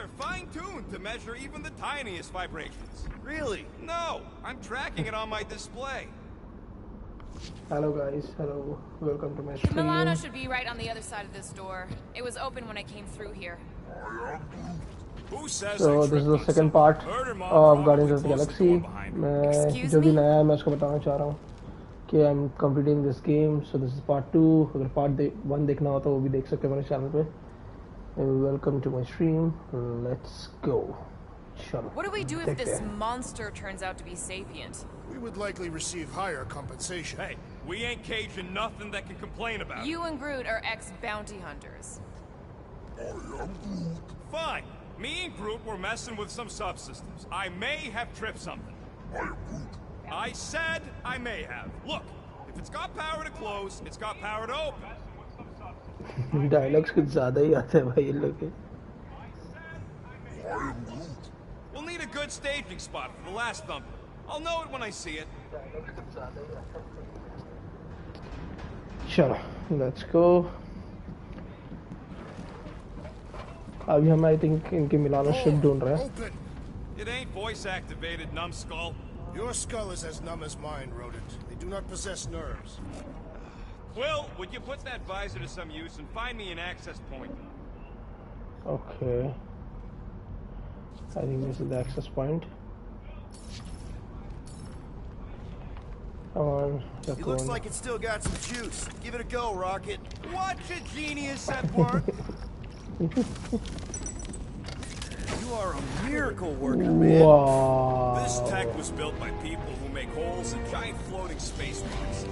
They're fine-tuned to measure even the tiniest vibrations. Really? No, I'm tracking it on my display. Hello guys, hello. Welcome to my stream. Milano should be right on the other side of this door. It was open when I came through here. Who says So this is the second part of Guardians of the Galaxy. Excuse जो भी me? नया है मैं उसको बताना चाह रहा हूँ कि I'm completing this game. So this is part 2. अगर part 1 देखना हो तो वो भी देख सकते हो मेरे चैनल पे. Welcome to my stream. Let's go. चलो. What do we do if this monster turns out to be sapient? We would likely receive higher compensation. Hey, we ain't caging nothing that can complain about. You and Groot are ex-bounty hunters. Fine. Me and Groot were messing with some subsystems. I may have tripped something. I said I may have. Look, if it's got power to close, it's got power to open. Dialogues कुछ ज़्यादा ही आते हैं भाई ये लोग के. We'll need a good staging spot for the last thumper. I'll know it when I see it. चलो, let's go. अभी हम I think इनके मिलानो शिप ढूंढ रहे हैं. It ain't voice-activated, numbskull. Your skull is as numb as mine, rodent. They do not possess nerves. Will, would you put that visor to some use and find me an access point? Okay. I think this is the access point. Come on, it looks like it's still got some juice. Give it a go, Rocket. Watch a genius at work. You are a miracle worker, man. Wow. This tech was built by people who make holes in giant floating space rocks.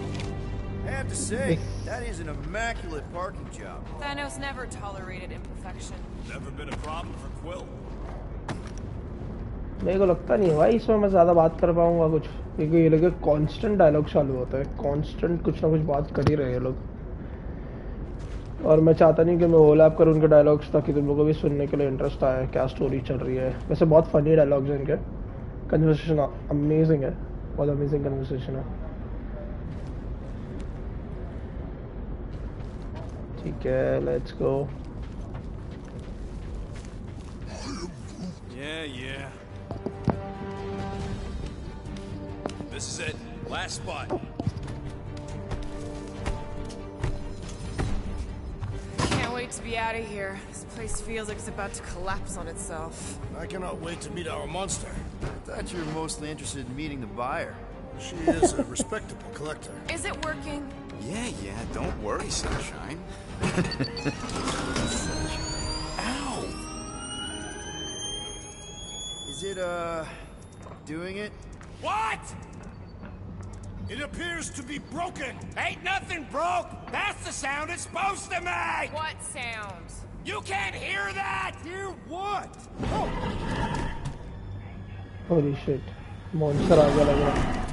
I have to say, that is an immaculate parking job. Thanos never tolerated imperfection. Never been a problem for Quill. मेरे को लगता नहीं है भाई इसमें मैं ज़्यादा बात कर पाऊँगा कुछ क्योंकि ये लोग कांस्टेंट डायलॉग चालू होता है कांस्टेंट कुछ ना कुछ बात कर ही रहे हैं लोग और मैं चाहता नहीं कि मैं ओवरलैप करूँ उनके डायलॉग्स ताकि तुम लोगों को भी सुनने के लिए इंटरेस्ट आए क्या स्टोरी चल रही है वैसे बहुत फनी डायलॉग्स हैं इनके कन्वर्सेशन अमेजिंग है बहुत अमेजिंग कन्वर्सेशन है ठीक है let's go Yeah. This is it. Last spot. Can't wait to be out of here. This place feels like it's about to collapse on itself. I cannot wait to meet our monster. I thought you were mostly interested in meeting the buyer. She is a respectable collector. Is it working? Yeah, don't worry, Sunshine. Ow! Is it, doing it? What? It appears to be broken. Ain't nothing broke. That's the sound it's supposed to make. What sound? You can't hear that. Hear what? Oh. Holy shit. Monster आ गया लग रहा है.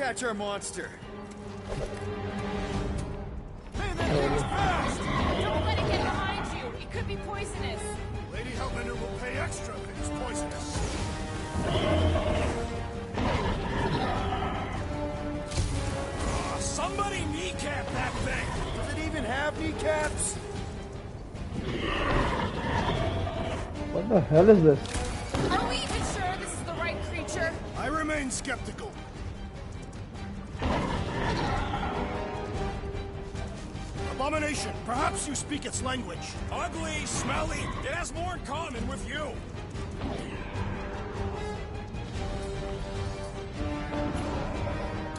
Catch our monster. Hey, that thing's fast! Don't let it get behind you. It could be poisonous. Lady Hellbender will pay extra if it's poisonous. Somebody kneecap that thing. Does it even have kneecaps? What the hell is this? Are we even sure this is the right creature? I remain skeptical. Abomination, perhaps you speak its language. Ugly, smelly, it has more in common with you.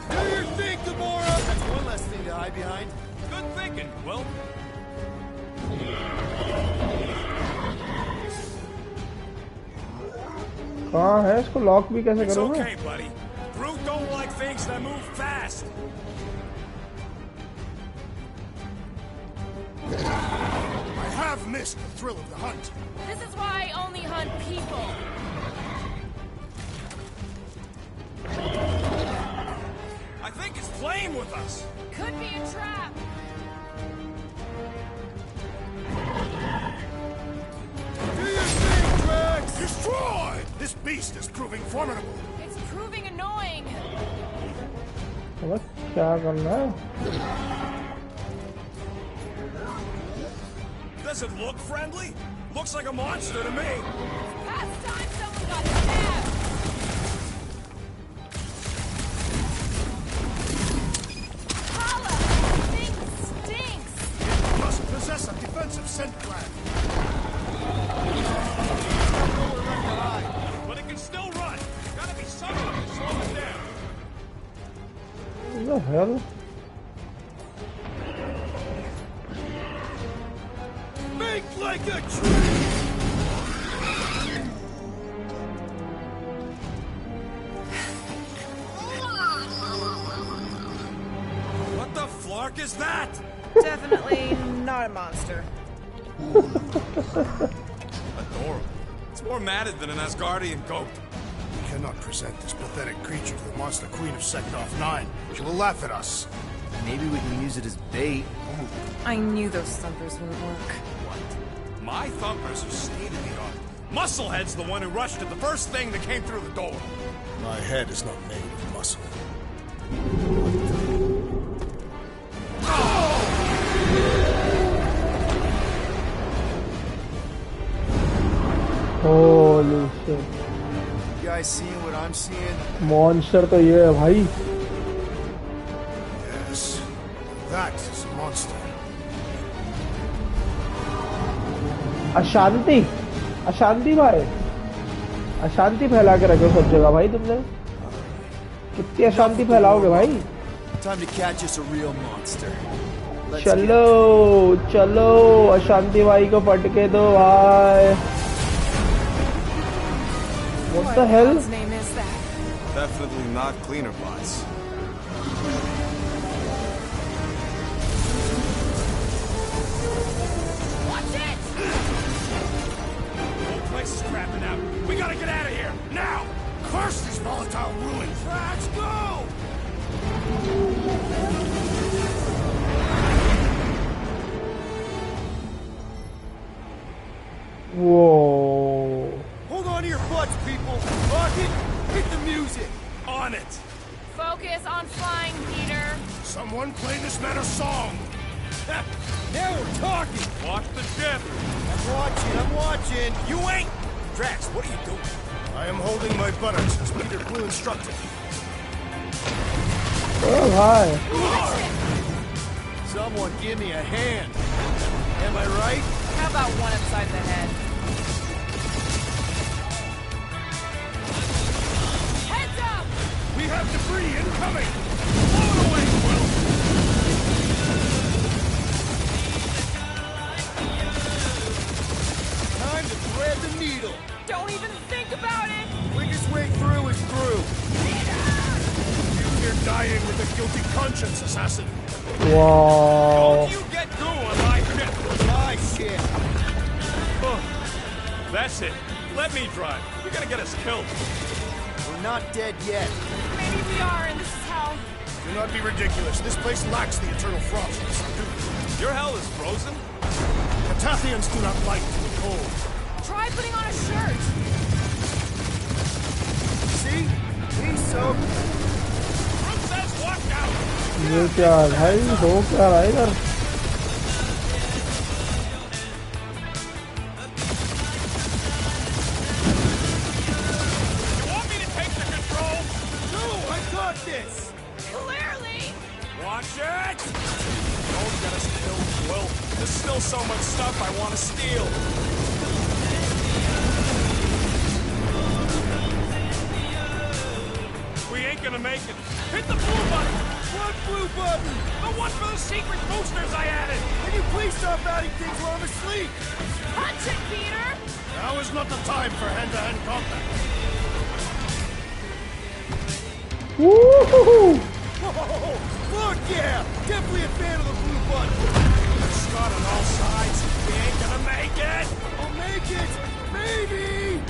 Do your thing, Gamora! That's one less thing to hide behind. Good thinking, Quill. कहाँ है इसको lock भी कैसे करूँगा? It's okay, buddy. Groot don't like things that move fast. I have missed the thrill of the hunt. This is why I only hunt people. playing with us. Could be a trap. Do your thing, Drax! Destroy! This beast is proving formidable. It's proving annoying. अब क्या करना है? Does it look friendly? Looks like a monster to me. Past time someone got stabbed. Holla! Thing stinks. It must possess a defensive scent gland. But it can still run. Gotta be something to slow it down. What the hell? Make like a tree! What the flark is that? Definitely not a monster. Adorable. It's more matted than an Asgardian goat. We cannot present this pathetic creature to the monster queen of Sector 9. She will laugh at us. Maybe we can use it as bait. I knew those thumpers wouldn't work. My thumpers are state-of-the-art. Musclehead's the one who rushed at the first thing that came through the door. My head is not made of muscle. Holy shit! You guys seeing what I'm seeing? Monster तो ये है भाई. Yes, that is a monster. अशांति, अशांति भाई, अशांति फैला के रखे सब जगह भाई तुमने. कितनी अशांति फैलाओगे भाई? Time to catch us a real monster. Let's चलो चलो अशांति भाई को पटके दो भाई. What the hell? His name is that. Definitely not cleaner bots. Watch it! The whole place is crapping out. We gotta get out of here, now! Curse these volatile ruins! Drax, go! Whoa! Hold on to your butts, people! Rocket, hit the music! On it! Focus on flying, Peter. Someone play this man a song! Now we're talking! Watch the ship! I'm watching! You ain't! Drax, what are you doing? I am holding my buttocks as Peter Quill instructed. Oh भाई. Someone give me a hand! Am I right? How about one upside the head? Heads up! We have debris incoming! Blow it away, Quill! Time to thread the needle! Don't even think about it! Quickest way through is through! You're dying with a guilty conscience, assassin! Wow. Don't you get goo on my ship! My shit! That's it. Let me drive. You're gonna get us killed. We're not dead yet. Maybe we are, and this is how. Do not be ridiculous. This place lacks the eternal frost. Your hell is frozen? The Tathians do not like to be cold. Try putting on a shirt. See? He's soaked. Ruth says watch out! ये क्या है भाई? हो क्या रहा है इधर? You want me to take the control? No, I got this! Clearly. Watch it! Don't get us killed, Will. There's still so much stuff I want to steal. We ain't gonna make it. Hit the blue button! What blue button? The one for the secret boosters I added! Can you please stop adding things while I'm asleep? Punch it, Peter. Now is not the time for hand-to-hand combat. Woohoo! Whoa! Fuck yeah! Definitely a fan of the blue button. There's Scott on all sides. We ain't gonna make it! I'll make it! Maybe!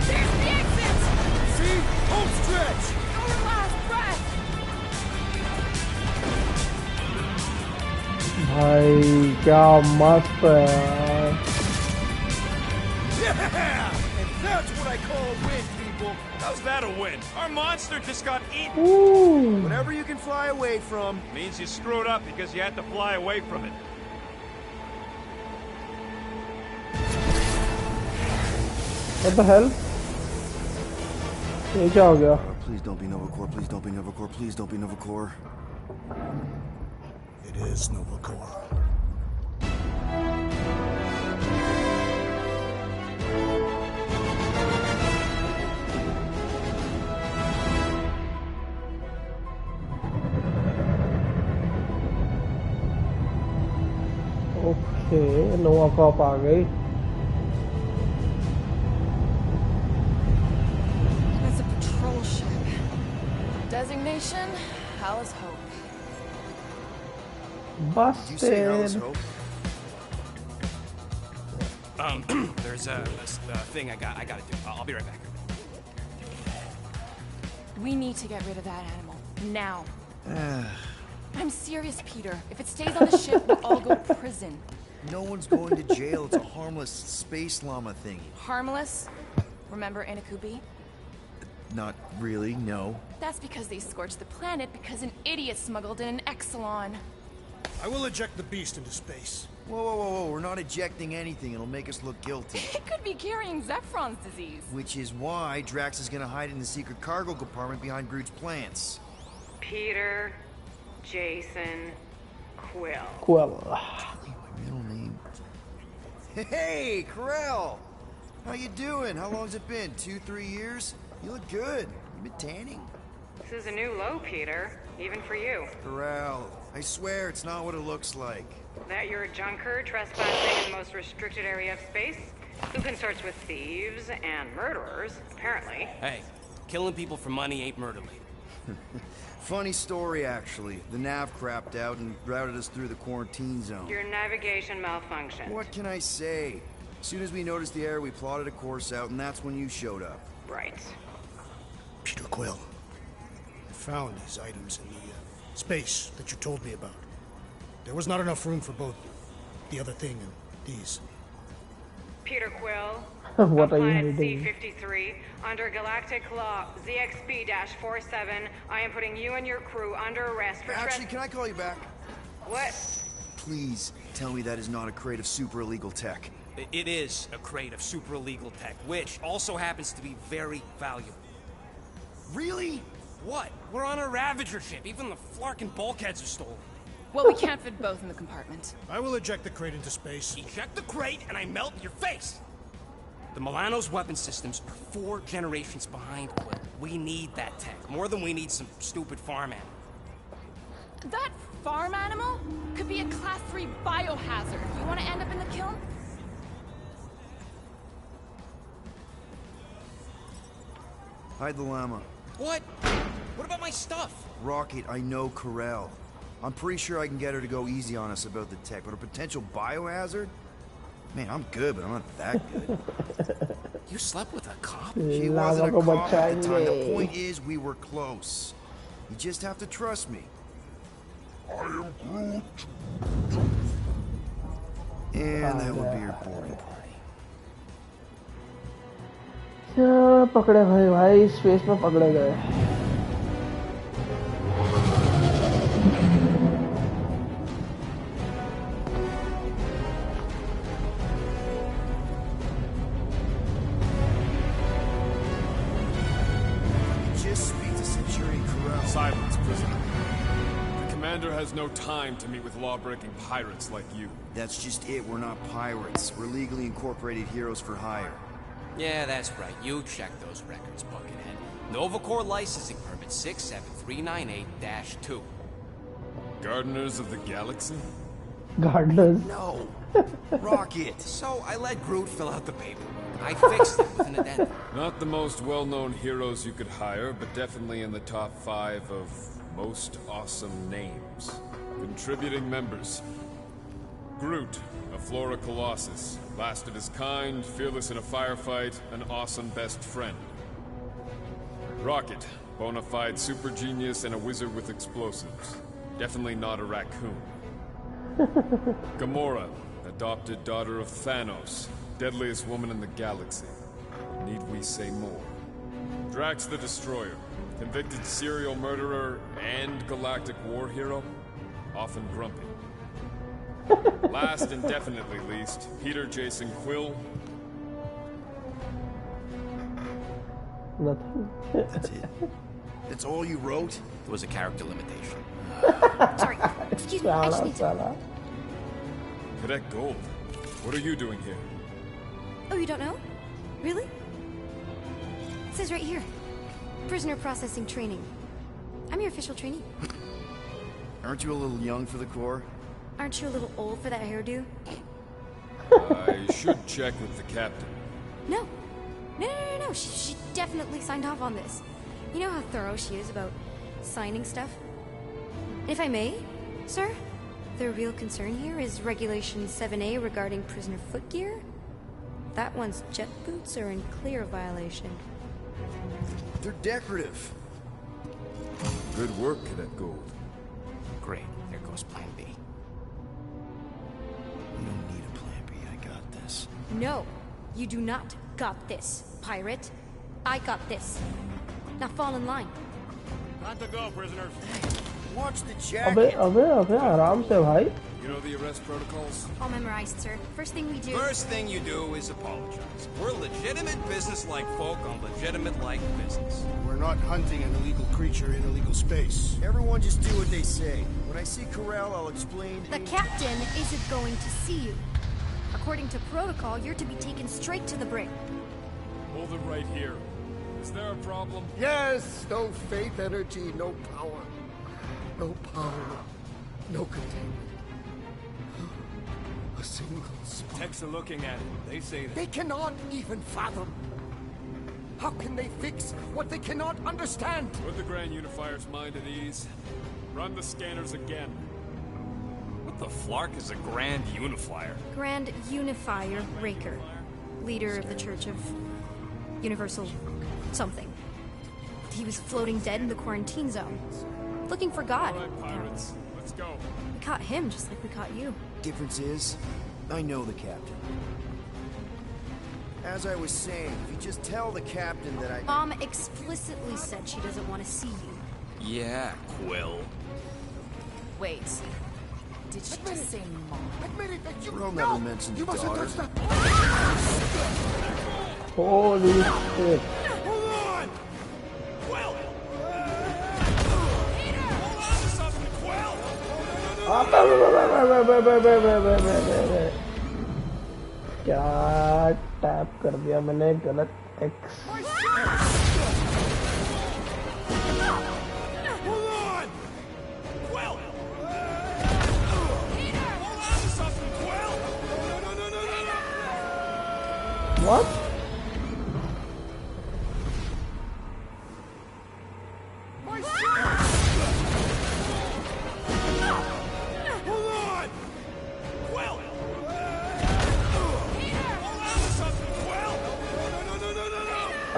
There's the exit. See? Home stretch! Our last breath. भाई क्या मस्त है यार. Yeah! And that's what I call a win, people. How's that a win? Our monster just got eaten. Ooh. Whatever you can fly away from. Means you screwed up because you had to fly away from it. What the hell? ये क्या हो गया? Please don't be Novacore. Please don't be Novacore. Please don't be Novacore. It is Novacore. Okay, Nova Corps आ गई. It's a patrol ship. Designation, Alice Hope. Did you say Alice Busted. Hope? There's a thing I gotta do. I'll be right back. We need to get rid of that animal. Now. I'm serious, Peter. If it stays on the ship, we'll all go to prison. No one's going to jail. It's a harmless space llama thing. Harmless? Remember Inakubi? Not really, no. That's because they scorched the planet because an idiot smuggled in an Exelon. I will eject the beast into space. Whoa, whoa, whoa, whoa. We're not ejecting anything. It'll make us look guilty. It could be carrying Zephron's disease. Which is why Drax is gonna hide in the secret cargo compartment behind Groot's plants. Peter, Jason, Quill. Well, My middle name. Hey, Corell! How you doing? How long's it been? 2-3 years? You look good. You been tanning? This is a new low, Peter. Even for you. Corell, I swear it's not what it looks like. That you're a junker trespassing in the most restricted area of space? Who consorts with thieves and murderers, apparently. Hey, killing people for money ain't murder, lady. Funny story, actually. The nav crapped out and routed us through the quarantine zone. Your navigation malfunctioned. What can I say? As soon as we noticed the error, we plotted a course out, and that's when you showed up. Right. Peter Quill. I found these items in the space that you told me about. There was not enough room for both the other thing and these. Peter Quill. What on are you planet reading? C-53, under Galactic Law ZXB-47, I am putting you and your crew under arrest for Actually, can I call you back? What? Please tell me that is not a crate of super illegal tech. It is a crate of super illegal tech, which also happens to be very valuable. Really? What? We're on a Ravager ship. Even the Flarkin bulkheads are stolen. Well, we can't fit both in the compartment. I will eject the crate into space. Eject the crate and I melt your face! The Milano's weapon systems are 4 generations behind, Quill. We need that tech, more than we need some stupid farm animal. That farm animal could be a Class 3 biohazard. You want to end up in the kiln? Hide the llama. What? What about my stuff? Rocket, I know Corell. I'm pretty sure I can get her to go easy on us about the tech, but a potential biohazard? Man, I'm good, but I'm not that good. You slept with a cop? She Lava wasn't a ko cop at the time. The bachayenge. point is, we were close. You just have to trust me. I am Groot. And that would be your boarding party. क्या पकड़े भाई भाई space में पकड़े गए. Just speak to Centurion Corell. Silence, prisoner. The commander has no time to meet with law-breaking pirates like you. That's just it. We're not pirates. We're legally incorporated heroes for hire. Yeah, that's right. You check those records, Buckethead. Novacore licensing permit 67398-2. Gardeners of the Galaxy? Gardeners. No. Rocket. So I let Groot fill out the paperwork. I fixed it with an addendum. Not the most well-known heroes you could hire, but definitely in the top 5 of most awesome names. Contributing members. Groot, a Flora Colossus, last of his kind, fearless in a firefight, an awesome best friend. Rocket, bona fide super genius and a wizard with explosives. Definitely not a raccoon. Gamora, adopted daughter of Thanos, deadliest woman in the galaxy. Need we say more? Drax the Destroyer, convicted serial murderer and galactic war hero, often grumpy. Last and definitely least, Peter Jason Quill. Nothing. That's it. That's all you wrote? It was a character limitation. Sorry, excuse me, I just need to... Cadet Gold, what are you doing here? Oh, you don't know? Really? It says right here. Prisoner processing training. I'm your official trainee. Aren't you a little young for the Corps? Aren't you a little old for that hairdo? I should check with the captain. No. No. She definitely signed off on this. You know how thorough she is about signing stuff? If I may, sir, the real concern here is Regulation 7A regarding prisoner footgear. That one's jet boots are in clear violation. They're decorative. Good work, Cadet Gold. Great. There goes Plan B. You don't need a plan B. I got this. No, you do not got this, pirate. I got this. Now fall in line. Time to go, prisoners. Watch the jacket. अबे आराम से भाई. You know the arrest protocols? All memorized, sir. First thing we do... First thing you do is apologize. We're legitimate business-like folk on legitimate-like business. We're not hunting an illegal creature in illegal space. Everyone just do what they say. When I see Corral, I'll explain... The captain isn't going to see you. According to protocol, you're to be taken straight to the brig. Hold it right here. Is there a problem? Yes, no faith energy, no power. No power, no containment. A single spark. Techs are looking at it. They say that. They cannot even fathom. How can they fix what they cannot understand? Put the Grand Unifier's mind at ease. Run the scanners again. What the flark is a Grand Unifier? Grand Unifier Raker, leader of the Church of Universal something. He was floating dead in the quarantine zone, looking for God. All right, pirates. Let's go. We caught him just like we caught you. Difference is, I know the captain. As I was saying, if you just tell the captain that I... Mom explicitly said she doesn't want to see you. Yeah, Quill. Wait. Did she just say mom? Admit it that you Corral know. never mentioned You mustn't daughter. touch that. Holy shit. Hold on! Quill! Peter! Hold on to something, Quill! क्या tap कर दिया मैंने गलत x. What?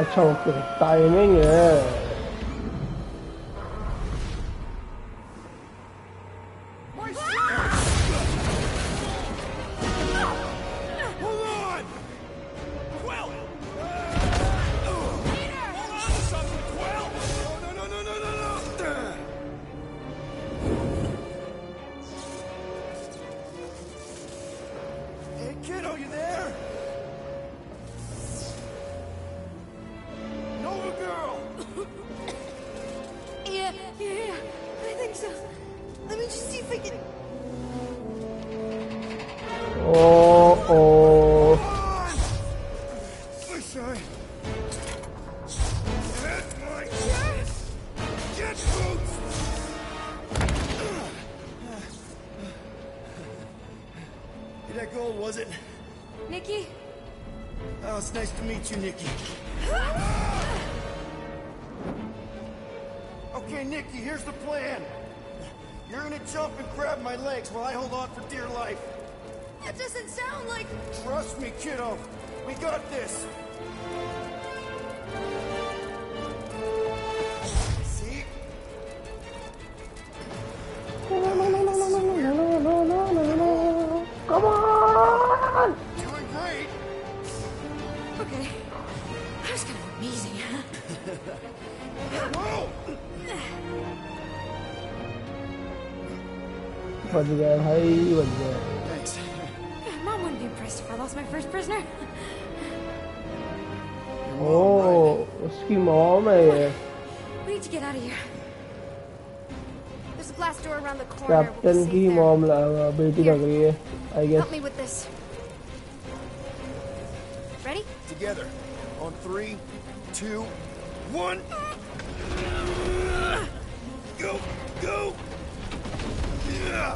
अच्छा okay timing है. That gold, was it? Nikki? Oh, it's nice to meet you, Nikki. Okay, Nikki, here's the plan. You're gonna jump and grab my legs while I hold on for dear life. That doesn't sound like... Trust me, kiddo. We got this. See? बच गए भाई, बच गए। Thanks. Mom wouldn't be impressed if I lost my first prisoner. Oh, उसकी mom है ये। We need to get out of here. There's a glass door around the corner. Captain की mom बेटी लग रही है, I guess. Help me with this. Ready? Together. On 3, 2, 1. Go, go. Yeah.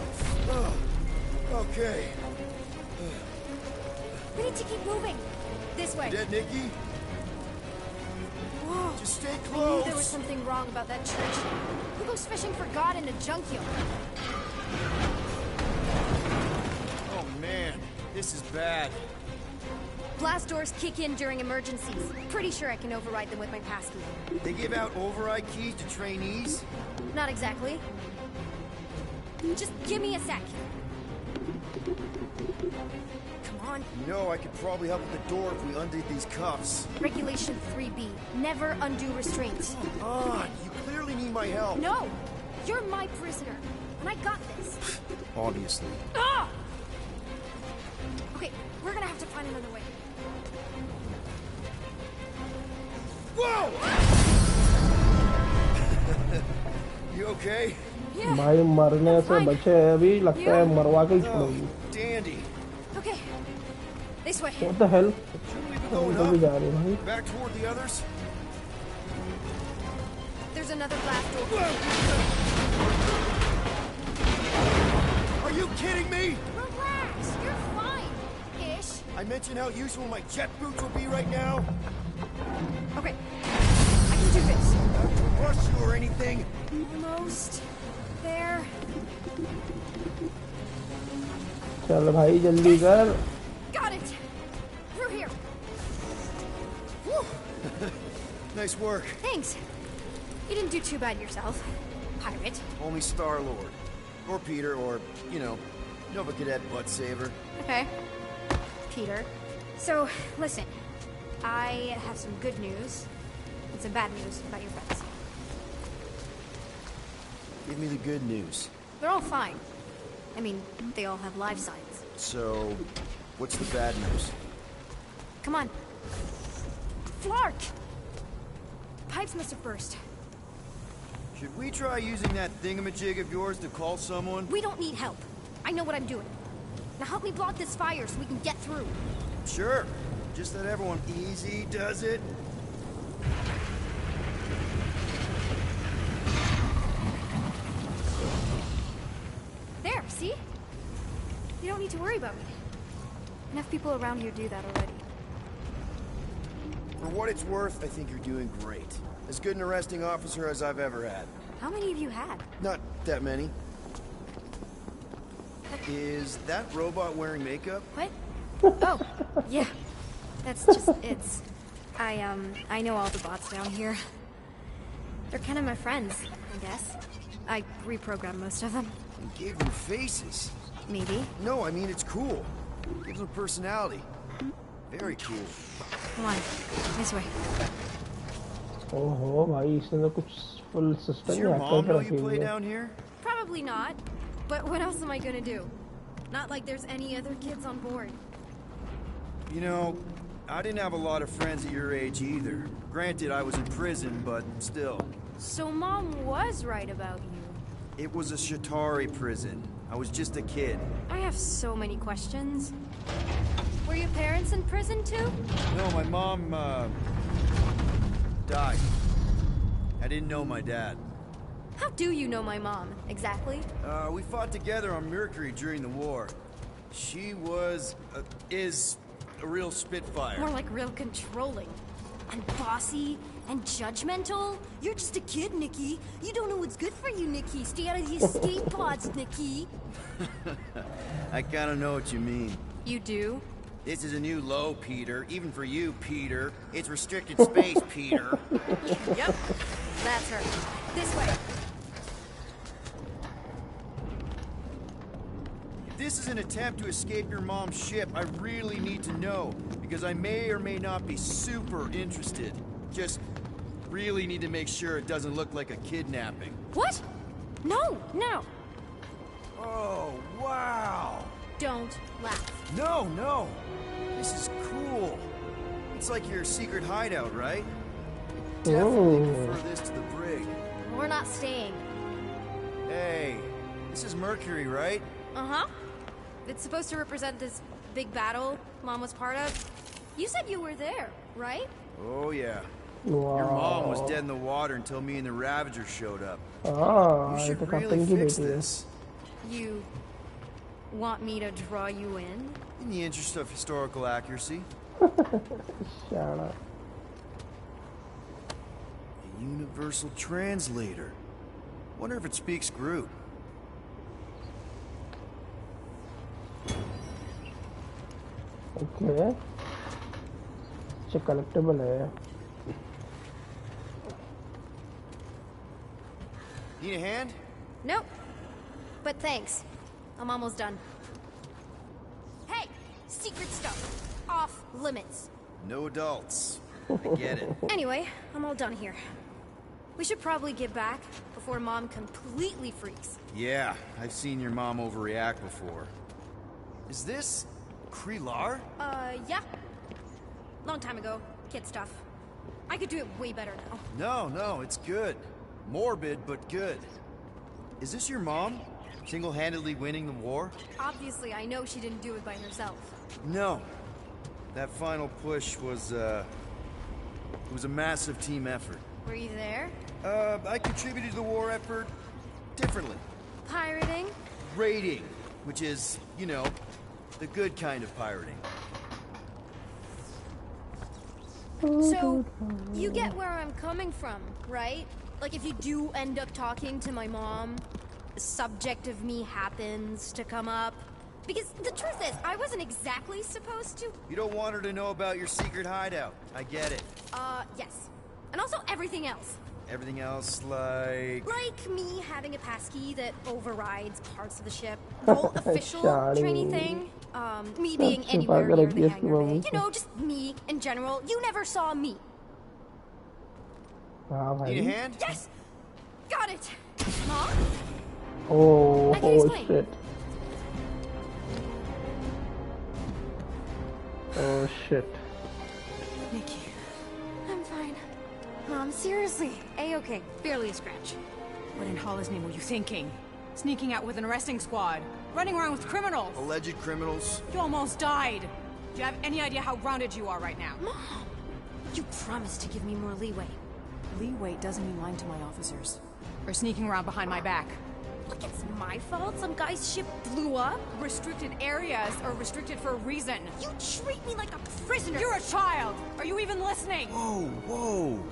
Okay. We need to keep moving. This way. Dead, Nikki? Whoa. Just stay I knew close. there was something wrong about that church. Who goes fishing for God in a junkyard? Oh man, this is bad. Blast doors kick in during emergencies. Pretty sure I can override them with my passkey. They give out override keys to trainees? Not exactly. Just give me a sec. Come on. You know, I could probably help with the door if we undid these cuffs. Regulation 3B. Never undo restraints. Come on, you clearly need my help. No! You're my prisoner. And I got this. Obviously. Ah! Okay, we're gonna have to find another way. Whoa! You okay? Yeah. भाई मरने से बचे हैं अभी, लगता है मरवा के ही छोड़ेगी। Dandy. Okay. This way. What the hell? Shouldn't we be कहीं going तो भी up? जा रही है भाई। Back toward the others? There's another glass door. Are you kidding me? Relax. You're fine. Ish. I mentioned how useful my jet boots will be right now. Okay. I can do this. Not to rush you or anything. Almost there. चल भाई जल्दी कर। Got it. Through here. Whew. Nice work. Thanks. You didn't do too bad yourself, pirate. Only Star-Lord. Or Peter, or, you know, Nova Cadet butt saver. Okay. Peter. So, listen. I have some good news and some bad news about your friends. Give me the good news. They're all fine. I mean, they all have life signs. So, what's the bad news? Come on. Flark! Pipes must have burst. Should we try using that thingamajig of yours to call someone? We don't need help. I know what I'm doing. Now help me block this fire so we can get through. Sure. Just that everyone easy does it. There, see? You don't need to worry about me. Enough people around here do that already. For what it's worth, I think you're doing great. As good an arresting officer as I've ever had. How many have you had? Not that many. Is that robot wearing makeup? What? Oh, yeah. That's just it's. I know all the bots down here. They're kind of my friends, I guess. I reprogrammed most of them. And gave them faces. Maybe. No, I mean it's cool. Gives them personality. Very cool. Come on, this way. ओहो भाई इसने तो कुछ full Does system your hack mom करके know रखी you हुई play है। down here? Probably not. But what else am I gonna do? Not like there's any other kids on board. You know, I didn't have a lot of friends at your age either. Granted, I was in prison, but still. So Mom was right about you. It was a Shatari prison. I was just a kid. I have so many questions. Were your parents in prison too? No, my mom, died. I didn't know my dad. How do you know my mom, exactly? We fought together on Mercury during the war. She was, is a real spitfire. More like real controlling. And bossy and judgmental. You're just a kid, Nikki. You don't know what's good for you, Nikki. Stay out of the escape pods, Nikki. I kinda know what you mean. You do? This is a new low, Peter. Even for you, Peter. It's restricted space, Peter. Yep. That's her. This way. If this is an attempt to escape your mom's ship, I really need to know. Because I may or may not be super interested. Just really need to make sure it doesn't look like a kidnapping. What? No, no. Oh, wow! Don't laugh. No, no! This is cool. It's like your secret hideout, right? Definitely prefer this to the brig. We're not staying. Hey, this is Mercury, right? Uh-huh. It's supposed to represent this big battle Mom was part of. You said you were there, right? Oh, yeah. Wow. Your mom was dead in the water until me and the Ravagers showed up. Ah, You ये should तो really captain की fix बेटी है. this. You want me to draw you in? In the interest of historical accuracy. शाना. A universal translator. Wonder if it speaks Groot. Okay. अच्छा collectible है. Need a hand? Nope. But thanks. I'm almost done. Hey! Secret stuff. Off limits. No adults. I get it. Anyway, I'm all done here. We should probably get back before Mom completely freaks. Yeah, I've seen your mom overreact before. Is this Krelar? Yeah. Long time ago. Kid stuff. I could do it way better now. No, no, it's good. Morbid, but good. Is this your mom? Single-handedly winning the war? Obviously, I know she didn't do it by herself. No. That final push was, it was a massive team effort. Were you there? I contributed to the war effort differently. Pirating? Raiding, which is, you know, the good kind of pirating. So, you get where I'm coming from, right? Like if you do end up talking to my mom, the subject of me happens to come up. Because the truth is, I wasn't exactly supposed to. You don't want her to know about your secret hideout. I get it. Yes. And also everything else. Everything else, like... Like me having a passkey that overrides parts of the ship. The whole official trainee thing. Me being anywhere near the hangar bay. You know, just me in general. You never saw me. Need a hand? Yes! Got it! Mom? Oh, I can explain. shit. Oh shit. Nikki. I'm fine. Mom, seriously. A-okay. Barely a scratch. What in Hollis' name were you thinking? Sneaking out with an arresting squad? Running around with criminals? Alleged criminals? You almost died. Do you have any idea how grounded you are right now? Mom! You promised to give me more leeway. Leeway doesn't mean lying to my officers. Or sneaking around behind my back. Look, it's my fault some guy's ship blew up. Restricted areas are restricted for a reason. You treat me like a prisoner. You're a child! Are you even listening? Whoa, whoa.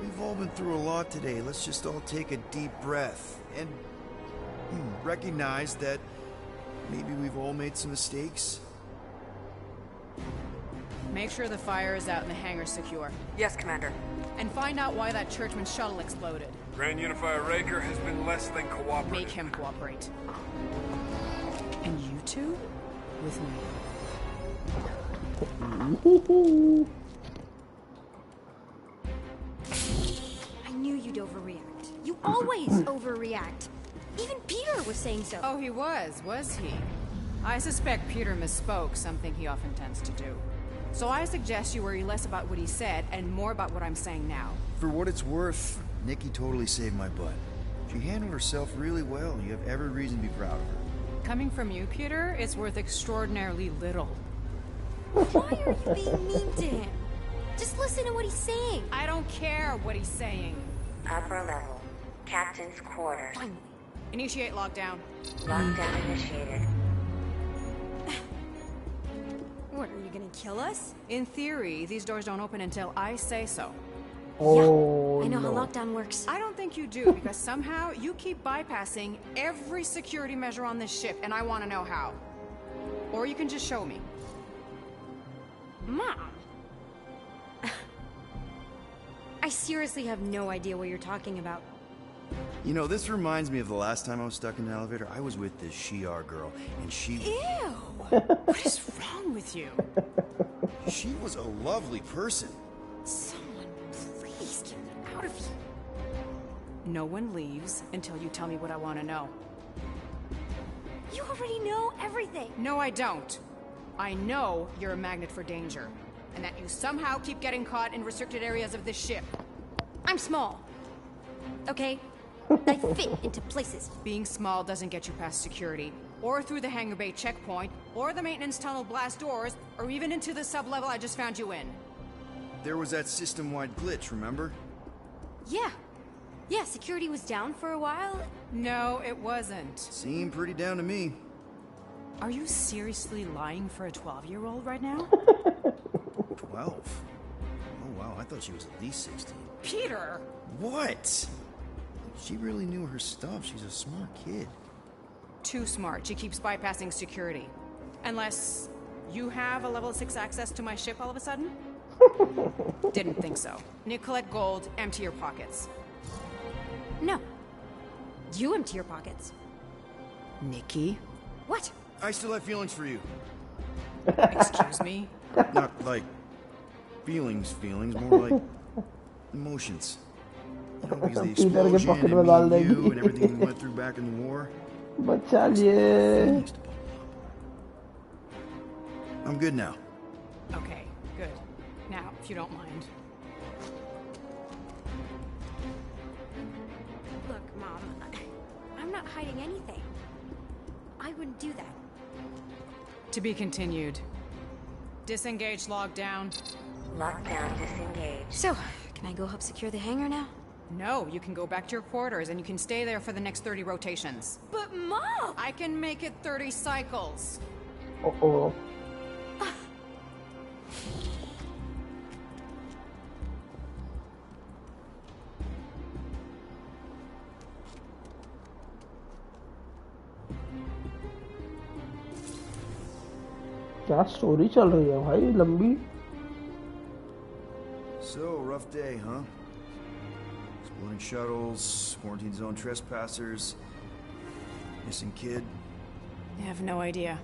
We've all been through a lot today. Let's just all take a deep breath and recognize that maybe we've all made some mistakes. Make sure the fire is out and the hangar's secure. Yes, Commander. And find out why that churchman's shuttle exploded. Grand Unifier Raker has been less than cooperative. Make him cooperate. And you two? With me. I knew you'd overreact. You always overreact. Even Peter was saying so. Oh, he was he? I suspect Peter misspoke, something he often tends to do. So I suggest you worry less about what he said and more about what I'm saying now. For what it's worth, Nikki totally saved my butt. She handled herself really well. You have every reason to be proud of her. Coming from you, Peter, it's worth extraordinarily little. Why are you being mean to him? Just listen to what he's saying. I don't care what he's saying. Upper level. Captain's quarters. Finally. Initiate lockdown. Lockdown initiated. What, are you gonna kill us? In theory, these doors don't open until I say so. Oh, I know no. how lockdown works. I don't think you do, because somehow you keep bypassing every security measure on this ship, and I want to know how. Or you can just show me. Mom! I seriously have no idea what you're talking about. You know, this reminds me of the last time I was stuck in an elevator. I was with this Shi'ar girl, and she... Ew! What is wrong with you? She was a lovely person. Someone, please get me out of here. No one leaves until you tell me what I want to know. You already know everything. No, I don't. I know you're a magnet for danger, and that you somehow keep getting caught in restricted areas of this ship. I'm small. Okay? I fit into places. Being small doesn't get you past security, or through the hangar bay checkpoint, or the maintenance tunnel blast doors, or even into the sub-level I just found you in. There was that system-wide glitch, remember? Yeah. Yeah, security was down for a while. No, it wasn't. Seemed pretty down to me. Are you seriously lying for a 12-year-old right now? 12? Oh wow, I thought she was at least 16. Peter! What? She really knew her stuff. She's a smart kid. Too smart. She keeps bypassing security. Unless you have a level 6 access to my ship all of a sudden? Didn't think so. Nicolette Gold, empty your pockets. No. You empty your pockets. Nikki? What? I still have feelings for you. Excuse me? Not like feelings, more like emotions. You know, because the explosion and me and you and everything we went through back in the war. बचा लिए. I'm good now. Okay, good. Now, if you don't mind. Look, Mom, I'm not hiding anything. I wouldn't do that. To be continued. Disengage lockdown. Lockdown disengaged. So, can I go help secure the hangar now? No, you can go back to your quarters and you can stay there for the next 30 rotations. But Mom! I can make it 30 cycles. Uh-oh. क्या story चल रही है भाई लंबी. So, rough day, huh? Exploding shuttles, quarantine zone trespassers, missing kid. I have no idea.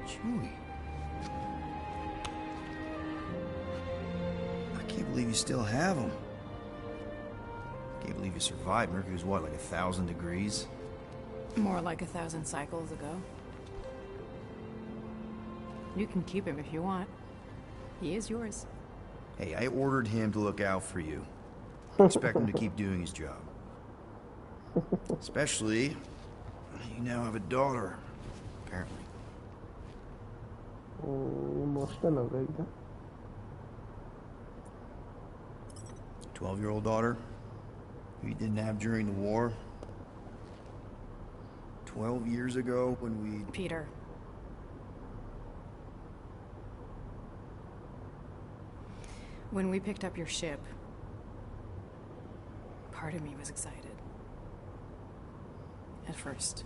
Chewie. I can't believe you still have him. Can't believe you survived. Mercury was what, like 1,000 degrees? More like 1,000 cycles ago. You can keep him if you want. He is yours. Hey, I ordered him to look out for you. Expect him to keep doing his job. Especially, you now have a daughter, apparently. Emotional हो गई क्या? 12-year-old daughter who you didn't have during the war. 12 years ago when we... Peter. When we picked up your ship, part of me was excited. At first.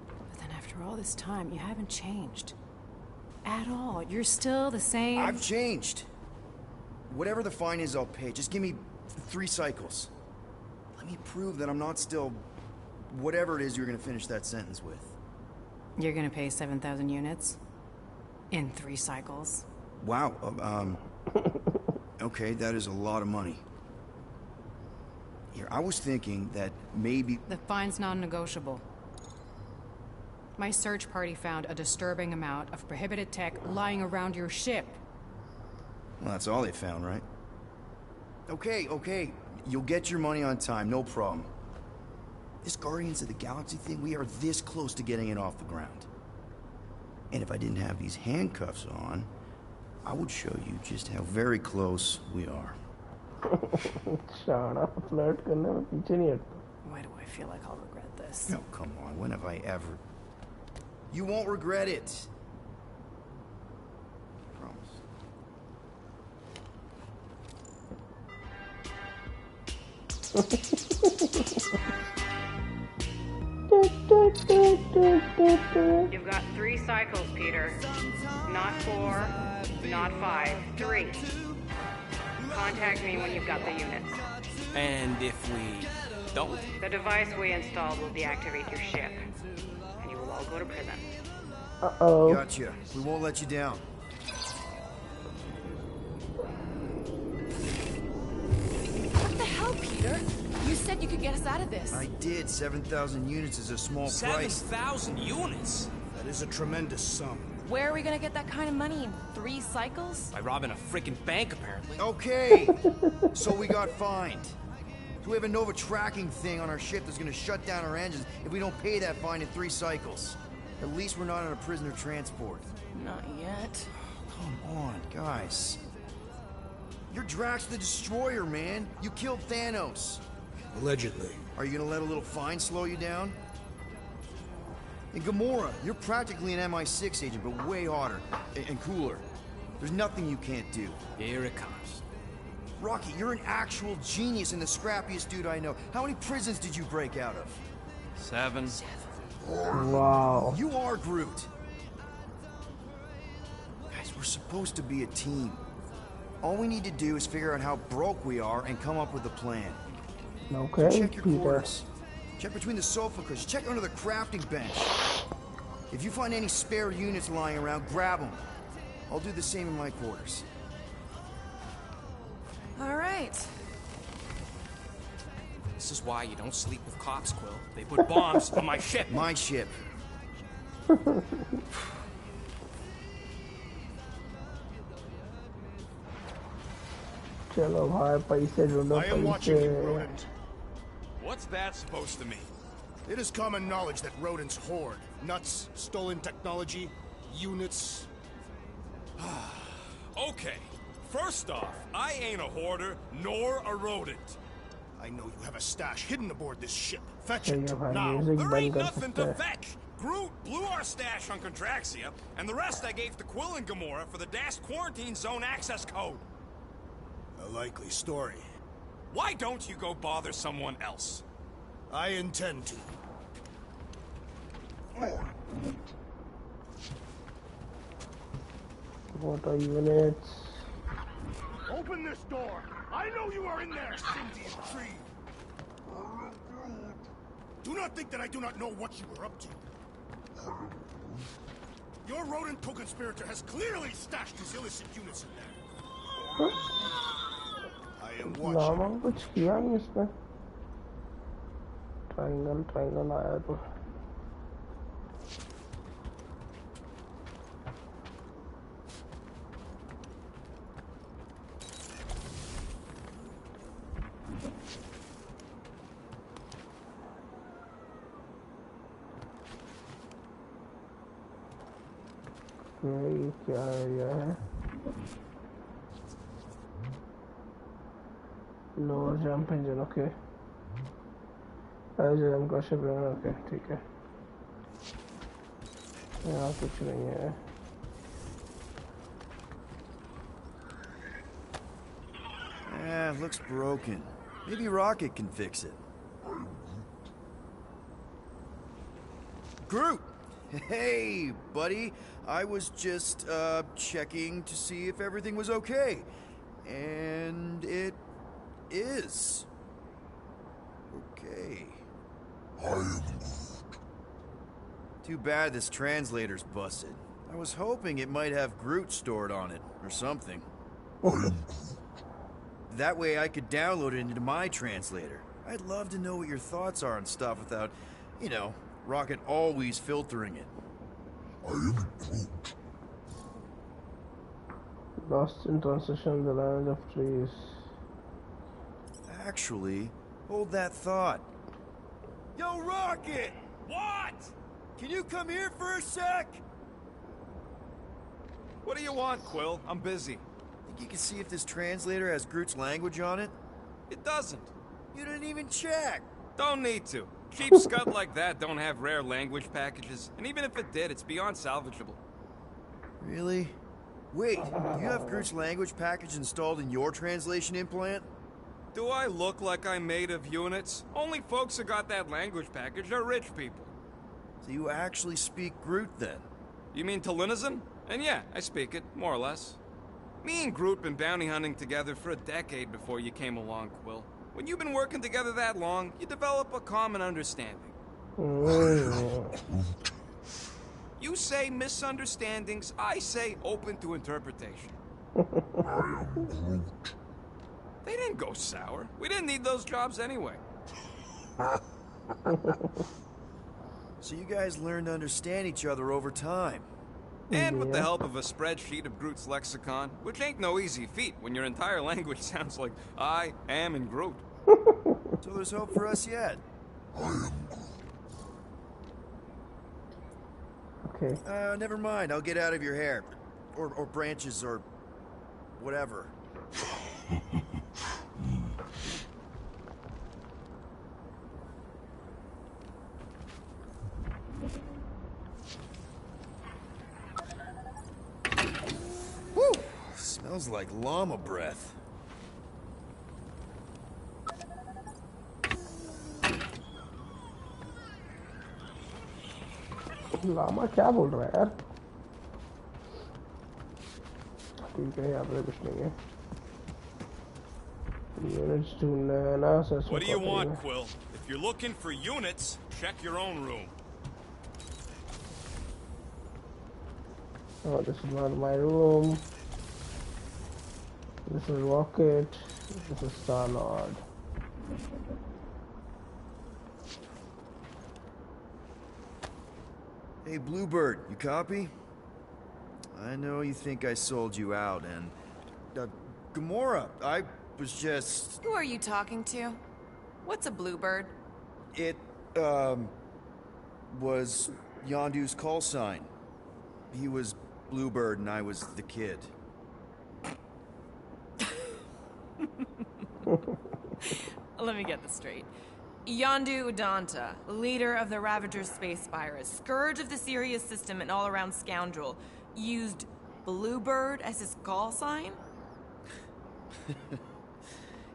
But then after all this time, you haven't changed. At all. You're still the same... I've changed. Whatever the fine is, I'll pay. Just give me 3 cycles. Let me prove that I'm not still... whatever it is you're gonna finish that sentence with. You're gonna pay 7,000 units? In 3 cycles? Wow, okay, that is a lot of money. Here, I was thinking that maybe... The fine's non-negotiable. My search party found a disturbing amount of prohibited tech lying around your ship. Well, that's all they found, right? Okay. You'll get your money on time, no problem. This Guardians of the Galaxy thing, we are this close to getting it off the ground. And if I didn't have these handcuffs on, I would show you just how very close we are. शाना flirt करने में पीछे नहीं हटता. Why do I feel like I'll regret this? No, come on, when have I ever... You won't regret it. Promise. You've got 3 cycles, Peter. Not 4, not 5, 3. Contact me when you've got the units. And if we don't? The device we installed will deactivate your ship, and you will all go to prison. Uh-oh. Gotcha. We won't let you down. What the hell, Peter? You said you could get us out of this. I did. 7,000 units is a small price. 7,000 units? That is a tremendous sum. Where are we gonna get that kind of money in 3 cycles? By robbing a freaking bank, apparently. Okay, so we got fined. So we have a Nova tracking thing on our ship that's gonna shut down our engines if we don't pay that fine in 3 cycles. At least we're not on a prisoner transport. Not yet. Come on, guys. You're Drax the Destroyer, man. You killed Thanos. Allegedly. Are you gonna let a little fine slow you down? And Gamora, you're practically an MI6 agent, but way hotter and cooler. There's nothing you can't do. Here it comes. Rocky, you're an actual genius and the scrappiest dude I know. How many prisons did you break out of? 7. Wow. You are Groot. Guys, we're supposed to be a team. All we need to do is figure out how broke we are and come up with a plan. Okay, So check your Peter. quarters. Check between the sofa cushions. Check under the crafting bench. If you find any spare units lying around, grab them. I'll do the same in my quarters. All right. This is why you don't sleep with cops, Quill. They put bombs on my ship. My ship. चलो भाई पैसे ढूंढो I am watching you, पैसे rodent. What's that supposed to mean? It is common knowledge that rodents hoard nuts, stolen technology, units. Okay, first off, I ain't a hoarder nor a rodent. I know you have a stash hidden aboard this ship. Fetch सही it है भाई now. Music There बंद ain't कर nothing सकता to है fetch. Groot blew our stash on Contraxia, and the rest I gave to Quill and Gamora for the DAS quarantine zone access code. A likely story. Why don't you go bother someone else? I intend to. what are units Open this door. I know you are in there, sentient tree. Do not think that I do not know what you were up to. Your rodent co-conspirator has clearly stashed his illicit units in there. I am watching. नाम कुछ किया नहीं इसने triangle आया तो ये क्या area है lower jump engine okay jump का शिप ओके ठीक है यहाँ कुछ नहीं है Yeah, it looks broken. Maybe Rocket can fix it. Groot! Hey, buddy. I was just, checking to see if everything was okay. And it is. Okay. Too bad this translator's busted. I was hoping it might have Groot stored on it, or something. That way I could download it into my translator. I'd love to know what your thoughts are on stuff without, you know, Rocket always filtering it. lost in transition the land of trees Actually, hold that thought. Yo, Rocket! What? Can you come here for a sec? What do you want, Quill? I'm busy. Think you can see if this translator has Groot's language on it? It doesn't. You didn't even check. Don't need to. Cheap scud like that don't have rare language packages, and even if it did, it's beyond salvageable. Really? Wait, you have Groot's language package installed in your translation implant? Do I look like I'm made of units? Only folks who got that language package are rich people. So you actually speak Groot then? You mean Talinisan? And yeah, I speak it, more or less. Me and Groot been bounty hunting together for a decade before you came along, Quill. When you've been working together that long, you develop a common understanding. You say misunderstandings, I say open to interpretation. They didn't go sour. We didn't need those jobs anyway. So you guys learn to understand each other over time. And with the help of a spreadsheet of Groot's lexicon, which ain't no easy feat when your entire language sounds like I am in Groot. So there's hope for us yet. Okay. Never mind. I'll get out of your hair. Or branches, or whatever. Woo! Smells like llama breath. Lama क्या बोल रहा है यार? ठीक है, यहाँ पे कुछ नहीं है. Units ढूंढना है ना, सच. What do you want, Quill? If you're looking for units, check your own room. Oh, this is not my room. This is Rocket. This is Star-Lord. Hey, Bluebird, you copy? I know you think I sold you out, and... Gamora, I was just... Who are you talking to? What's a bluebird? It, was Yondu's call sign. He was Bluebird and I was the kid. Let me get this straight. Yondu Udanta, leader of the Ravagers space virus, scourge of the Sirius system and all-around scoundrel, used Bluebird as his call sign?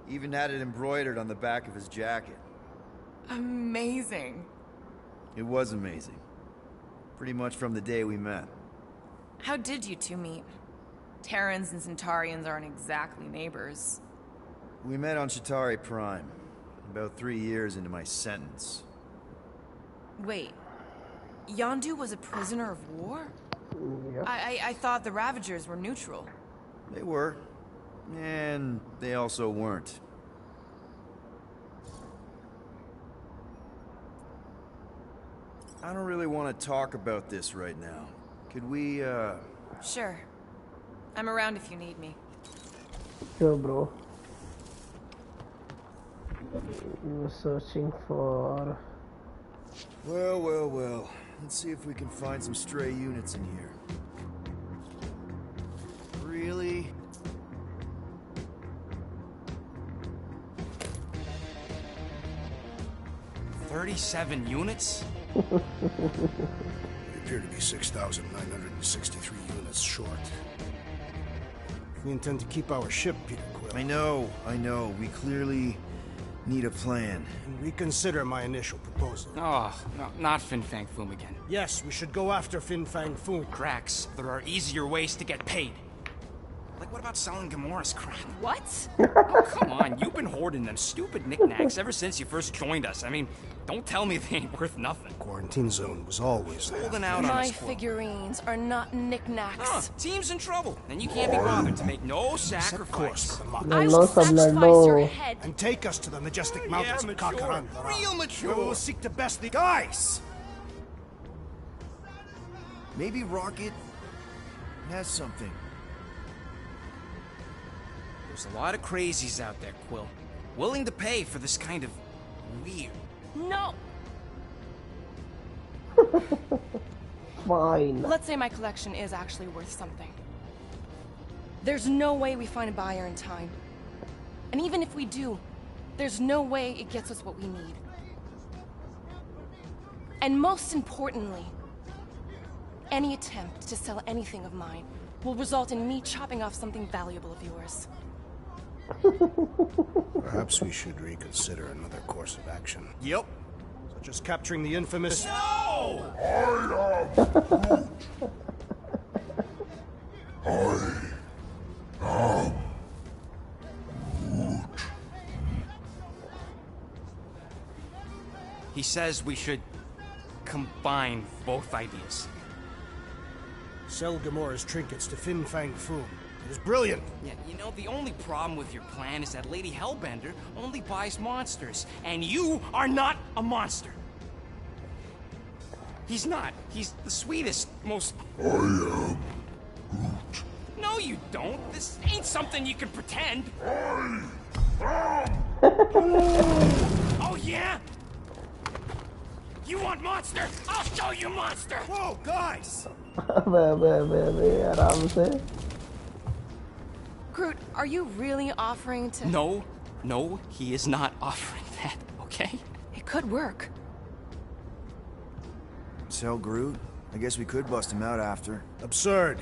Even had it embroidered on the back of his jacket. Amazing. It was amazing. Pretty much from the day we met. How did you two meet? Terrans and Centaurians aren't exactly neighbors. We met on Chitauri Prime, about 3 years into my sentence. Wait, Yondu was a prisoner of war? Yep. I thought the Ravagers were neutral. They were. And they also weren't. I don't really want to talk about this right now. Could we, Sure. I'm around if you need me. Sure, bro. You were searching for... Well. Let's see if we can find some stray units in here. Really? $37 units? We appear to be 6,963 units short. If we intend to keep our ship, Peter Quill... I know. We clearly need a plan. And reconsider my initial proposal. Oh, no, not Fin Fang Foom again. Yes, we should go after Fin Fang Foom. Drax, there are easier ways to get paid. Like, what about selling Gamora's crap? What? Oh, come on, you've been hoarding them stupid knickknacks ever since you first joined us. I mean, don't tell me they ain't worth nothing. Quarantine zone was always there. Holding out on My us, Quill. figurines are not knickknacks. Team's in trouble, and you can't be bothered to make no Set course sacrifice. for the Mach. I will sacrifice your head. And take us to the majestic mountains of Kakaran. Real mature. We will seek to best the guys. Maybe Rocket has something. There's a lot of crazies out there, Quill. Willing to pay for this kind of weird. No! Fine. Let's say my collection is actually worth something. There's no way we find a buyer in time. And even if we do, there's no way it gets us what we need. And most importantly, any attempt to sell anything of mine will result in me chopping off something valuable of yours. Perhaps we should reconsider another course of action. Yep. Such as capturing the infamous... No! He says we should combine both ideas. Sell Gamora's trinkets to Fin Fang Foom. It was brilliant. Yeah, you know, the only problem with your plan is that Lady Hellbender only buys monsters, and you are not a monster. He's not. He's the sweetest, most... I am Groot. No, you don't. This ain't something you can pretend. I am... Oh, yeah? You want monster? I'll show you monster! Whoa, guys! आराम से. Groot, are you really offering to... No, he is not offering that, okay? It could work. So, Groot, I guess we could bust him out after. Absurd.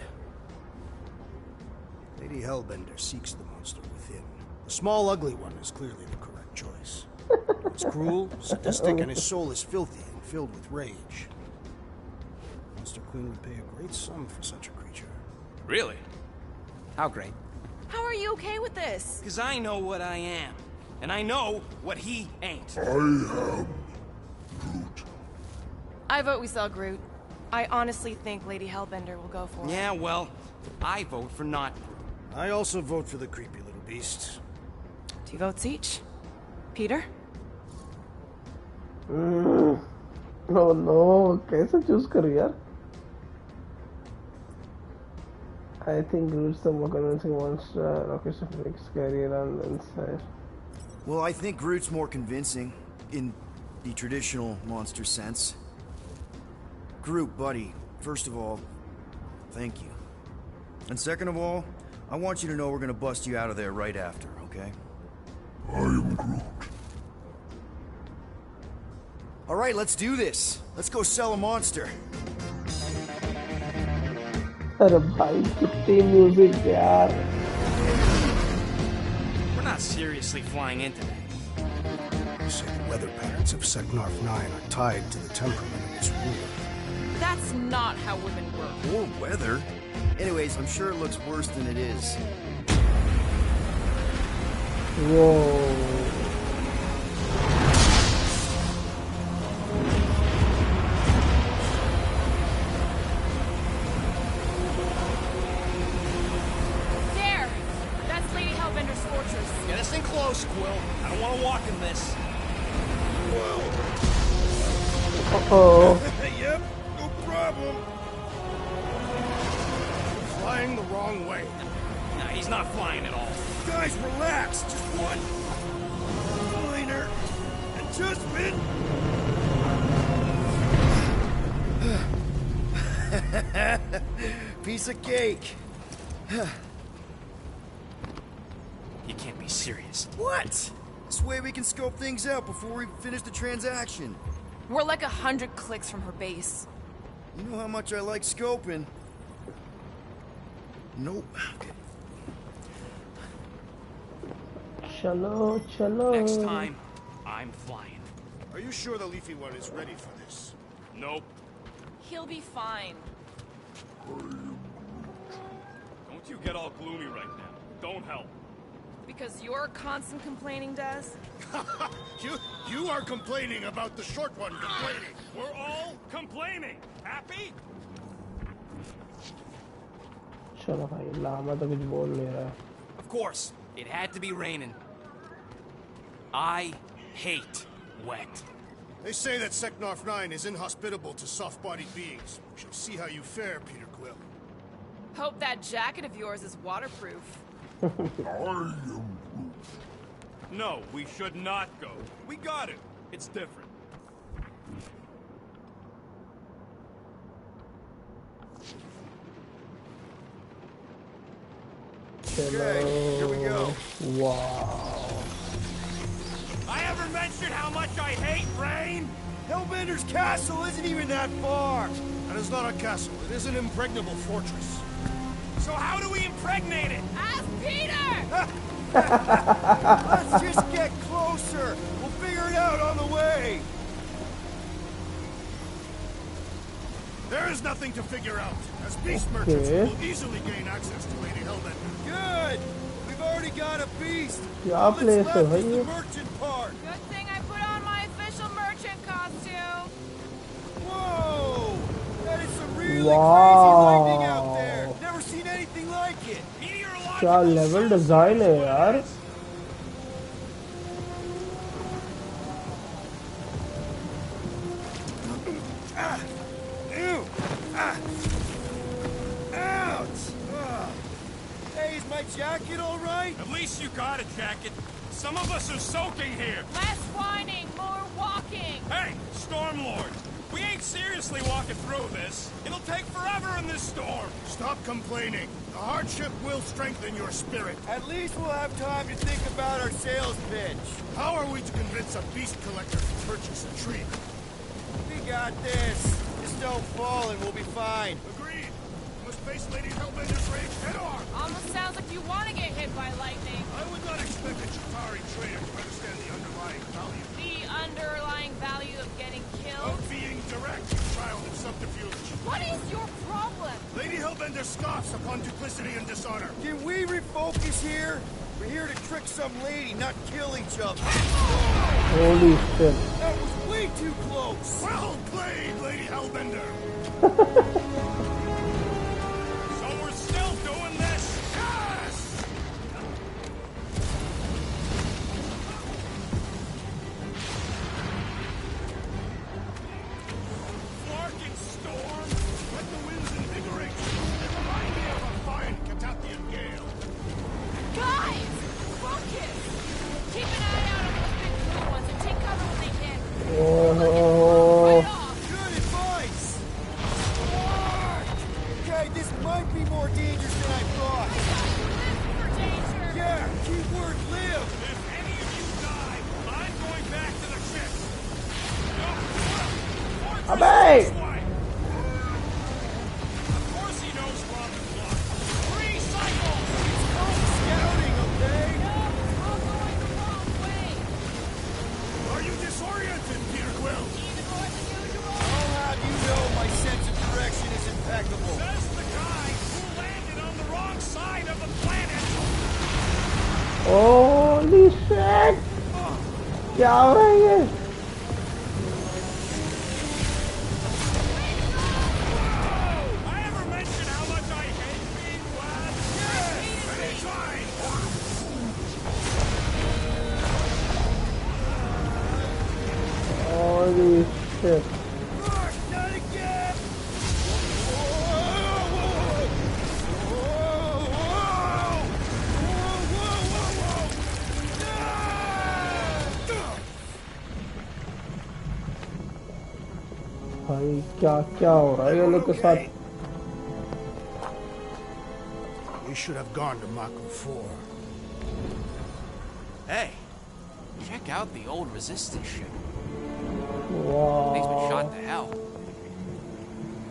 Lady Hellbender seeks the monster within. The small, ugly one is clearly the correct choice. It's cruel, sadistic, and his soul is filthy and filled with rage. Monster Queen would pay a great sum for such a creature. Really? How great? How are you okay with this? Because I know what I am. And I know what he ain't. I am Groot. I vote we sell Groot. I honestly think Lady Hellbender will go for it. Yeah, well, I vote for not Groot. I also vote for the creepy little beast. 2 votes each. Peter? Oh no, कैसे choose करूँ यार? I think Groot's the more convincing monster. Rocket is scary and inside. Well, I think Groot's more convincing, in the traditional monster sense. Groot, buddy, first of all, thank you. And second of all, I want you to know we're gonna bust you out of there right after, okay? I am Groot. Alright, let's do this. Let's go sell a monster. अरे भाई कितनी music यार. We're not seriously flying into that. You say the weather patterns of Seknarf 9 are tied to the temperament of its ruler. That's not how women work. Or weather. Anyways, I'm sure it looks worse than it is. Whoa. There! That's Lady Hellbender's fortress. Get us in close, Quill. I don't want to walk in this. Uh-oh. Yep, no problem. Flying the wrong way. Nah, he's not flying at all. Guys, relax. Just one minor adjustment. Piece of cake. You can't be serious. What? This way we can scope things out before we finish the transaction. We're like 100 clicks from her base. You know how much I like scoping. Nope. Chalo, chalo. Next time, I'm flying. Are you sure the leafy one is ready for this? Nope. He'll be fine. Don't you get all gloomy right now. Don't help. Because you're constant complaining, Des? You are complaining about the short one complaining. We're all complaining. Happy? चलो भाई लामा तो कुछ बोल नहीं रहा है. Of course, it had to be raining. I hate wet. They say that Seknarf 9 is inhospitable to soft-bodied beings. We shall see how you fare, Peter Quill. Hope that jacket of yours is waterproof. I am Groot. No, we should not go. We got it. It's different. Okay, here we go. Wow. I ever mentioned how much I hate rain? Hellbender's castle isn't even that far. That is not a castle. It is an impregnable fortress. So how do we impregnate it? Ask Peter! Let's just get closer. We'll figure it out on the way. There is nothing to figure out, as beast merchants will easily gain access to Lady Hellbender. Good. We've already got a beast. क्या All that's place left है is भाई the ये? merchant part. Good thing I put on my official merchant costume. Whoa! That is some really Wow. crazy lightning out there. Never seen anything like it. Meteor क्या level design है यार. Jacket all right? At least you got a jacket. Some of us are soaking here. Less whining, more walking. Hey, Stormlord. We ain't seriously walking through this. It'll take forever in this storm. Stop complaining. The hardship will strengthen your spirit. At least we'll have time to think about our sales pitch. How are we to convince a beast collector to purchase a tree? We got this. Just don't fall and we'll be fine. Agreed. We must face Lady Hellbender's rage head on. Almost sounds like you want to get hit by lightning. I would not expect a Chitauri trader to understand the underlying value. The underlying value of getting killed? Of being direct, child of subterfuge. What is your problem? Lady Hellbender scoffs upon duplicity and dishonor. Can we refocus here? We're here to trick some lady, not kill each other. Holy shit. That was way too close. Well played, Lady Hellbender. So we're still doing this? Yes! Flarkin' storm. Let the winds invigorate. They remind me of a fine Catathian gale. Guys! Focus! Keep an eye out on those big blue ones and take cover when they hit. Right off! Good advice! Okay, this might be more dangerous than I thought. Live for danger! Yeah, keyword live! If any of you die, I'm going back to the ship. Abey! Of course he knows we're on the clock. 3 cycles! Scouting, okay? No, we're all going the wrong way. Are you disoriented, Peter Quill? Even more than usual. I'll have you know my sense of direction is impeccable. Says the guy who landed on the wrong side of the planet. Holy shit. क्या हो रहा है ये? I ever mention how much I hate being glad? Anytime! Holy shit. Mark, not again! भाई क्या क्या हो रहा है ये लोग के साथ? We should have gone to Maku 4. Hey, check out the old resistance ship. Thing's been Wow. shot to hell.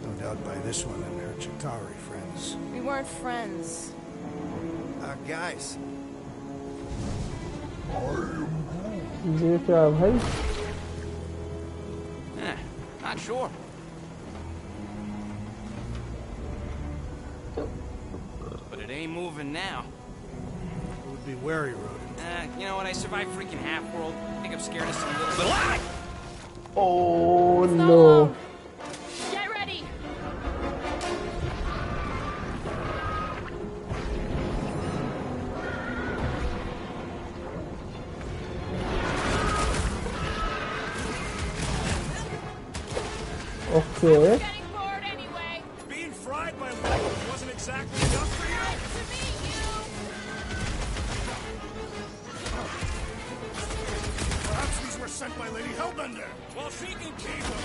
No doubt by this one and her Chitauri friends. We weren't friends. Guys, ये क्या है भाई? Not sure. But it ain't moving now. It would be wary, Rodent. You know what? I survived freaking Half-World. I think I'm scared of some little... Oh It's not no. long. Get ready. Okay. Getting bored anyway. Being fried by lightning wasn't exactly enough for you? Nice to meet you. Perhaps these were sent by Lady Hellbender. Well, she can keep them.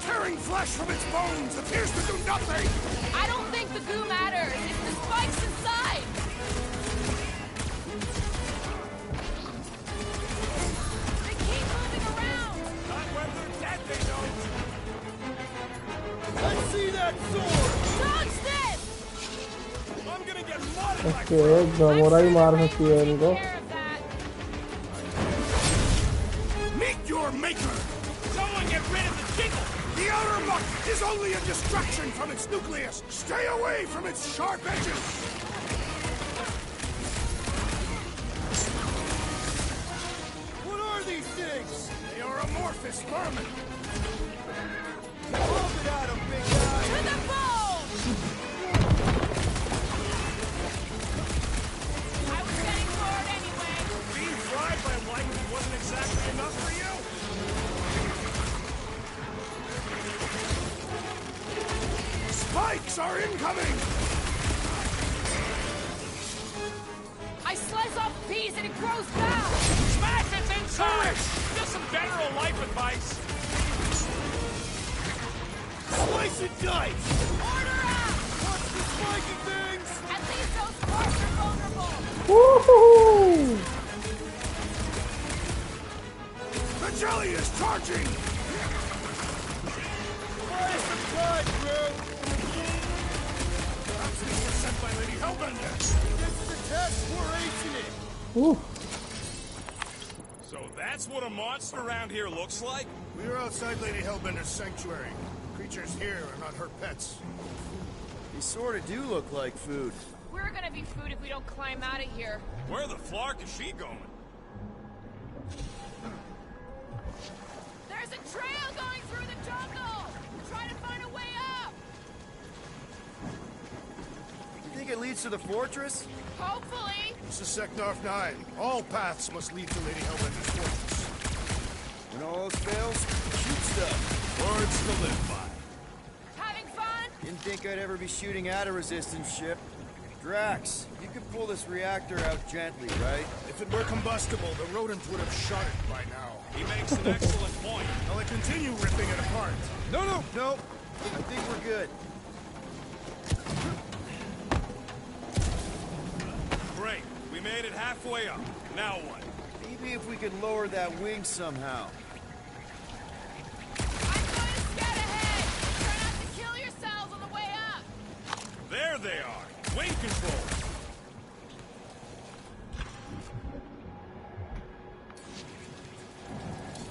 Tearing flesh from its bones appears to do nothing! I don't think the goo matters. It's the spikes inside. They keep moving around. Not when they're dead, they don't. let's see that sword! Dodge this. I'm gonna get muddy like Okay, Gamora ही मार सकती है इनको. Care of that. Meet your maker! someone get rid of the jiggle. The outer muck is only a distraction from its nucleus! Stay away from its sharp edges! What are these things? They are amorphous vermin! Pump it out of big guy! To the bone. diamond wasn't exactly enough for you? Spikes are incoming! I slice off a piece and it grows back! Smash its inside! Just some general life advice. Slice and dice! Order out! What's the spiky things? At least those parts are vulnerable! Woohoo! The jelly is charging! Fire some blood, Groot! Perhaps these were sent by Lady Hellbender. This is a test, we're acing it! Ooh. So that's what a monster around here looks like? We are outside Lady Hellbender's sanctuary. Creatures here are not her pets. They sort of do look like food. We're gonna be food if we don't climb out of here. Where the flark is she going? There's a trail going through the jungle! Try to find a way up! You think it leads to the fortress? Hopefully! This is Sector 9. All paths must lead to Lady Hellbender's fortress. When all else fails, shoot stuff. Words to live by. Having fun? Didn't think I'd ever be shooting at a resistance ship. Drax, you could pull this reactor out gently, right? If it were combustible, the rodents would have shot it by now. He makes an excellent point. Now I continue ripping it apart. No. I think we're good. Great. We made it halfway up. Now what? Maybe if we could lower that wing somehow. I'm going to scout ahead! Try not to kill yourselves on the way up! There they are. Wing control.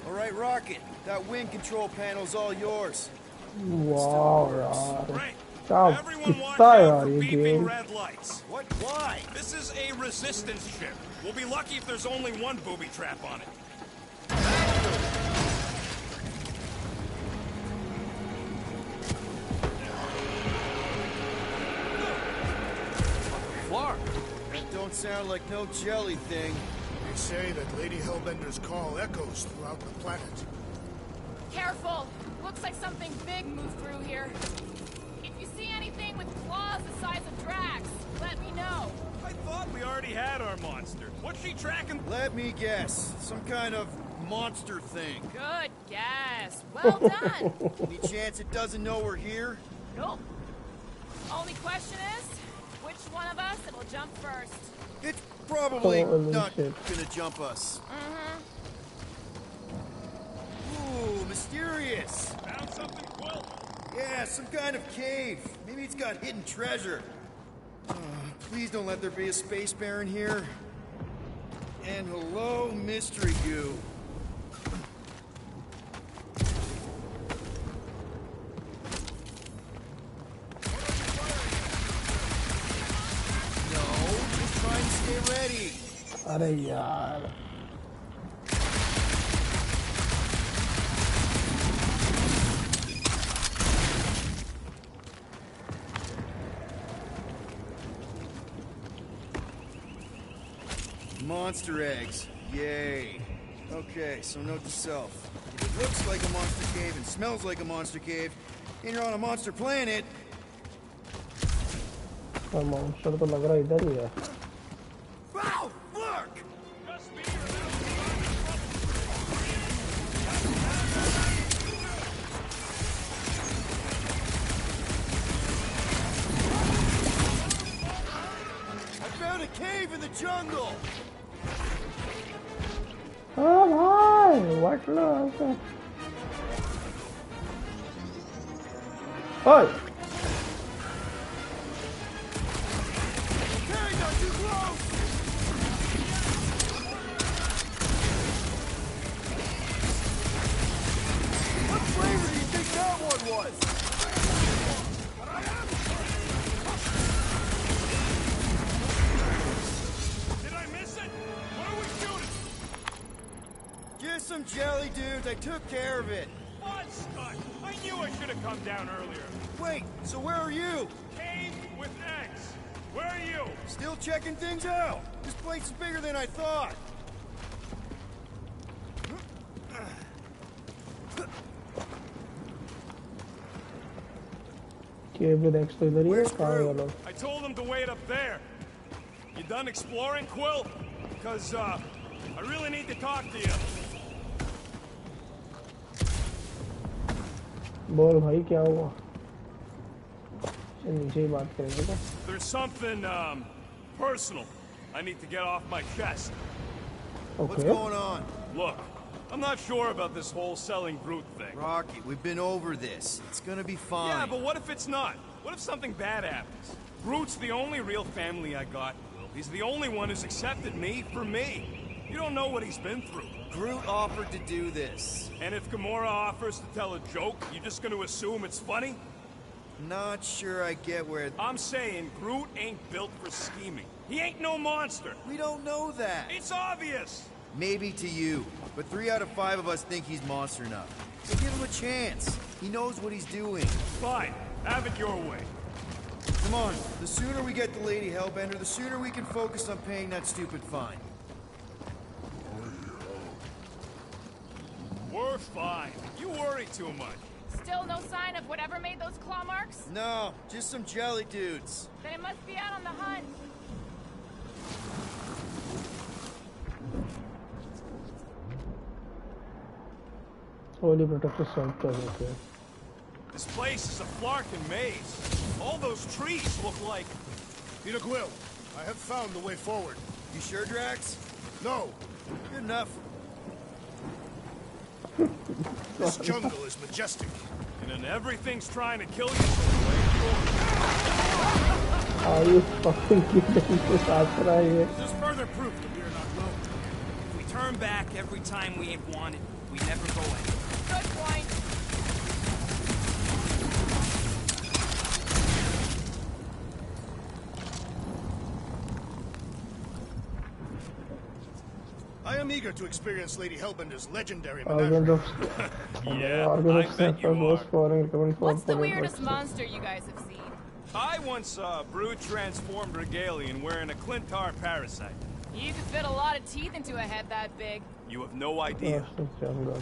All right, Rocket. That wing control panel's all yours. Wow, यार Great. क्या Everyone watch कितना है out यार for ये beeping game red lights. What? Why? This is a resistance ship. We'll be lucky if there's only one booby trap on it. Flark. That don't sound like no jelly thing. They say that Lady Hellbender's call echoes throughout the planet. Careful! Looks like something big moved through here. If you see anything with claws the size of Drax, let me know. I thought we already had our monster. What's she tracking? Let me guess. Some kind of monster thing. Good guess. Well done. Any chance it doesn't know we're here? Nope. Only question is, which one of us will jump first? It's probably Holy not shit. gonna jump us. Mm-hmm. Ooh, mysterious. Found something, Quill? Yeah, some kind of cave. Maybe it's got hidden treasure. Please don't let there be a space baron here. And hello, mystery goo. No, just try and stay ready. अरे यार Monster eggs. Yay. Okay, so note to self. If it looks like a monster cave and smells like a monster cave, and you're on a monster planet... monster तो लग रहा है इधर ही है Wow! Look! I found a cave in the jungle! हाँ भाई what loss ओए Hey, not too close! What flavor do you think that one was? Did I miss it? What are we shooting? Just some jelly dudes. I took care of it. What stunt? I knew I should have come down earlier. Wait, so where are you? Cave with eggs. Where are you? Still checking things out. This place is bigger than I thought. Where's Groot? I told him to wait up there. You done exploring, Quill? Because, I really need to talk to you. बोल भाई क्या हुआ? नीचे ही बात करेंगे क्या? There's something, personal I need to get off my chest. Okay. What's going on? Look, I'm not sure about this whole selling Groot thing. Rocky, we've been over this. It's gonna be fine. Yeah, but what if it's not? What if something bad happens? Groot's the only real family I got. He's the only one who's accepted me for me. You don't know what he's been through. Groot offered to do this. And if Gamora offers to tell a joke, you just gonna assume it's funny? Not sure I get where... I'm saying Groot ain't built for scheming. He ain't no monster. We don't know that. It's obvious. Maybe to you, but 3 out of 5 of us think he's monster enough. So give him a chance. He knows what he's doing. Fine. Have it your way. Come on. The sooner we get the Lady Hellbender, the sooner we can focus on paying that stupid fine. We're fine. You worry too much. Still no sign of whatever made those claw marks? No, just some jelly dudes. Then it must be out on the hunt. Holy protector solve कर देते हैं. This place is a Flarkin maze. All those trees look like... Peter Quill, I have found the way forward. You sure, Drax? No. Good enough. This jungle is majestic. And then everything's trying to kill you. Are you fucking kidding me? This is further proof that we are not alone. If we turn back every time we ain't wanted, we never go anywhere. Good point. I am eager to experience Lady Hellbender's legendary Organs of Yeah, organs I of bet you was are. falling recommend for What's the weirdest monster you guys have seen? I once saw a brood-transformed Regalian wearing a Clintar parasite. You could fit a lot of teeth into a head that big. You have no idea. jungle.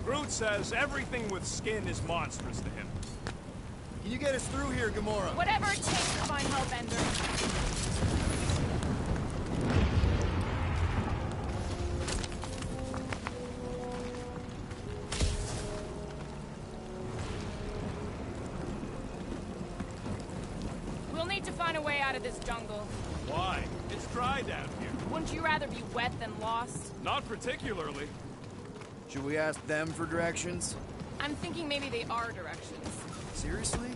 Groot says everything with skin is monstrous to him. Can you get us through here, Gamora? Whatever it takes to find Hellbender. We'll need to find a way out of this jungle. Why? It's dry down here. Wouldn't you rather be wet than lost? Not particularly. Should we ask them for directions? I'm thinking maybe they are directions. Seriously?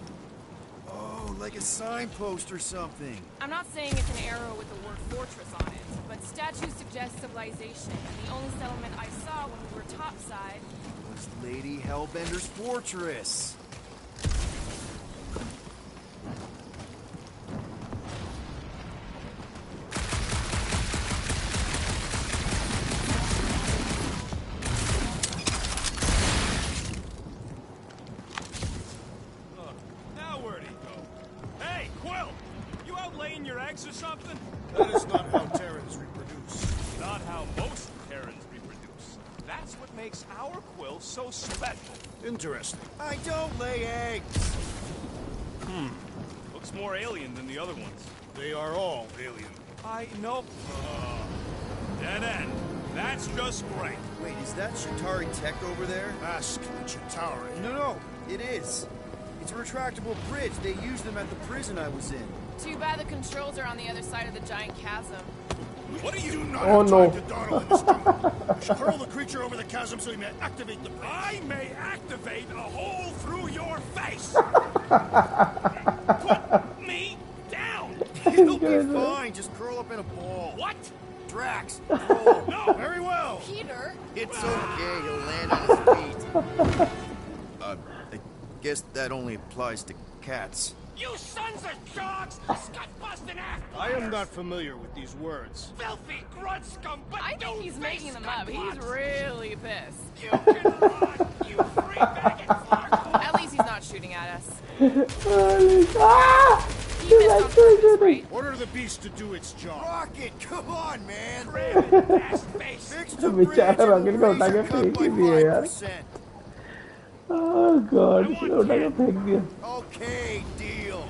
Oh, like a signpost or something. I'm not saying it's an arrow with the word fortress on it, but statues suggest civilization, and the only settlement I saw when we were topside Was Lady Hellbender's fortress. Now where'd he go? Hey, Quill! You out laying your eggs or something? That is not how Terrans reproduce. Not how most Terrans reproduce. That's what makes our Quill so special. Interesting. I don't lay eggs. Looks more alien than the other ones. They are all alien. I know. Dead end. That's just great. Wait, is that Chitauri tech over there? Ask the Chitauri. No, it is. It's a retractable bridge. They used them at the prison I was in. Too bad the controls are on the other side of the giant chasm. What are you? Do not Oh, have no. time to dawdle in this jungle. I shall hurl the creature over the chasm so he may activate the bridge. I may activate a hole through your face. Put me down. You'll be fine. Just curl up in a ball. What? Drax, roll. No. Very well. Peter? It's okay. He'll land on his feet. I guess that only applies to cats. You sons of dogs! Scut-busting ass! I am not familiar with these words. Filthy grunt scum, but I think he's making them up. He's really pissed. You can run, you free-bagging flark! At least he's not shooting at us. Ah! He missed on purpose, right? Order the beast to do its job. Rocket, come on, man. Fix the bridge बेचारा and rocket को we'll उठा raise के your cut फेंक by ही दिया यार 5%. ओह God इसने उठा के फेंक दिया Okay, deal.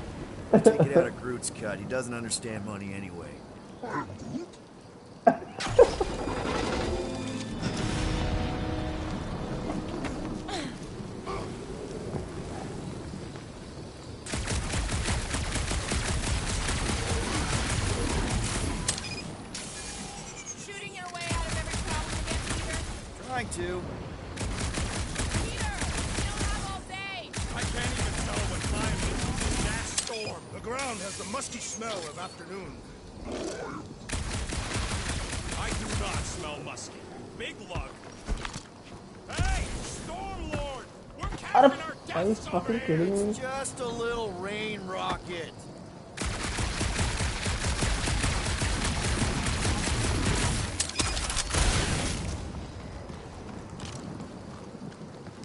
Take it out of Groot's cut. He doesn't understand money anyway. Shooting your way out of every problem again, Peter. Trying to. Peter, you don't have all day. I can't even tell what time it is. That storm. The ground has the musky smell of afternoon. I do not smell musky. Big lug. Hey, Storm Lord! We're Are catching our you deaths fucking over kidding here. me? Just a little rain rocket.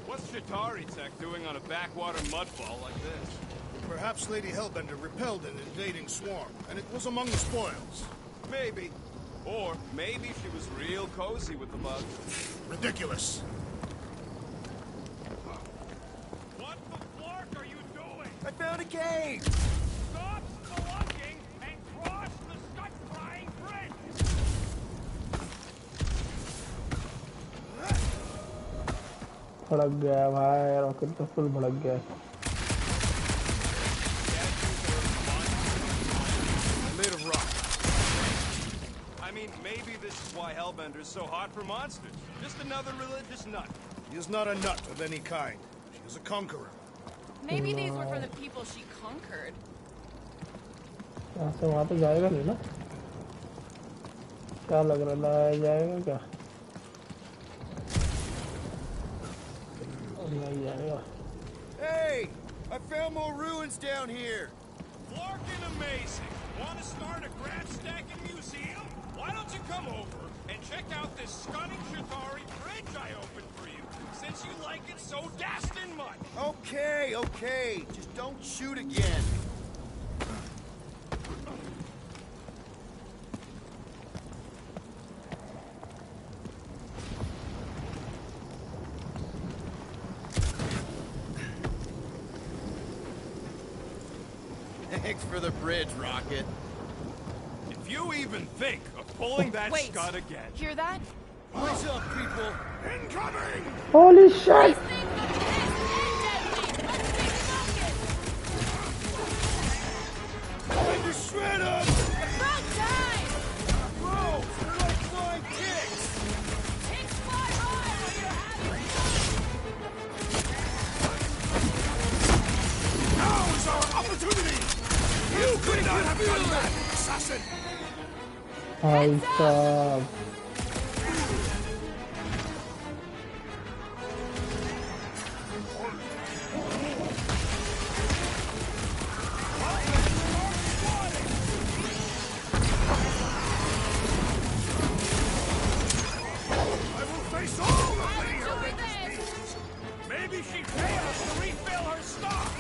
What's Shatari Tech doing on a backwater mudfall like this? Perhaps Lady Hellbender repelled an invading swarm, and it was among the spoils. Maybe. Or maybe she was real cozy with the bugs. Ridiculous. What the flark are you doing? I found a cave. Stop spelunking and cross the scut-flying bridge! भड़क गया भाई rocket तो full भड़क गया Made of rock. I mean, maybe this is why Hellbender's so hot for monsters. Just another religious nut. He is not a nut of any kind. She is a conqueror. Maybe these were for the people she conquered. यहाँ से वहाँ पे जाएगा नहीं ना क्या लग रहा है जाएगा क्या नहीं जाएगा Hey, I found more ruins down here. Flarkin' amazing! Want to start a grab-stacking museum? Why don't you come over and check out this stunning Shatari bridge I opened for you, since you like it so dastin' much! Okay, okay. Just don't shoot again. Thanks for the bridge, Rocket. If you even think of pulling that Wait. scud again... Hear that? What's up, people? Incoming! holy shit Time to shred 'em! About time! Bro, they're like flying ticks! Ticks fly by when you're having Now is our opportunity! You could not have done that, assassin! भाई साहब I will face all of Lady Hellbender's beasts! Maybe she fails to refill her stock!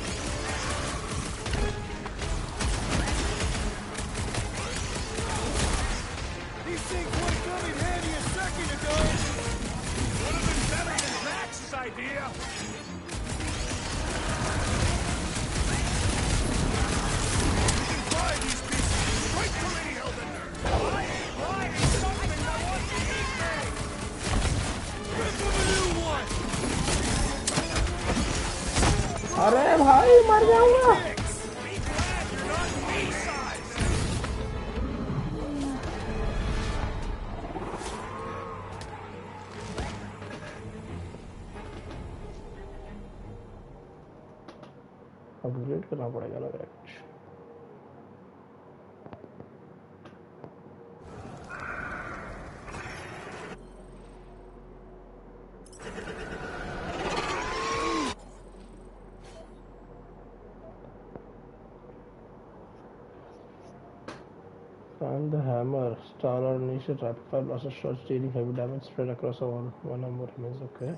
These things would have come in handy a second ago! Would have been better than Max's idea! We can fly these beasts straight to Lady Hellbender! I ain't flying something that wants to eat me! Rip them a new one! अरे भाई मर जाऊंगा Be glad you're not me-sized! Upgrade करना पड़ेगा लग रहा है कुछ Star or initial rapid fire blaster shots dealing heavy damage spread across a wall. One or more remains. Okay.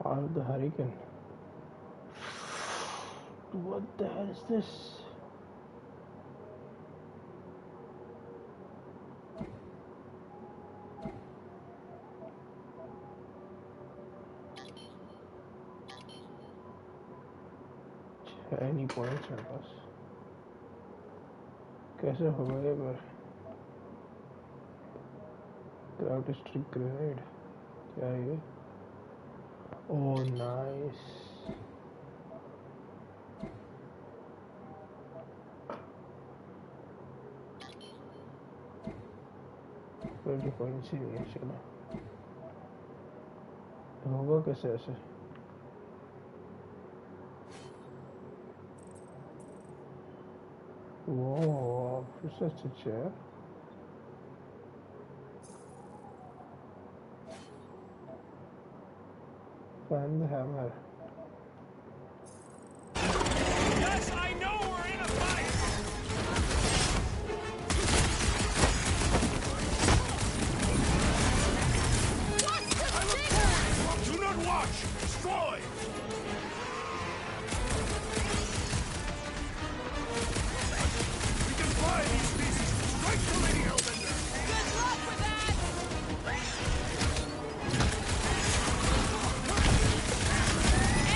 Out of the hurricane. What the hell is this? Any points मेरे पास कैसे हो गए मेरे क्राउड स्ट्रिक ग्रेनेड क्या है ये oh nice 20 points ही नहीं है चलो होगा कैसे ऐसे Whoa, such a chair. Find the hammer. Yes, I know we're in a fight! Do not watch! Destroy! These pieces straight to Lady Hellbender! Good luck with that!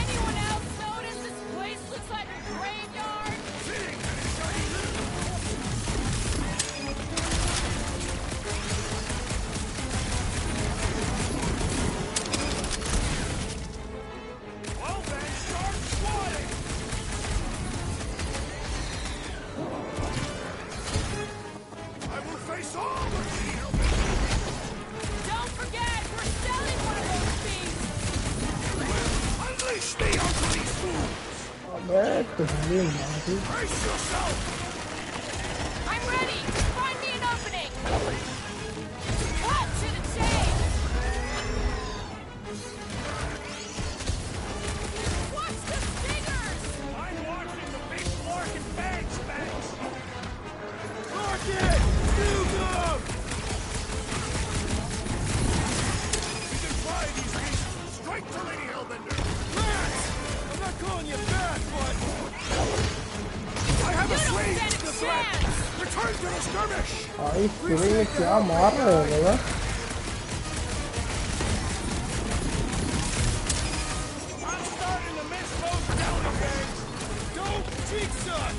Anyone else notice this place looks like a graveyard? Fitting! Well then, start swatting! Face all the Don't forget, we're selling one of those beasts! Unleash me onto these fools! Brace yourself! I'm ready! Find me an opening! Cut to the chase! Watch the stingers! I'm watching the big Clark and Banks banks! Clark it! Straight to Lady Hellbender! Max! I'm not calling you bad, but... I have a slave to the threat! Return to the skirmish! भाई पूरे में क्या मार रहे हो लोग? I'm starting to miss those downy days! Don't cheat, son!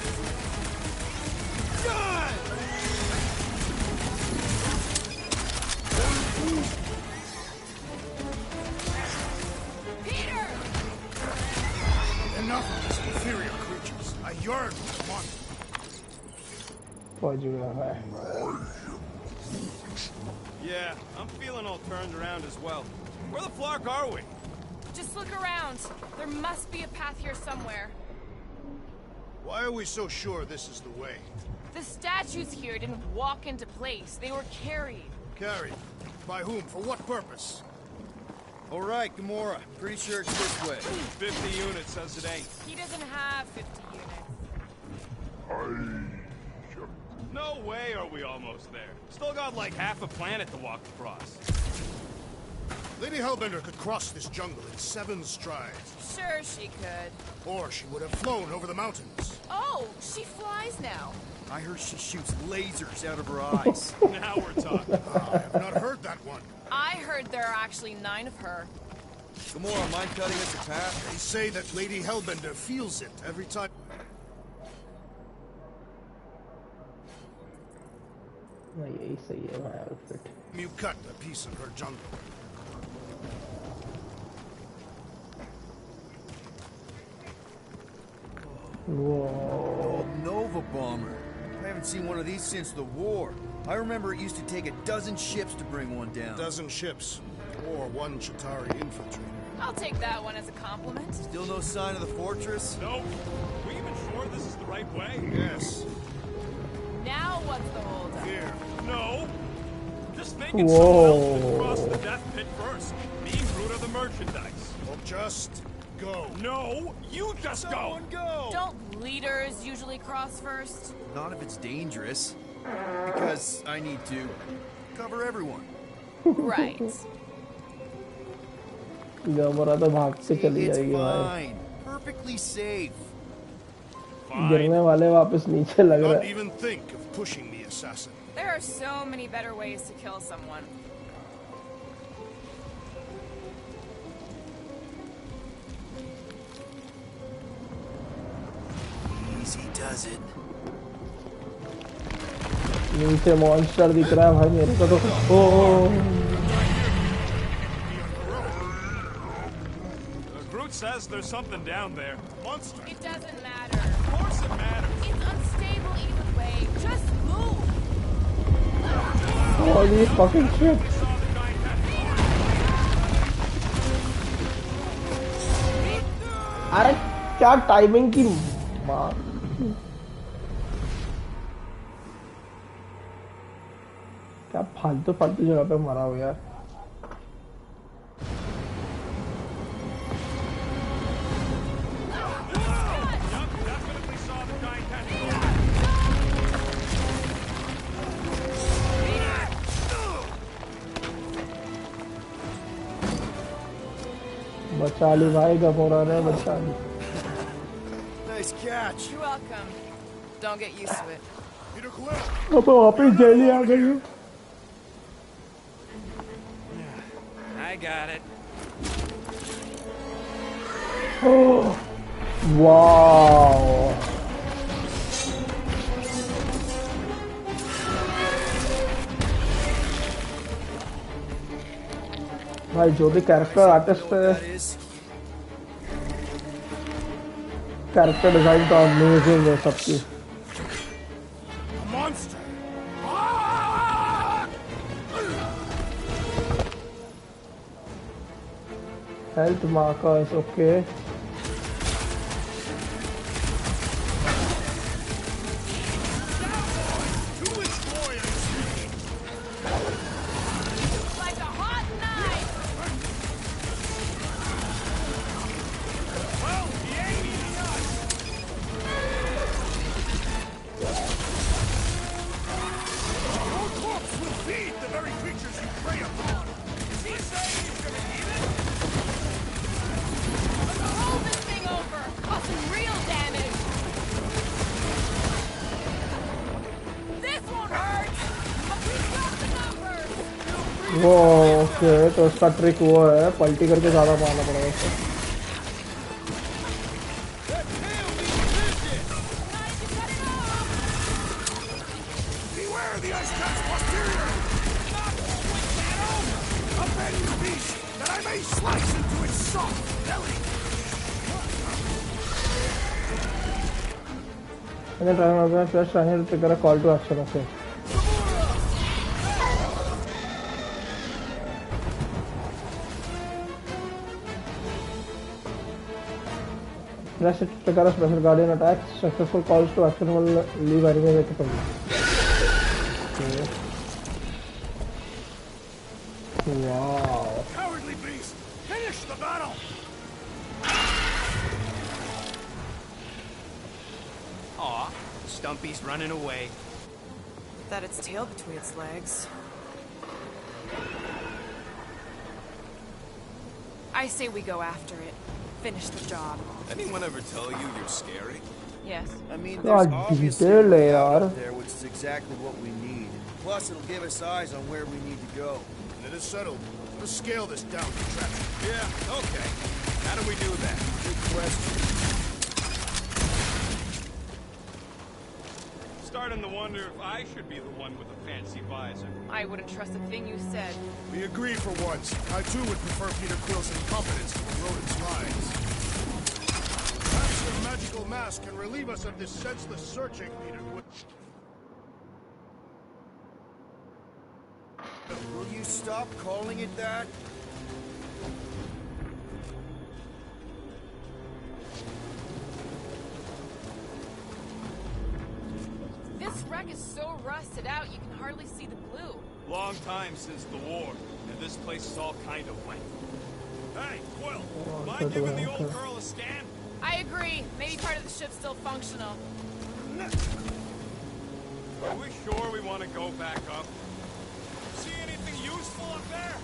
Done! Enough of these inferior creatures. I yearn for one. Yeah, I'm feeling all turned around as well. Where the flark are we? Just look around. There must be a path here somewhere. Why are we so sure this is the way? The statues here didn't walk into place. They were carried. Carried? By whom? For what purpose? All right, Gamora. Pretty sure it's this way. 50 units says it ain't. He doesn't have 50 units. No way are we almost there. Still got like half a planet to walk across. Lady Hellbender could cross this jungle in 7 strides. Sure she could. Or she would have flown over the mountains. Oh, she flies now. I heard she shoots lasers out of her eyes. Now we're talking. I have not heard that one. I heard there are actually 9 of her. Gamora, mind cutting us a path? They say that Lady Hellbender feels it every time. यही सही है भाई outfit. You cut a piece of her jungle. Whoa. Nova bomber. I haven't seen one of these since the war. I remember it used to take a dozen ships to bring one down. Dozen ships. Or one Chitauri infiltrator. I'll take that one as a compliment. Still no sign of the fortress? Nope. Are we even sure this is the right way? Yes. Now what's the holdup? Here. No. Just thinking someone else would cross Whoa. the death pit first. Me and Groot are the merchandise. Well, just go. No, you just Someone go! Don't leaders usually cross first? Not if it's dangerous. Because I need to cover everyone. Right. गमरा तो भाग के चली It's जाएगी भाई. fine. Perfectly safe. गिरने वाले वापस नीचे लग रहा Not है. even think of pushing me, assassin. There are so many better ways to kill someone. Easy does it. नीचे मॉन्स्टर दिख रहा है भाई मेरे को तो. Groot says there's something down there. Monster. It doesn't matter. Of course it matters. It's unstable either way. Just move. Holy fucking shit. अरे क्या टाइमिंग की माँ. क्या फालतू फालतू जगह पे मरा हो यार. बचा ली भाई गमोरा ने बचा ली. Nice catch. You're welcome. Don't get used to it. अब वापस जेली आ गई है. I got it. वाओ. भाई जो भी कैरेक्टर आर्टिस्ट है, कैरेक्टर डिजाइन तो अमेजिंग है सबकी. Health markers okay. वो ओके तो उसका ट्रिक वो है पलटी करके ज़्यादा मारना पड़ेगा उसको. Beware the ice cat's posterior! A bending beast that I may slice into its soft belly! And then try to first I need to trigger a call to action. Okay. Press it to trigger a special guardian attack. Successful calls to action will leave enemy with the police. Okay. Wow. Cowardly beast! Finish the battle! Aw, Stumpy's running away. That its tail between its legs. I say we go after it. Finish the job. Anyone ever tell you you're scary? Yes. I mean, God, there's obviously detail a way है out यार. up there, which is exactly what we need. Plus, it'll give us eyes on where we need to go. It is settled. Let's scale this down to traffic. Yeah, okay. How do we do that? Good question. Starting to wonder if I should be the one with the fancy visor. I wouldn't trust a thing you said. We agree for once. I too would prefer Peter Quill's incompetence to the rodent's lies. Perhaps your magical mask can relieve us of this senseless searching, Peter Quill. Will you stop calling it that? This wreck is so rusted out you can hardly see the blue. Long time since the war, and this place is all kind of wet. Hey, Quill, mind giving the old girl a scan? I agree. Maybe part of the ship's still functional. Are we sure we want to go back up? See anything useful up there?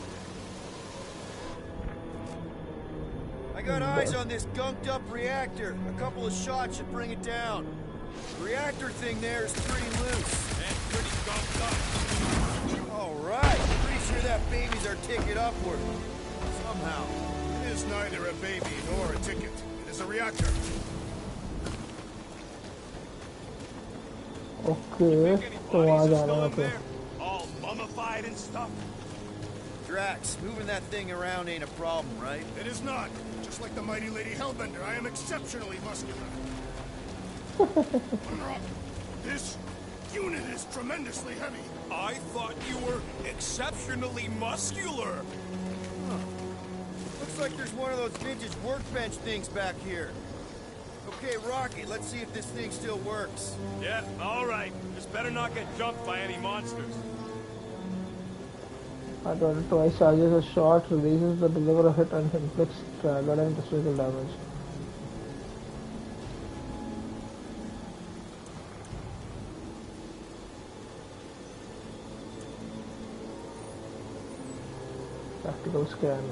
I got eyes on this gunked up reactor. A couple of shots should bring it down. The reactor thing there is pretty loose. And pretty gunked up. All right. Pretty sure that baby's our ticket upward. Somehow. It is neither a baby nor a ticket. It is a reactor. Okay, तो वहाँ जाना है फिर. All mummified and stuff. Drax, moving that thing around ain't a problem, right? It is not. Just like the mighty Lady Hellbender, I am exceptionally muscular. This unit is tremendously heavy. I thought you were exceptionally muscular. Huh. Looks like there's one of those vintage workbench things back here. Okay, Rocky, let's see if this thing still works. Yeah, all right. Just better not get jumped by any monsters. Twice charges a shot, releases the deliver a hit and inflicts staggered and physical damage. Tactical scan.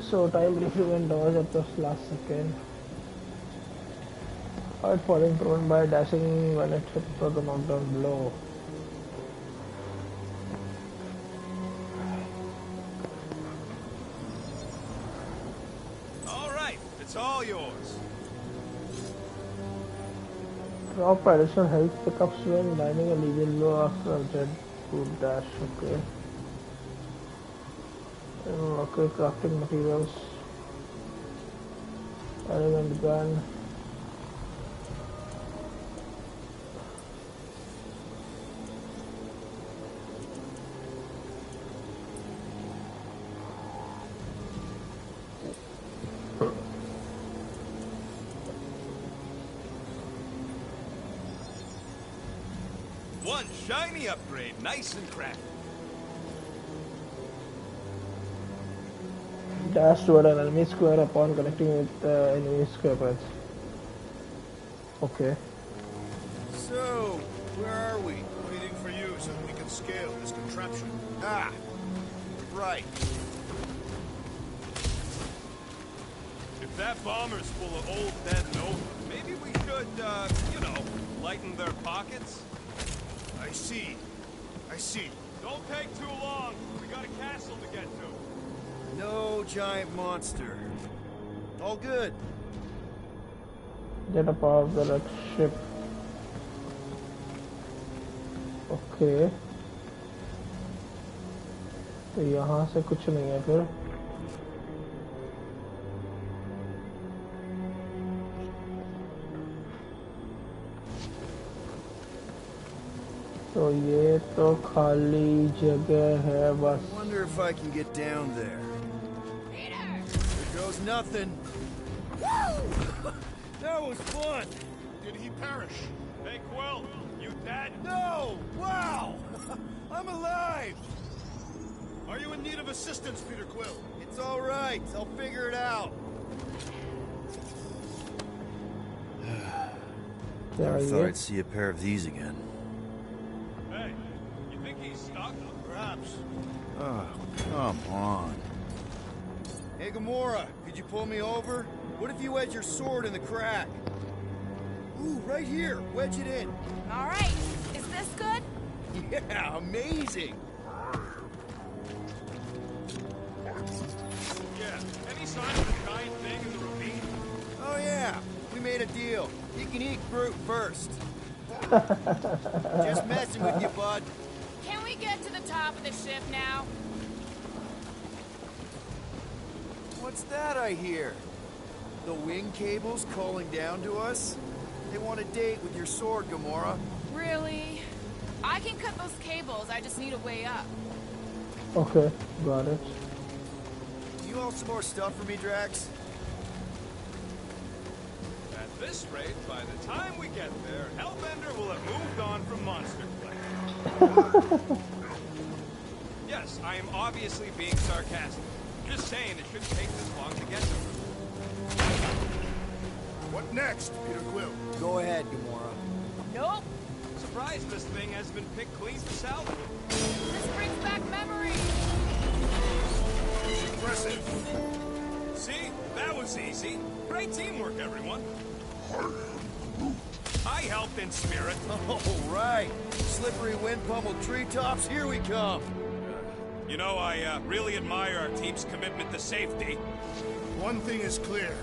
So time briefly went dodge at the last second. Hard falling prone by dashing when it hit for the knockdown blow. All right, it's all yours. Drop additional health pickups when landing a legion blow after a jet to dash. Okay. Okay, crafting materials. Element gun. One shiny upgrade, nice and crafty. Dash toward an enemy square upon connecting with the enemy square paths. Okay. So, where are we? Waiting for you so that we can scale this contraption. Ah, right. If that bomber's full of old dead Nova, maybe we should, you know, lighten their pockets? I see. I see. Don't take too long. We got a castle to get to. No giant monster. All good. Get up off the wrecked ship. Okay. तो यहाँ से कुछ नहीं है फिर. तो ये तो खाली जगह है बस. Wonder if I can get down there. There goes nothing. Woo! That was fun. Did he perish? Hey, Quill, you dead? No! Wow! I'm alive! Are you in need of assistance, Peter Quill? It's all right. I'll figure it out. Never thought I'd see a pair of these again. Hey, you think he's stuck? Perhaps. Oh, come on. Hey, Gamora, could you pull me over? What if you wedge your sword in the crack? Ooh, right here. Wedge it in. All right. Is this good? Yeah, amazing. Yeah. Any sign of the giant thing in the ravine? Oh, yeah. We made a deal. You can eat Groot first. Just messing with you, bud. Can we get to the top of the ship now? What's that I hear? The wing cables calling down to us? They want a date with your sword, Gamora. Really? I can cut those cables. I just need a way up. Okay, got it. You want some more stuff for me, Drax? That this rate, by the time we get there, Hellbender will have moved on from Monster Clay. Yes, I am obviously being sarcastic. Just saying it shouldn't take this long to get there. What next, Peter Quill? Go ahead, Gamora. Nope. Surprised this thing has been picked clean for salvage. This brings back memories. Impressive. See? That was easy. Great teamwork, everyone. I helped in spirit. All right. Slippery wind pummeled treetops, here we come. You know, I really admire our team's commitment to safety. One thing is clear.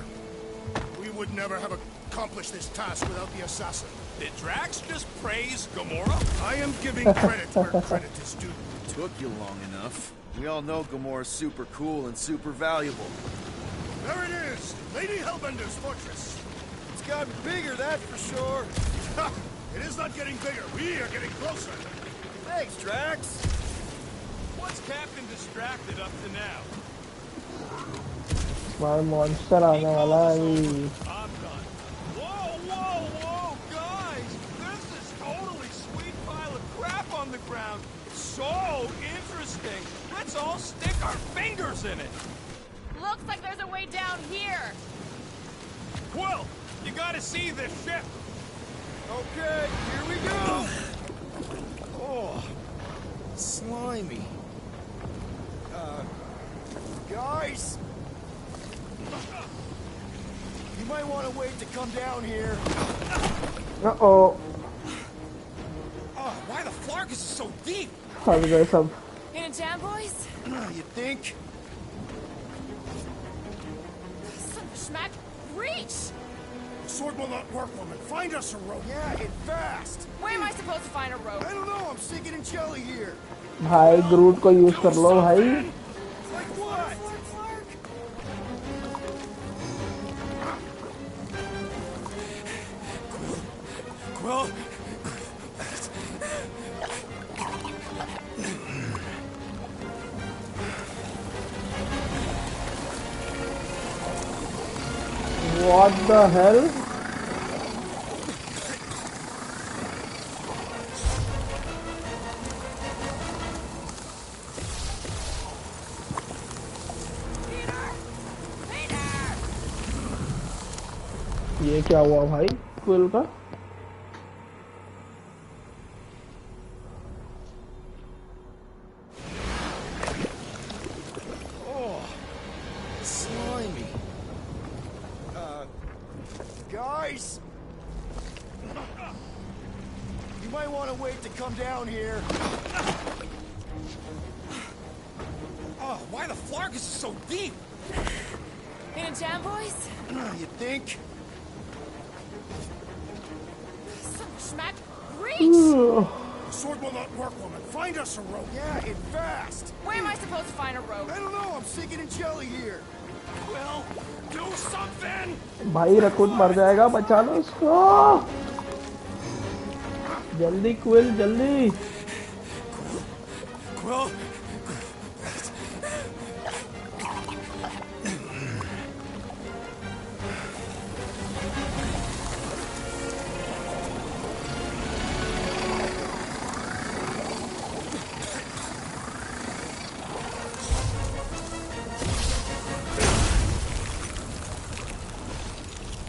We would never have accomplished this task without the assassin. Did Drax just praise Gamora? I am giving credit where credit is due. Took you long enough. We all know Gamora's super cool and super valuable. There it is! Lady Hellbender's fortress! It's gotten bigger, that's for sure. Ha! It is not getting bigger. We are getting closer. Thanks, Drax. What's Captain distracted up to now? My monster आने वाला है अभी. I'm done. Whoa, guys! This is totally sweet pile of crap on the ground. So interesting. Let's all stick our fingers in it. Looks like there's a way down here. Quill, you gotta see this ship. Okay, here we go. Oh, slimy. Guys, you might want to wait to come down here. Uh-oh. Oh, why the Flarkus is so deep? फंस गए सब. In a jam, boys? You think? Son of a schmack. Reach! The sword will not work, woman. Find us a rope. Yeah, and fast. Where am I supposed to find a rope? I don't know, I'm sinking in jelly here. भाई ग्रूट को use कर लो भाई. Like what? Quill? What the hell? ये क्या हुआ भाई quill का? Oh, slimy. Guys, you might want to wait to come down here. Oh, why the Flarkus is so deep? In a jam, boys? You think? Son of a schmack. Reach! The sword will not work, woman. Find us a rope. Yeah, and fast. Where am I supposed to find a rope? I don't know, I'm sinking in jelly here. Quill, do something! भाई रकुट मर जाएगा, बचा लो उसको. जल्दी quill जल्दी. Quill?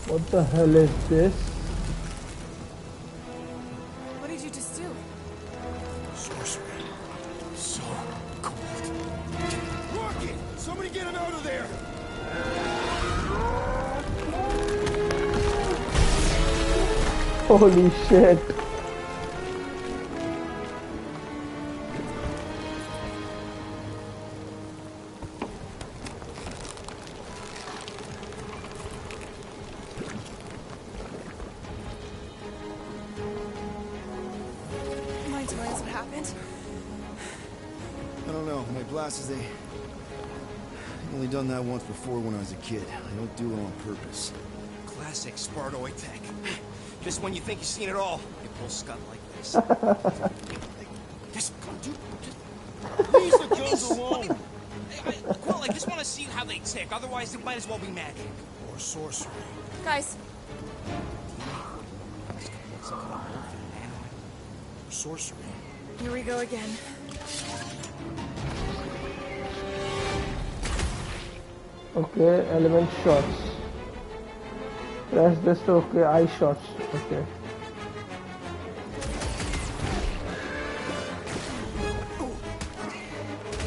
What the hell is this? What did you just do? Sorcery. So cold. Rocket! Somebody get him out of there! Holy shit. Mind telling us what happened? I don't know, my glasses, I've only done that once before when I was a kid. I don't do it on purpose. Classic Spartoid tech. Just when you think you've seen it all, you pull scud like this. Just come, dude. Leave the guns alone! Well, I just want to see how they tick. Otherwise, it might as well be magic. Or sorcery. Guys, Sorcery. Here we go again. Okay, element shots. Press this to okay, eye shots. Okay.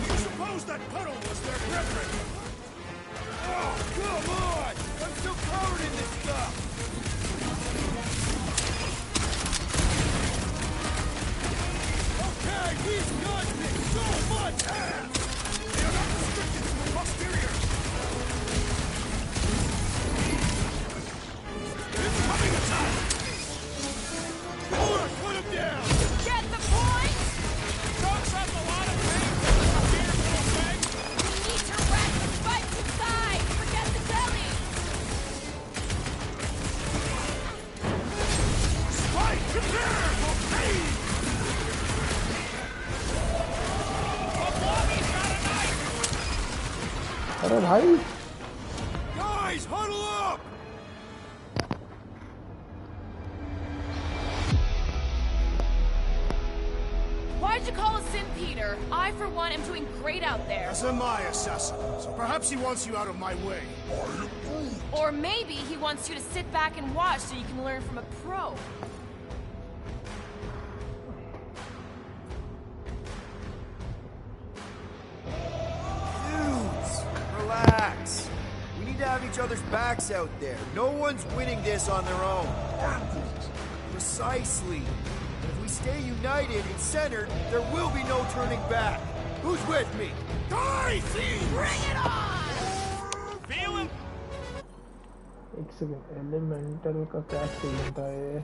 You suppose that puddle was their brethren? Oh, come on! I'm so covered in this stuff! Okay, these guns kick so much ass! They are not restricted to the posterior! Incoming attack! Lord, put him down! Get the point! Dogs have a lot of things in the here, little thing! We need to rack the spikes inside! Forget the belly! Spike, prepare for pain! अरे भाई Guys, huddle up! Why'd you call us in, Peter? I, for one, am doing great out there. That's my assassin, so perhaps he wants you out of my way. Or maybe he wants you to sit back and watch so you can learn from a pro. Dudes, relax. We need to have each other's backs out there. No one's winning this on their own. Precisely. And if we stay united and centered, there will be no turning back. Who's with me? Die, thieves! Bring it on! Feeling? एक second elemental का क्या scene था ये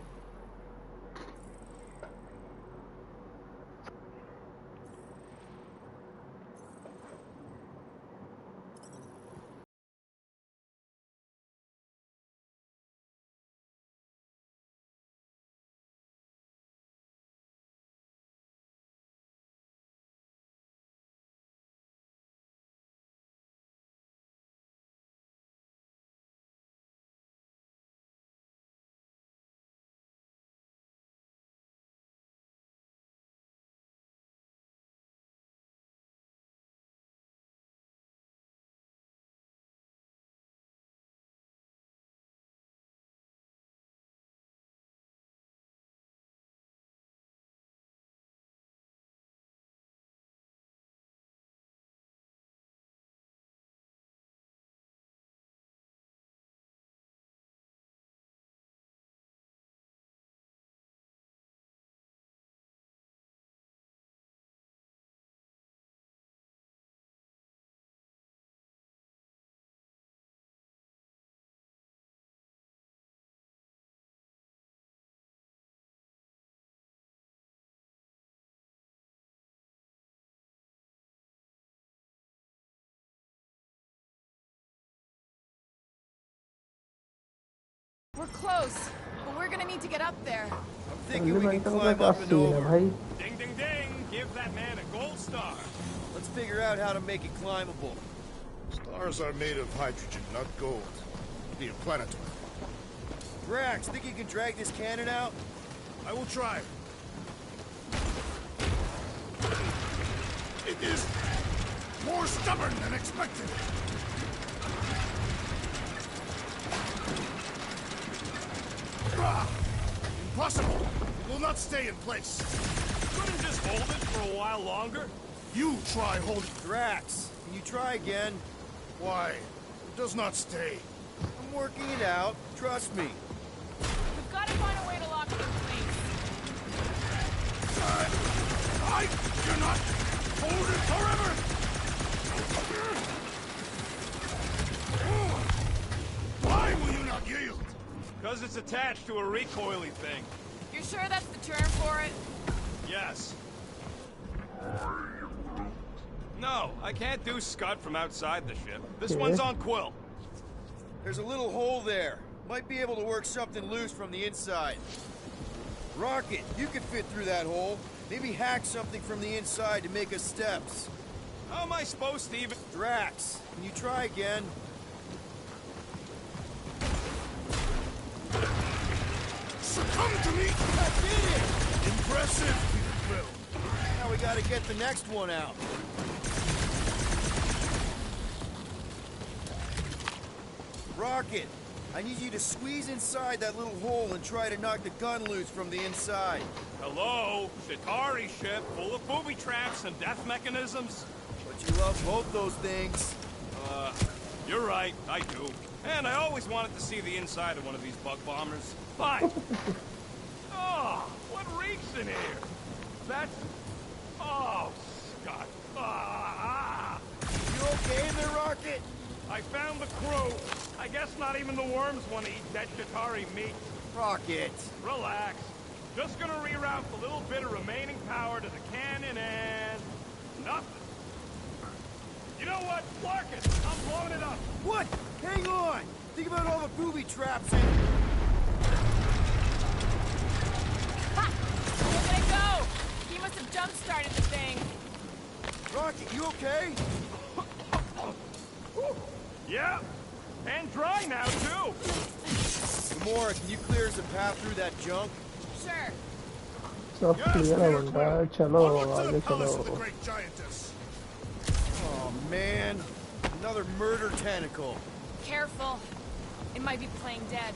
We're close, but we're gonna need to get up there. I'm thinking we can elemental का climb क्या up and scene है over. भाई Ding, ding, ding! Give that man a gold star! Let's figure out how to make it climbable. Stars are made of hydrogen, not gold. Be a planetoid. Drax, think you can drag this cannon out? I will try. It is more stubborn than expected. Impossible! It will not stay in place. Couldn't just hold it for a while longer? You try holding. Drax, can you try again? Why? It does not stay. I'm working it out. Trust me. We've got to find a way to lock it in place. I cannot hold it forever! Why will you not yield? Because it's attached to a recoily thing. You're sure that's the term for it? Yes. No, I can't do Scud from outside the ship. This one's on Quill. There's a little hole there. Might be able to work something loose from the inside. Rocket, you could fit through that hole. Maybe hack something from the inside to make us steps. How am I supposed to even... Drax, can you try again? Impressive, Quill. Now we gotta get the next one out. Rocket, I need you to squeeze inside that little hole and try to knock the gun loose from the inside. Hello? Chitauri ship full of booby traps and death mechanisms? But you love both those things. You're right, I do. And I always wanted to see the inside of one of these bug bombers. Fine. Oh, what reeks in here? That's... Oh, Scott. You okay in there, Rocket? I found the crew. I guess not even the worms want to eat that Chitauri meat. Rocket. Relax. Just gonna reroute the little bit of remaining power to the cannon and... nothing. You know what? Clark it! I'm blowing it up! What? Hang on! Think about all the booby traps and... Ha! Let it go! He must have jump-started the thing. Rocket, you okay? Yeah, and dry now, too! Gamora, can you clear us a path through that junk? Sure. सब clear है बंदा चलो आगे चलो Oh man, another murder tentacle. Careful. It might be playing dead.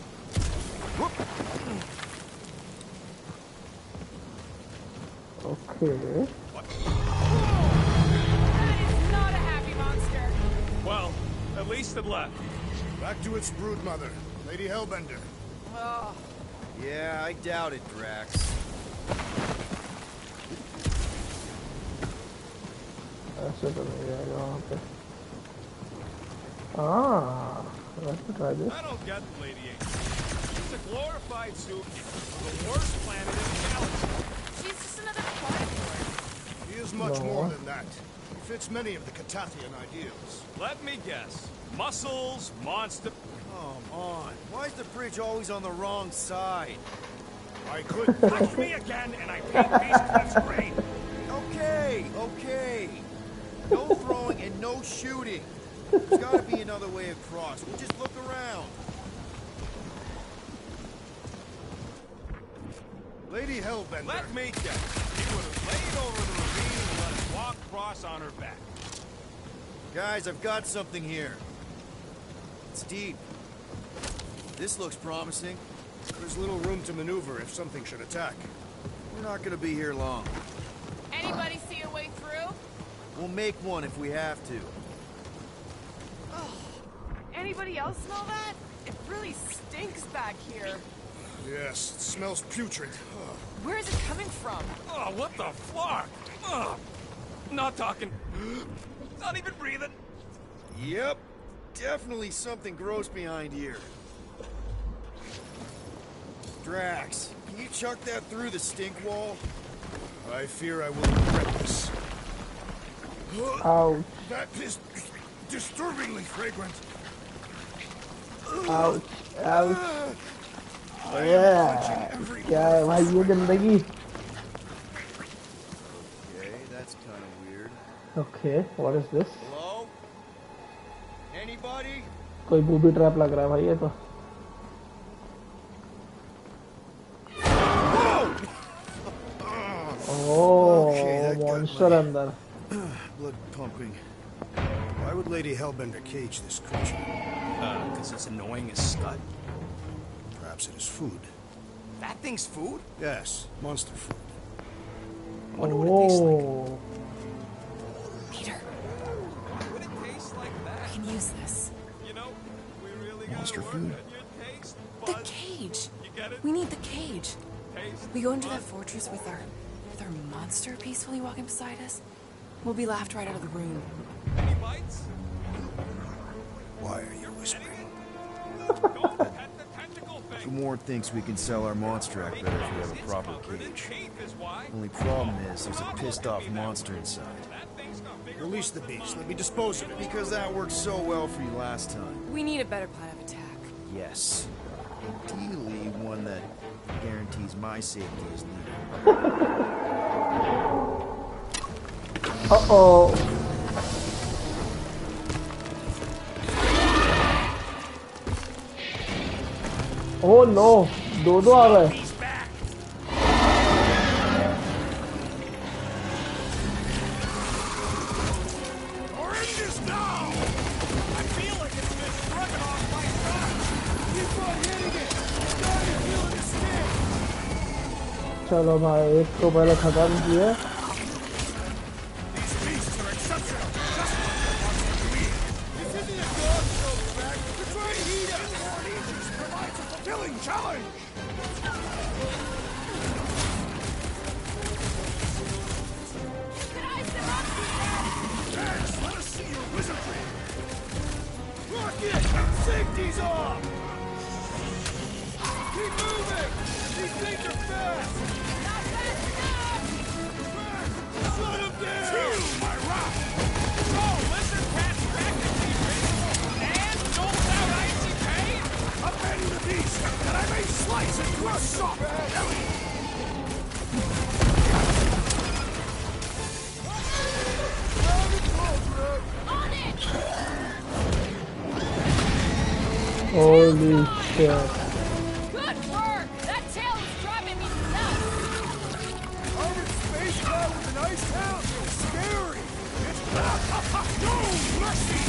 Okay. That is not a happy monster. Well, at least it left. Back to its brood mother, Lady Hellbender. Oh. Yeah, I doubt it, Drax. ऐसे तो नहीं जाएगा वहाँ पे let's try this. I don't get the Lady H. She's a glorified soup on the worst planet in the galaxy. She's just another carnivore. He is much more than that. He fits many of the Catathian ideals. Let me guess. Muscles, monster... Come on. Why is the bridge always on the wrong side? I could... Touch me again and I paint these cliffs green. Okay, okay. No throwing and no shooting. There's gotta be another way across. We'll just look around. Lady Hellbender. Let me guess. She would have laid over the ravine and let us walk across on her back. Guys, I've got something here. It's deep. This looks promising. There's little room to maneuver if something should attack. We're not gonna be here long. Anybody see a way through? We'll make one if we have to. Oh. Anybody else smell that? It really stinks back here. Yes, it smells putrid. Where is it coming from? Oh, what the fuck? Oh, not talking. Not even breathing. Yep. Definitely something gross behind here. Drax, can you chuck that through the stink wall? I fear I will regret this. Ouch. That is disturbingly fragrant. Ouch. Ouch. Yeah. क्या है भाई ये गंदगी? Okay, that's kind of weird. Okay, what is this? Hello? Anybody? कोई booby trap लग रहा है भाई ये तो. Oh, monster अंदर. Blood pumping. Why would Lady Hellbender cage this creature? Because it's annoying as scud. Perhaps it is food. That thing's food? Yes, monster food. I wonder what it tastes like. Peter. Would it taste like that? We can use this. You know, we really Monster gotta food. work on your taste The buds. cage. You get it? We need the cage. Taste We go into that buds. fortress with our monster peacefully walking beside us. We'll be laughed right out of the room. Any bites? Why are you whispering? Don't pet the tentacle thing. Gamora thinks we can sell our monster act better if we have a proper cage. Only problem is there's a pissed off monster inside. Release the beast. Let me dispose of it. Because that worked so well for you last time. We need a better plan of attack. Yes. Ideally, one that guarantees my safety is leader. Uh-oh. Oh no, दो आ गए. चलो भाई एक को पहले खत्म किए. These beasts are exceptional. Just like the ones that you eat. This isn't a dog show, Crack. We're trying to eat us. More Aegis provides a fulfilling challenge. Yes, let us see your wizardry. Rocket! Safety's off! Keep moving! These things are fast! Not fast enough! Shut them down! Feel my wrath. So, lizard cats practically invisible and doles out icy pain? Abandon the beast, that I may slice and crush soft belly. On it! Holy shit. Good work! That tail is driving me nuts! Armored spacecraft with an ice town? Scary! It's no mercy.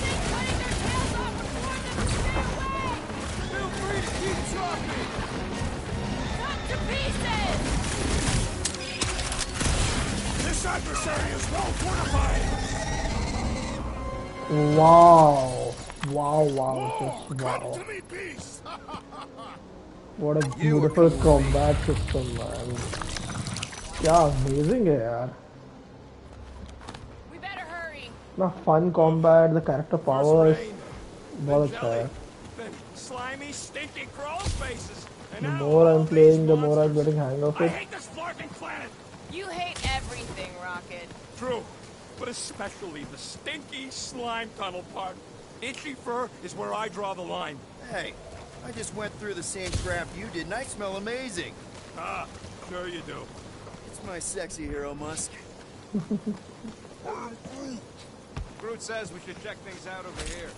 They're cutting their tails off before them to stay away! Feel free to keep chopping! Cut to pieces! This adversary is well fortified. Wow. Wow, just Come wow. to me, beast. What a beautiful combat system, man. क्या amazing है यार. We better hurry. ना fun combat, the character powers, बहुत अच्छा है. Then slimy, stinky crawl spaces. And The now more all I'm playing, these the more I'm monsters. getting hang of I it. hate this larking planet. You hate everything, Rocket. True, but especially the stinky slime tunnel part. Itchy fur is where I draw the line. Hey, I just went through the same crap you did, and I smell amazing. Ah, sure you do. It's my sexy hero, Musk. Groot says we should check things out over here.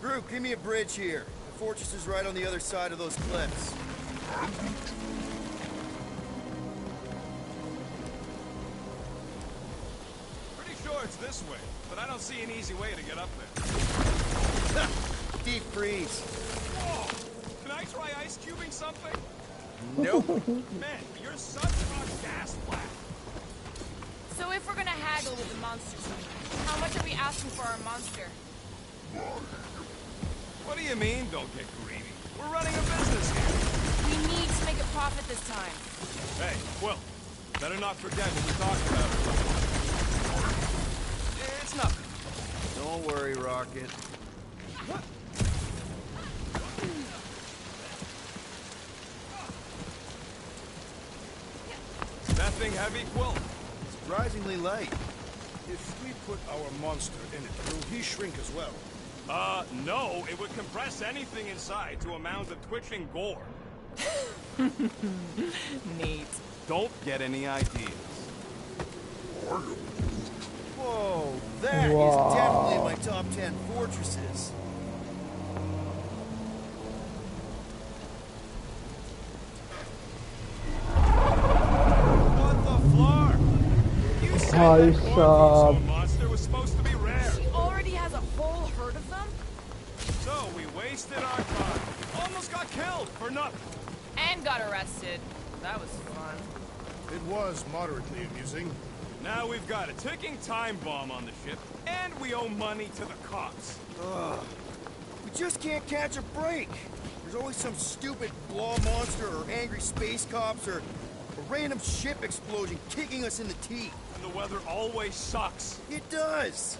Groot, give me a bridge here. The fortress is right on the other side of those cliffs. Pretty sure it's this way, but I don't see an easy way to get up there. Deep freeze. Whoa! Can I try ice cubing something? Nope. Man, you're such a gas blast. So if we're gonna haggle with the monsters, how much are we asking for our monster? What do you mean, don't get greedy? We're running a business here. We need to make a profit this time. Hey, Quill, better not forget what we talked about. It's nothing. Don't worry, Rocket. That thing heavy, Quill? Surprisingly light. If we put our monster in it, will he shrink as well? No. It would compress anything inside to a mound of twitching gore. Neat. Don't get any ideas. Whoa, that Wow. is definitely in my top 10 fortresses. What the floor? You said Hi, that Corpuscle sub. monster was supposed to be rare. She already has a whole herd of them? So we wasted our time. Almost got killed for nothing. And got arrested. That was fun. It was moderately amusing. Now we've got a ticking time bomb on the ship, and we owe money to the cops. Ugh. We just can't catch a break. There's always some stupid blah monster or angry space cops or a random ship explosion kicking us in the teeth. And the weather always sucks. It does.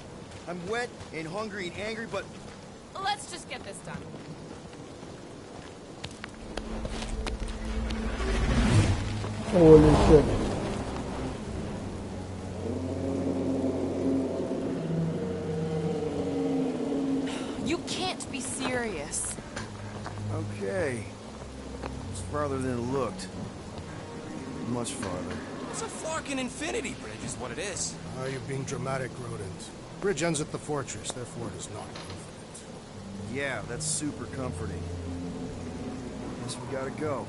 I'm wet and hungry and angry, but Let's just get this done. Holy shit. You can't be serious. okay. It's farther than it looked. Much farther. It's a fucking infinity bridge is what it is. You're being dramatic, Rodent. Bridge ends at the fortress, therefore it is not infinite. Yeah, that's super comforting. Guess we gotta go.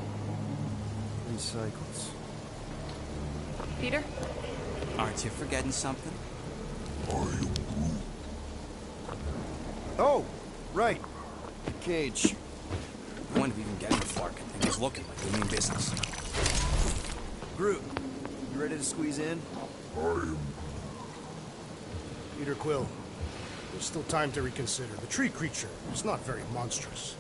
3 cycles. Peter? Aren't you forgetting something? Oh, right. Cage. Point of even getting Flark and things looking like we mean business. Groot, you ready to squeeze in? I am. Peter Quill, there's still time to reconsider. The tree creature is not very monstrous.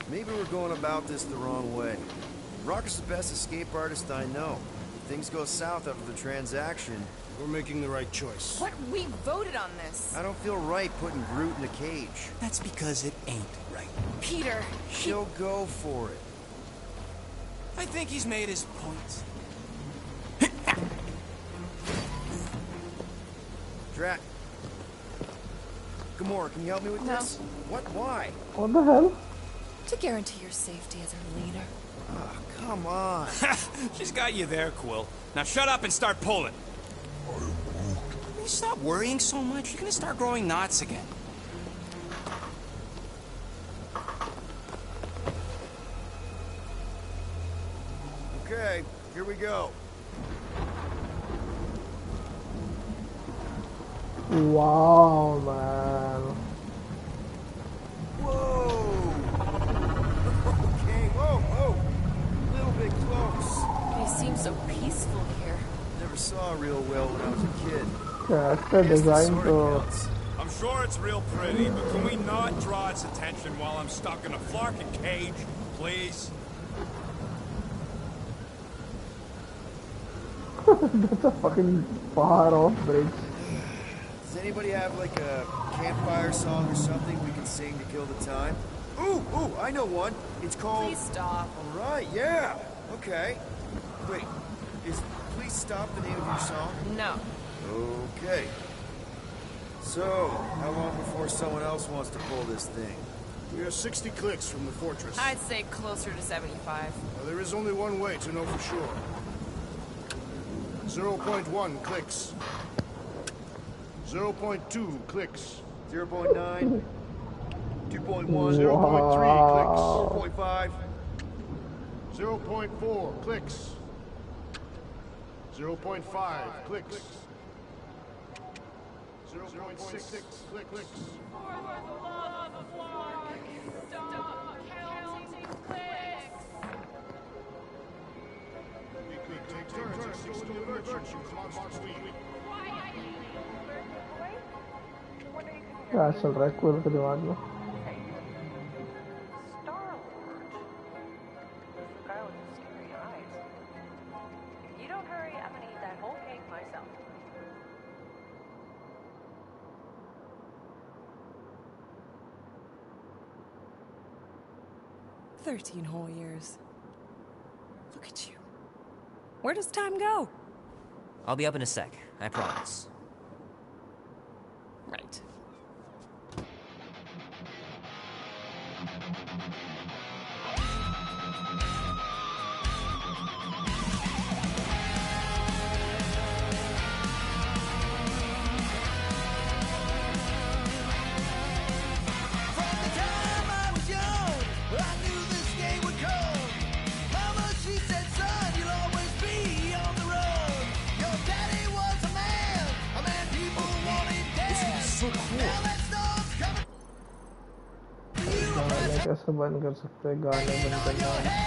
Maybe we're going about this the wrong way. Rocket's the best escape artist I know. If things go south after the transaction, we're making the right choice. What? We voted on this. I don't feel right putting Groot in a cage. That's because it ain't right. Peter. She'll go for it. I think he's made his points. Drat. Gamora, can you help me with this? What? Why? What the hell? To guarantee your safety as our leader. Oh, come on. She's got you there, Quill. Now shut up and start pulling. Will you stop worrying so much? You're gonna start growing knots again. Okay, here we go. Wow, man. Whoa! Okay, whoa. A little bit close. He seems so peaceful here. Never saw real well when I was a kid. Character design to... I'm sure it's real pretty, but can we not draw its attention while I'm stuck in a flarkin' cage, please? That's a fucking far off bridge. Does anybody have like a campfire song or something we can sing to kill the time? Ooh, I know one. It's called... Please stop. All right, yeah. Okay. Wait, is Please Stop the name of your song? No. Okay. So, how long before someone else wants to pull this thing? We are 60 clicks from the fortress. I'd say closer to 75. Well, there is only one way to know for sure. 0.1 clicks. 0.2 clicks. 0.9. 2.1. 0.3 clicks. 0.5. 0.4 clicks. 0.5 clicks. 0.6 clicks. क्या चल रहा है quill के दिमाग में? You don't hurry, I'm gonna eat that whole cake myself. "13 whole years. Look at you. Where does time go?" I'll be up in a sec, I promise. Right. कैसे बंद कर सकते हैं गाने बंद करना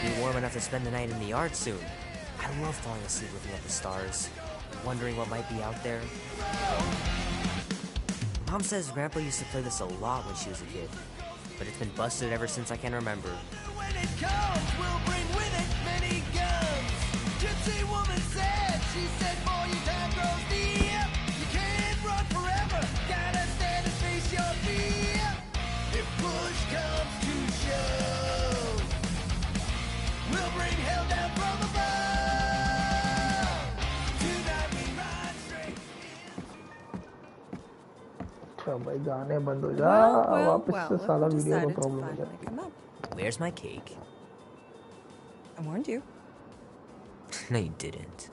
Be warm enough to spend the night in the yard soon. I love falling asleep looking at the stars, wondering what might be out there. Mom says Grandpa used to play this a lot when she was a kid, but it's been busted ever since I can remember. When it comes, we'll bring with it many guns. Gypsy woman said, she said, boy, your time grows near. You can't run forever, gotta stand and face your fear. If push comes to shove, we'll bring hell down from above. अच्छा भाई गाने बंद हो जा वापस से look साला who video का decided to प्रॉब्लम हो finally जाती come up. Where's my cake? I warned you. No, you didn't.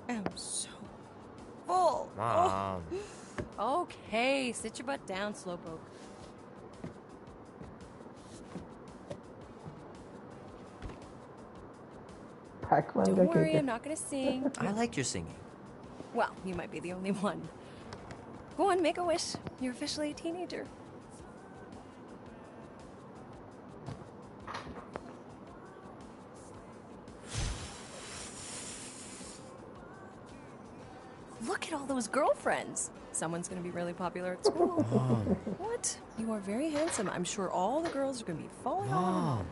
I'm so full. Mom. Oh. Okay, sit your butt down, Slowpoke. Pac-Man Don't worry, I'm not gonna sing. I like your singing. Well, you might be the only one. Go on, make a wish. You're officially a teenager. Look at all those girlfriends. Someone's gonna be really popular at school. Mom. What? You are very handsome. I'm sure all the girls are gonna be falling on you. Mom.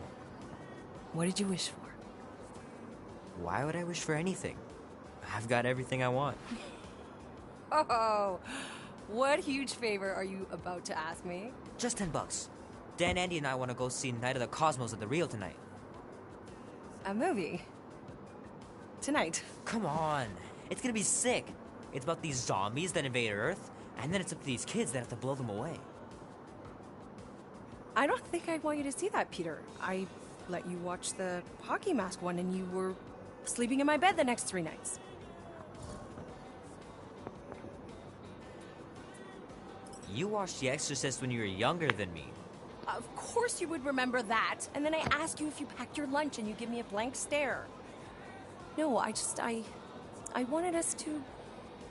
What did you wish for? Why would I wish for anything? I've got everything I want. Oh, what huge favor are you about to ask me? Just $10. Dan, Andy, and I want to go see Night of the Cosmos at the Rio tonight. A movie? Tonight? Come on. It's gonna be sick. It's about these zombies that invade Earth, and then it's up to these kids that have to blow them away. I don't think I'd want you to see that, Peter. I let you watch the hockey mask one and you were sleeping in my bed the next 3 nights. You watched The Exorcist when you were younger than me. Of course you would remember that. And then I asked you if you packed your lunch and you give me a blank stare. No, I wanted us to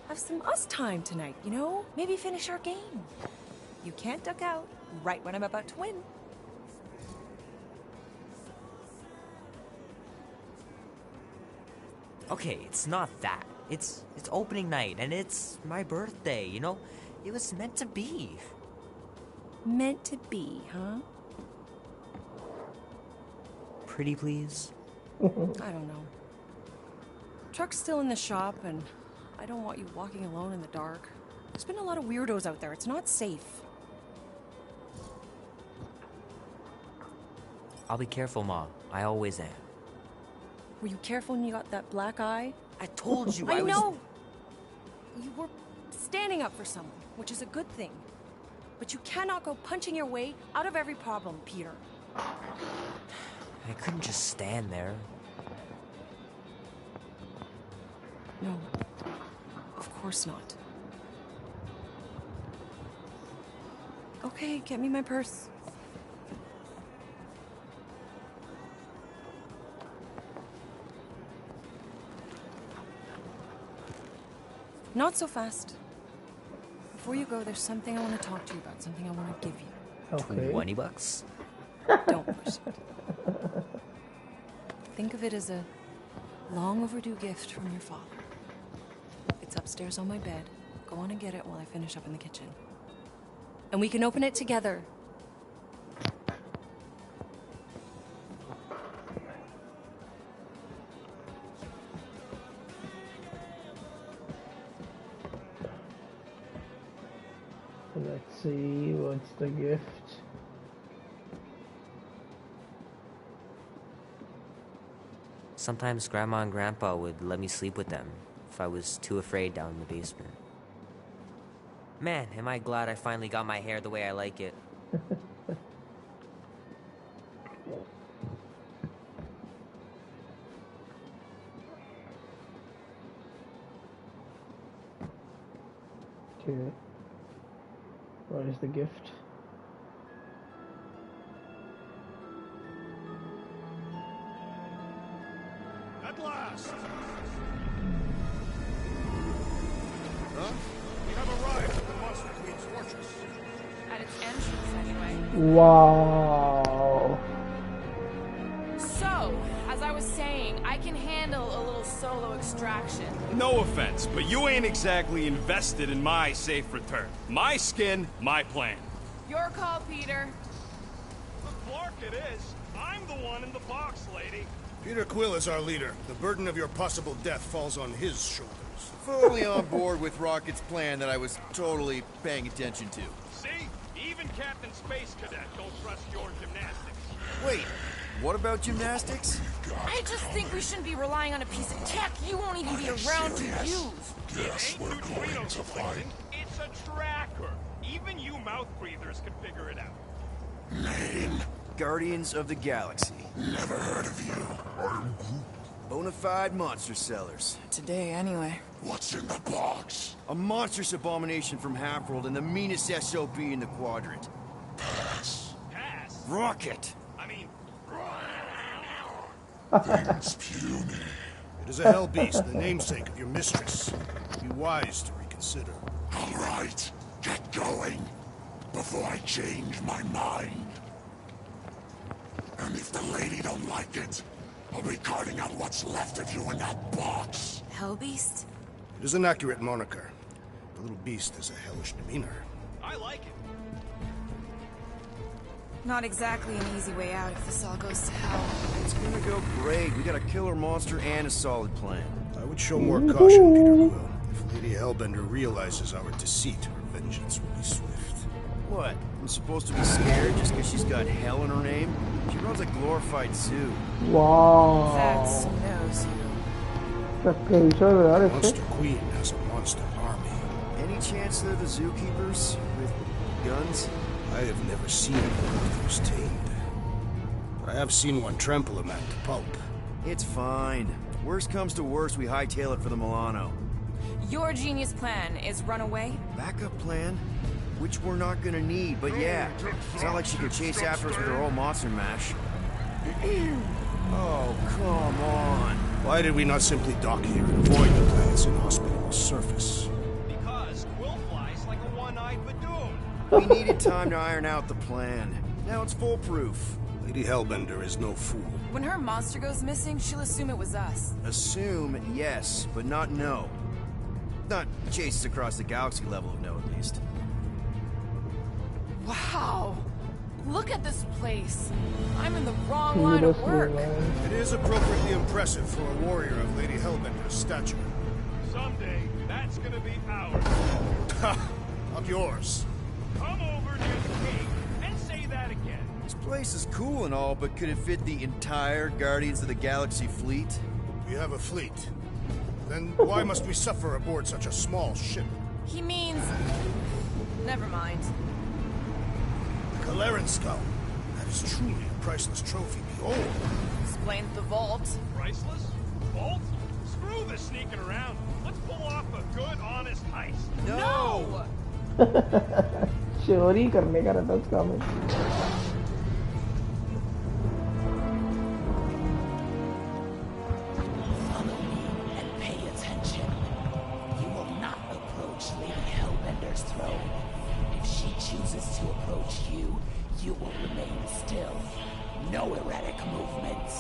have some us time tonight, you know? Maybe finish our game. You can't duck out right when I'm about to win. Okay, it's not that. It's opening night, and it's my birthday, you know? It was meant to be. Meant to be, huh? Pretty please? I don't know. Truck's still in the shop, and I don't want you walking alone in the dark. There's been a lot of weirdos out there. It's not safe. I'll be careful, Mom. I always am. Were you careful when you got that black eye? I told you I was... know! You were standing up for someone, which is a good thing. But you cannot go punching your way out of every problem, Peter. I couldn't just stand there. No. Of course not. Okay, get me my purse. Not so fast. Before you go, there's something I want to talk to you about, something I want to give you. Okay. $20? Don't push it. Think of it as a long overdue gift from your father. It's upstairs on my bed. Go on and get it while I finish up in the kitchen. And we can open it together. Let's see, what's the gift? Sometimes Grandma and Grandpa would let me sleep with them if I was too afraid down in the basement. Man, am I glad I finally got my hair the way I like it. Okay. What is the gift? At last! Huh? We have arrived at the Monster Queen's fortress. At its entrance, anyway. Wow. So, as I was saying, I can handle a little solo extraction. No offense, but you ain't exactly invested in my safe return. My skin, my plan. Your call, Peter. The Clark it is. I'm the one in the box, lady. Peter Quill is our leader. The burden of your possible death falls on his shoulders. Fully on board with Rocket's plan that I was totally paying attention to. See? Even Captain Space Cadet don't trust your gymnastics. Wait, what about gymnastics? I just think we shouldn't be relying on a piece of tech you won't even be around to use. Guess where we're going to find It's It's a tracker. Even you mouth breathers can figure it out. Name? Guardians of the Galaxy. Never heard of you. I'm Groot. Bona fide monster sellers. Today, anyway. What's in the box? A monstrous abomination from Half-World and the meanest SOB in the quadrant. Pass. Pass? Rocket! I mean... Things puny. It is a hell beast, the namesake of your mistress. Be wise to reconsider. All right, get going. Before I change my mind. And if the lady don't like it, I'll be carting out what's left of you in that box. Hellbeast? It is an accurate moniker. The little beast has a hellish demeanor. I like it. Not exactly an easy way out if this all goes to hell. It's gonna go great. We got a killer monster and a solid plan. I would show more caution, Peter Quill. If Lady Hellbender realizes our deceit, her vengeance will be swift. What? I'm supposed to be scared just because she's got hell in her name? She runs a glorified zoo. Wow. That's knows you. Monster Queen has a monster army. Any chance they're the zookeepers with guns? I have never seen one of those tamed. But I have seen one trample a man to pulp. It's fine. Worst comes to worst, we hightail it for the Milano. Your genius plan is run away? Backup plan? Which we're not gonna need, but yeah. It's not like she could chase after us with her old monster mash. Oh, come on. Why did we not simply dock here and avoid the planet's inhospitable surface? Because Quill flies like a one-eyed Badoon. We needed time to iron out the plan. Now it's foolproof. Lady Hellbender is no fool. When her monster goes missing, she'll assume it was us. Assume, yes, but not know. Not chases across the galaxy level of no, at least. Wow! Look at this place. I'm in the wrong line of work. It is appropriately impressive for a warrior of Lady Hellbender's stature. Someday, that's gonna be ours. Not yours. Come over near the cave and say that again. This place is cool and all, but could it fit the entire Guardians of the Galaxy fleet? We have a fleet. Then why must we suffer aboard such a small ship? He means... Never mind. The Kaleran skull. That is truly a priceless trophy. Behold. Explains the vault. Priceless? Vault? Screw the sneaking around. Let's pull off a good, honest heist. No! चोरी करने का रहता उसका हमें. Follow me and pay attention. You will not approach Lady Hellbender's throne. If she chooses to approach you, you will remain still. No erratic movements.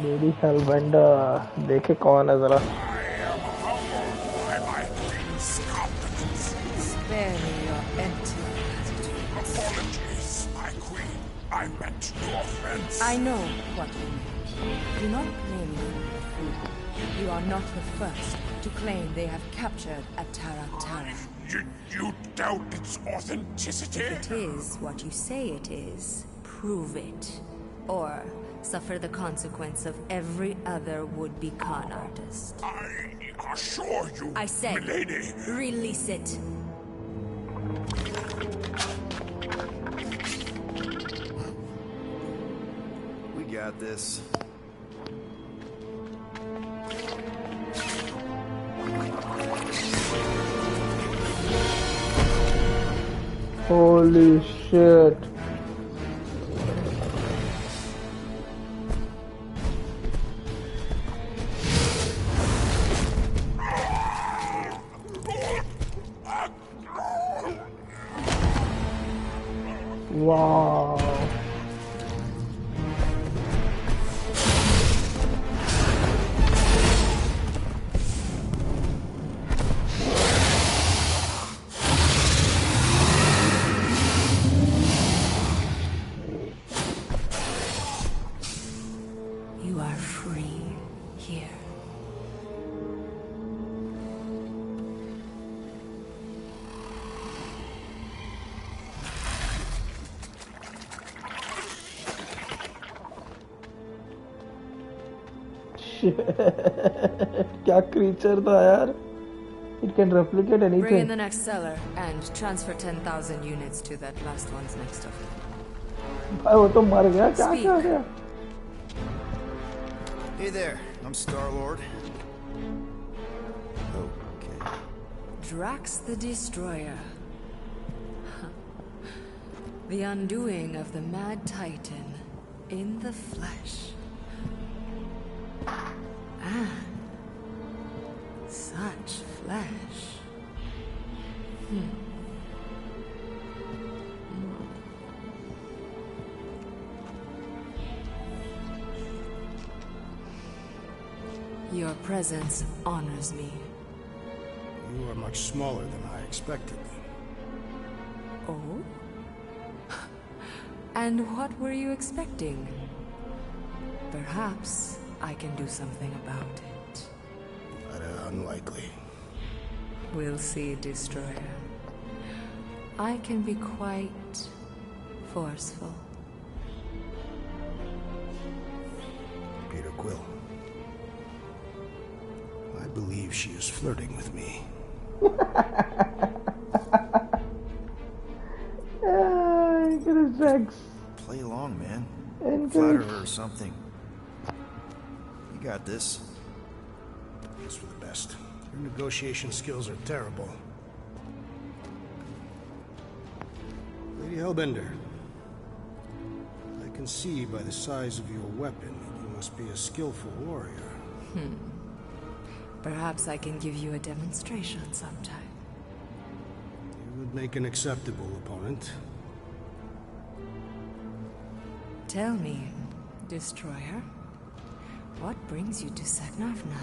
Lady Hellbender, देखे कौन है जरा. Spare me your empty attitude. Apologies, my queen. I meant no offense. I know what you mean. Do not blame me for your food. You are not the first to claim they have captured a Tara. You doubt its authenticity? If it is what you say it is, prove it. Or suffer the consequence of every other would-be con artist. I assure you, I said, milady. Release it. We got this. Holy shit. Wow. You are free here. क्या creature था यार. It can replicate anything. Bring in the next seller and transfer 10,000 units to that last one's next of kin. भाई वो तो मर गया क्या कर रहा? Hey there, I'm Star-Lord. Okay. Drax the Destroyer. The undoing of the Mad Titan in the flesh. And such flesh. Your presence honors me. You are much smaller than I expected. Oh? And what were you expecting? Perhaps I can do something about it. Unlikely. We'll see, Destroyer. I can be quite forceful. Peter Quill. I believe she is flirting with me. Play along, man. Encourage. Flatter her or something. You got this. It's for the best. Your negotiation skills are terrible. Lady Hellbender, I can see by the size of your weapon that you must be a skillful warrior. Perhaps I can give you a demonstration sometime. You would make an acceptable opponent. Tell me, Destroyer, what brings you to Seknarf 9?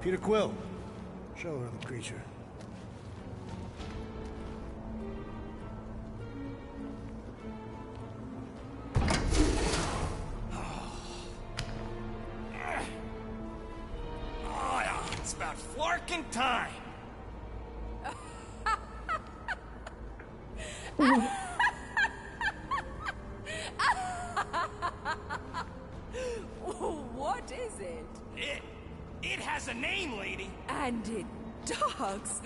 Peter Quill, show her the creature. It's about flarking time. What is it? It has a name, lady. And it talks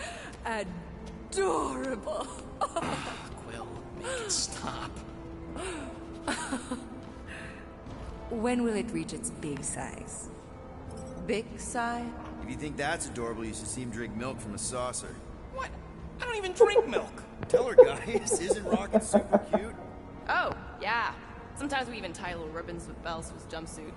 adorable. Quill, make it stop. When will it reach its big size? Big size? If you think that's adorable, you should see him drink milk from a saucer. What? I don't even drink milk. Tell her, guys. Isn't Rocket super cute? Oh, yeah. Sometimes we even tie little ribbons with bells to his jumpsuit.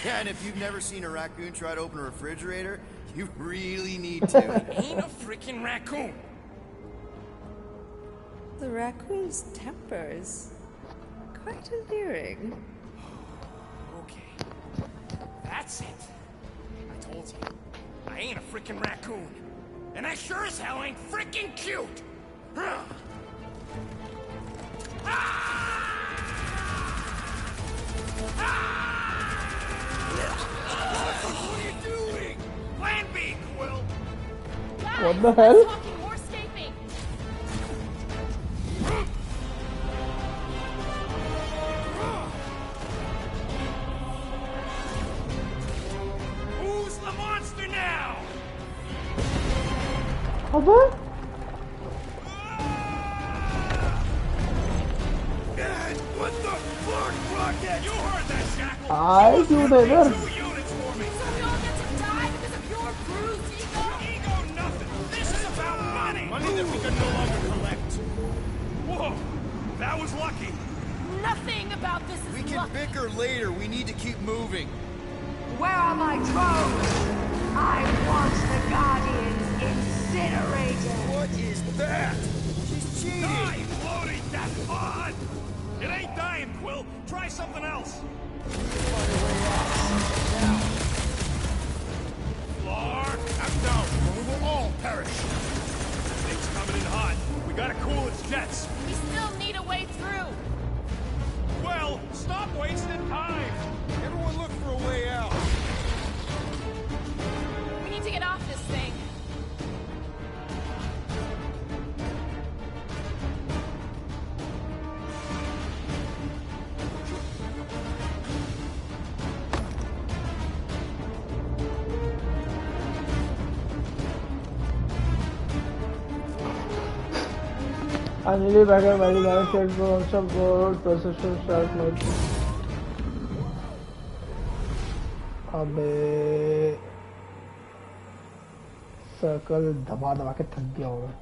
Yeah, and if you've never seen a raccoon try to open a refrigerator, you really need to. Ain't a freaking raccoon. The raccoon's temper is quite alluring. Okay. That's it. I told you. I ain't a freaking raccoon. And I sure as hell ain't freaking cute. What are you doing? Plan B, Quill. What the hell? Talking more escaping. Who's the monster now? What? What the fuck, Rocket? You heard that, Shackle. I do that. 2 units for me. So we all get to die because of your bruised ego? Ego nothing. This is about money. Money that we can no longer collect. Whoa, that was lucky. Nothing about this is We can luck. bicker later. We need to keep moving. Where are my drones? I want the Guardians incinerated. What is that? She's cheating. Die, floating, that's odd. It ain't dying, Quill. Try something else. Flar, I'm down, or we will all perish. Thing's coming in hot. We gotta cool its jets. We still need a way through. Well, stop wasting time. Everyone look for a way out. We need to get off this thing. Finally back at my managed for some board processor start mode. अबे circle दबा दबा के थक गया हूँ मैं.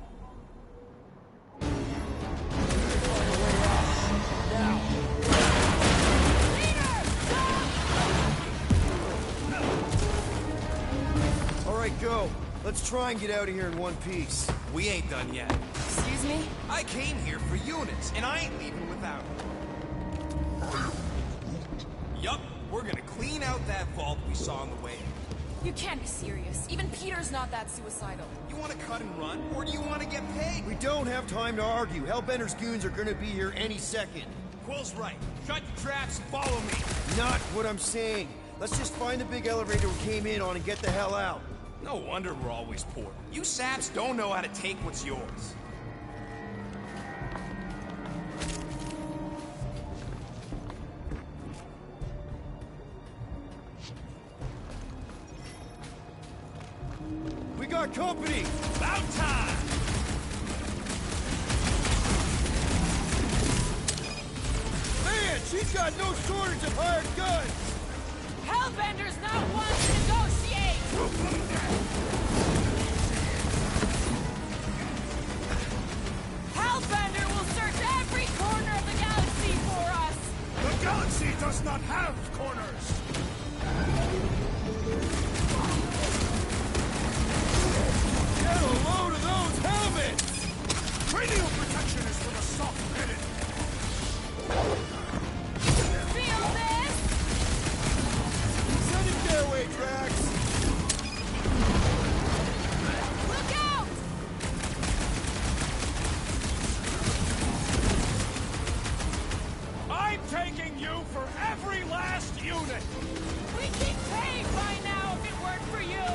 Alright, go. Let's try and get out of here in one piece. We ain't done yet. Excuse me? I came here for units, and I ain't leaving without them. Yup, we're gonna clean out that vault we saw on the way. You can't be serious. Even Peter's not that suicidal. You wanna cut and run, or do you wanna get paid? We don't have time to argue. Hellbender's goons are gonna be here any second. Quill's right. Shut your traps and follow me. Not what I'm saying. Let's just find the big elevator we came in on and get the hell out. No wonder we're always poor. You saps don't know how to take what's yours. We got company! About time! Man, she's got no shortage of hired guns! Hellbender's not one to negotiate! Hellbender will search every corner of the galaxy for us! The galaxy does not have corners! Get a load of those helmets! Cranial protection is for the soft-headed! Feel this? Send it their way, Drax! Look out! I'm taking you for every last unit! We'd be paid by now if it weren't for you!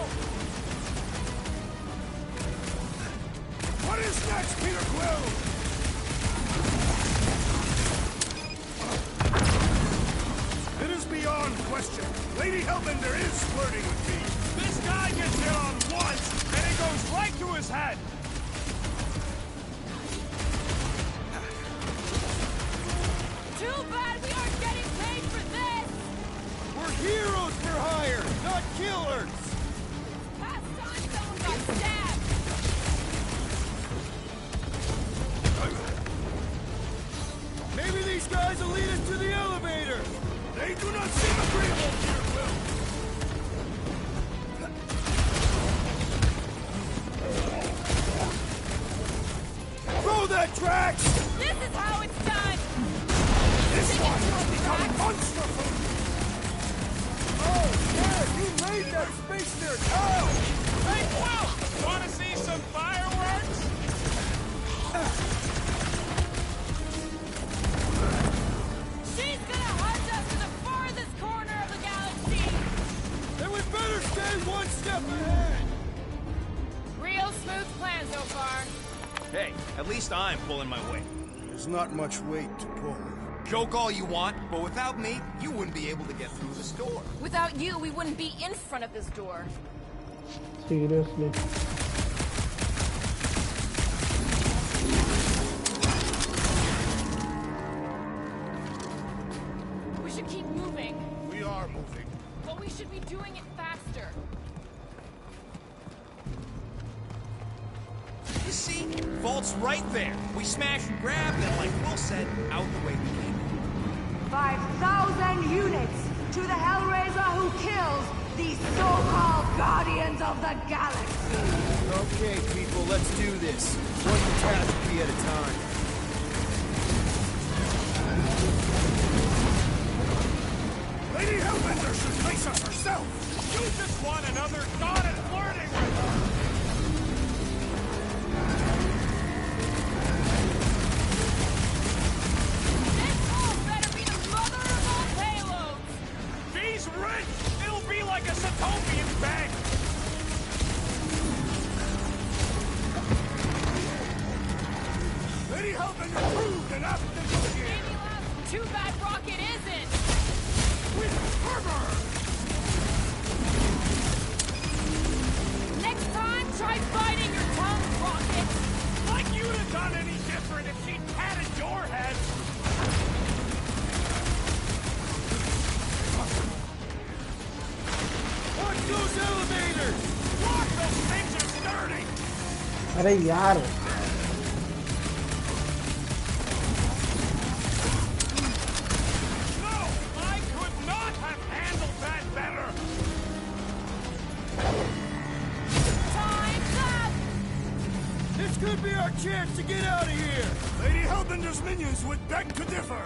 What is next, Peter Quill? It is beyond question. Lady Hellbender is flirting with me. This guy gets hit on once, and it goes right to his head. Too bad we aren't getting paid for this! We're heroes for hire, not killers! Last time someone got stabbed! Maybe these guys will lead us to the elevator! They do not seem agreeable, Peter Quill. Throw that, Drax! This is how it's done! This one has become monster food! Oh, yeah, he made that space there now! Hey, Quill! Want to see some fireworks? She's gonna hunt us to the farthest corner of the galaxy! Then we better stay one step ahead! Real smooth plan so far. Hey, at least I'm pulling my weight. There's not much weight to pull. Joke all you want, but without me, you wouldn't be able to get through this door. Without you, we wouldn't be in front of this door. Seriously. We should keep moving, We are moving. but we should be doing it faster. You see? Vault's right there. We smash and grab, then like Will said, out the way we came. 5,000 units to the Hellraiser who kills these so-called Guardians of the Galaxy. Okay, people, let's do this. One catastrophe at a time. Lady Hellbender should face us herself! You just want another god at flirting with her! This all better be the mother of all payloads! She's rich! It'll be like a Sotovian bank! Lady Hellbender proved an apt negotiator! Maybe last. Too bad Rocket isn't! With fervor! Next time, try biting your tongue, Rocket! Like you'd have done any different if she Watch those elevators! Watch, those things are sturdy! अरे यार No! I could not have handled that better! Time's up! This could be our chance to get out of here! Lady Hellbender's minions would beg to differ.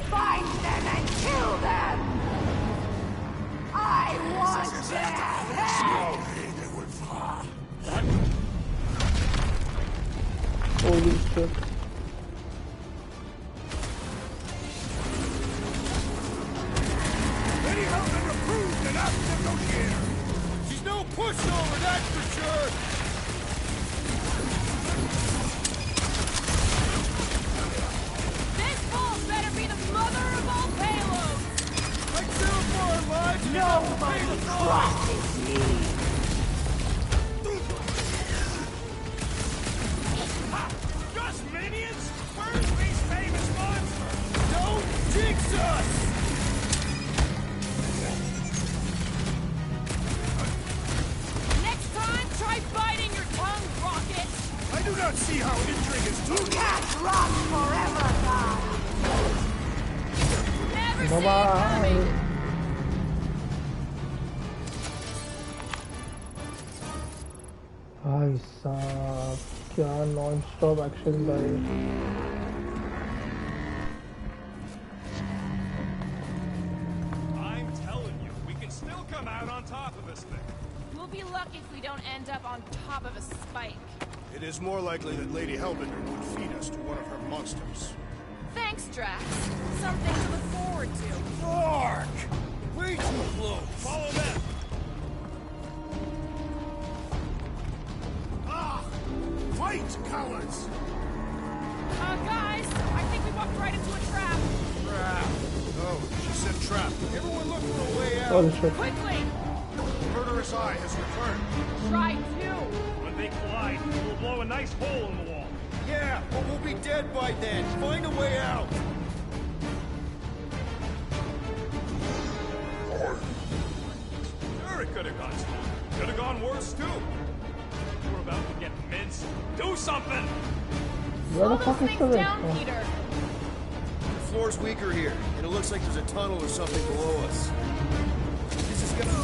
Find them and kill them! I want their head! holy shit Lady Hellbender proved an apt negotiator. She's no pushover, that's for sure! This bull better be the mother of all payloads! I'd settle for our lives! Nobody crosses me! Just minions? Where's these famous monsters? Don't jinx us! Next time, try biting your tongue, Rocket! I do not see how intrigue is You too. can't rot forever, God! Never see it bye coming! भाई साहब क्या non stop action भाई I'm telling you, we can still come out on top of this thing. We'll be lucky if we don't end up on top of a spike. It is more likely that Lady Hellbender would feed us to one of her monsters. Thanks, Drax. Something to look forward to. Dark! Way too close! Follow them. Ah! Fight, cowards! Guys, I think we walked right into a trap. Trap! Oh, she said trap. Everyone look for a way out! holy shit Quickly! Murderous Eye has returned. Try to. When they collide, we'll blow a nice hole in the wall. Yeah, but we'll be dead by then. Find a way out! Sure, it could have gone small. Could have gone worse, too. We're about to get minced. Do something! where the Slow fuck those is things the down, Peter. The floor's weaker here, and it looks like there's a tunnel or something below us. This is gonna...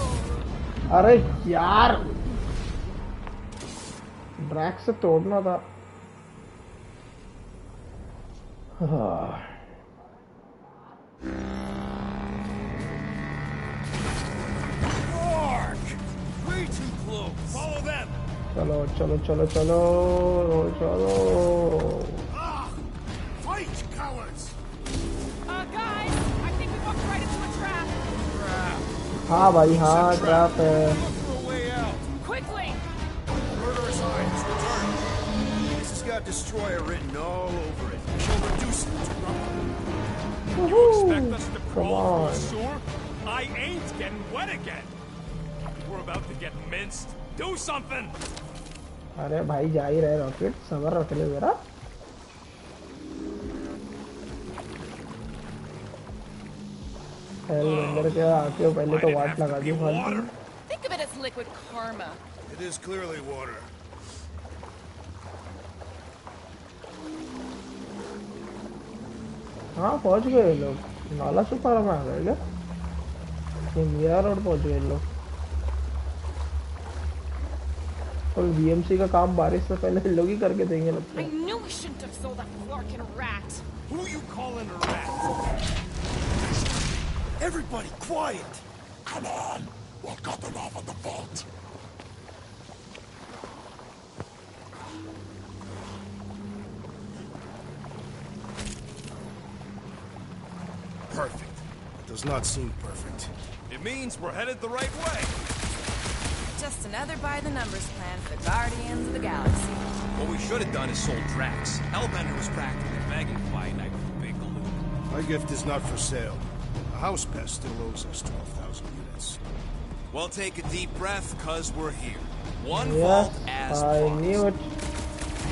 अरे यार ड्रैक से तोड़ना था Dark! Way too close! Follow them! चलो चलो चलो चलो चलो Ah! Fight, cowards! Guys, I think we walked right into a trap. हाँ भाई हाँ ट्रैप है Look for a way out! Quickly! Murderous Eye has returned. This has got Destroyer written all over it. She'll reduce it to rubble. You expect us to come crawl on. through a sewer? I ain't getting wet again. We're about to get minced. Do something! अरे भाई जा ही रहे rocket सबर रख ले जरा अंदर के आके पहले तो वाट लगा दी फालतू Think of it as liquid karma. It is clearly water. हाँ पहुंच गए लोग नाला सुपारा में आ गए क्या ये मिया रोड पहुंच गए लोग और बीएमसी का काम बारिश से पहले लोग ही करके देंगे लगता I है knew we shouldn't have sold that Flarkin rat. Who you calling a rat? Everybody, quiet! Come on, we'll cut them off at the vault. Perfect. It does not seem perfect. It means we're headed the right way. Just another by-the-numbers plan for the Guardians of the Galaxy. What we should have done is sold Drax. Hellbender was practically begging to buy a night with the big loot. My gift is not for sale. The house pest still owes us 12,000 units. Well, take a deep breath, cuz we're here. One Yes, vault as I promised. knew it.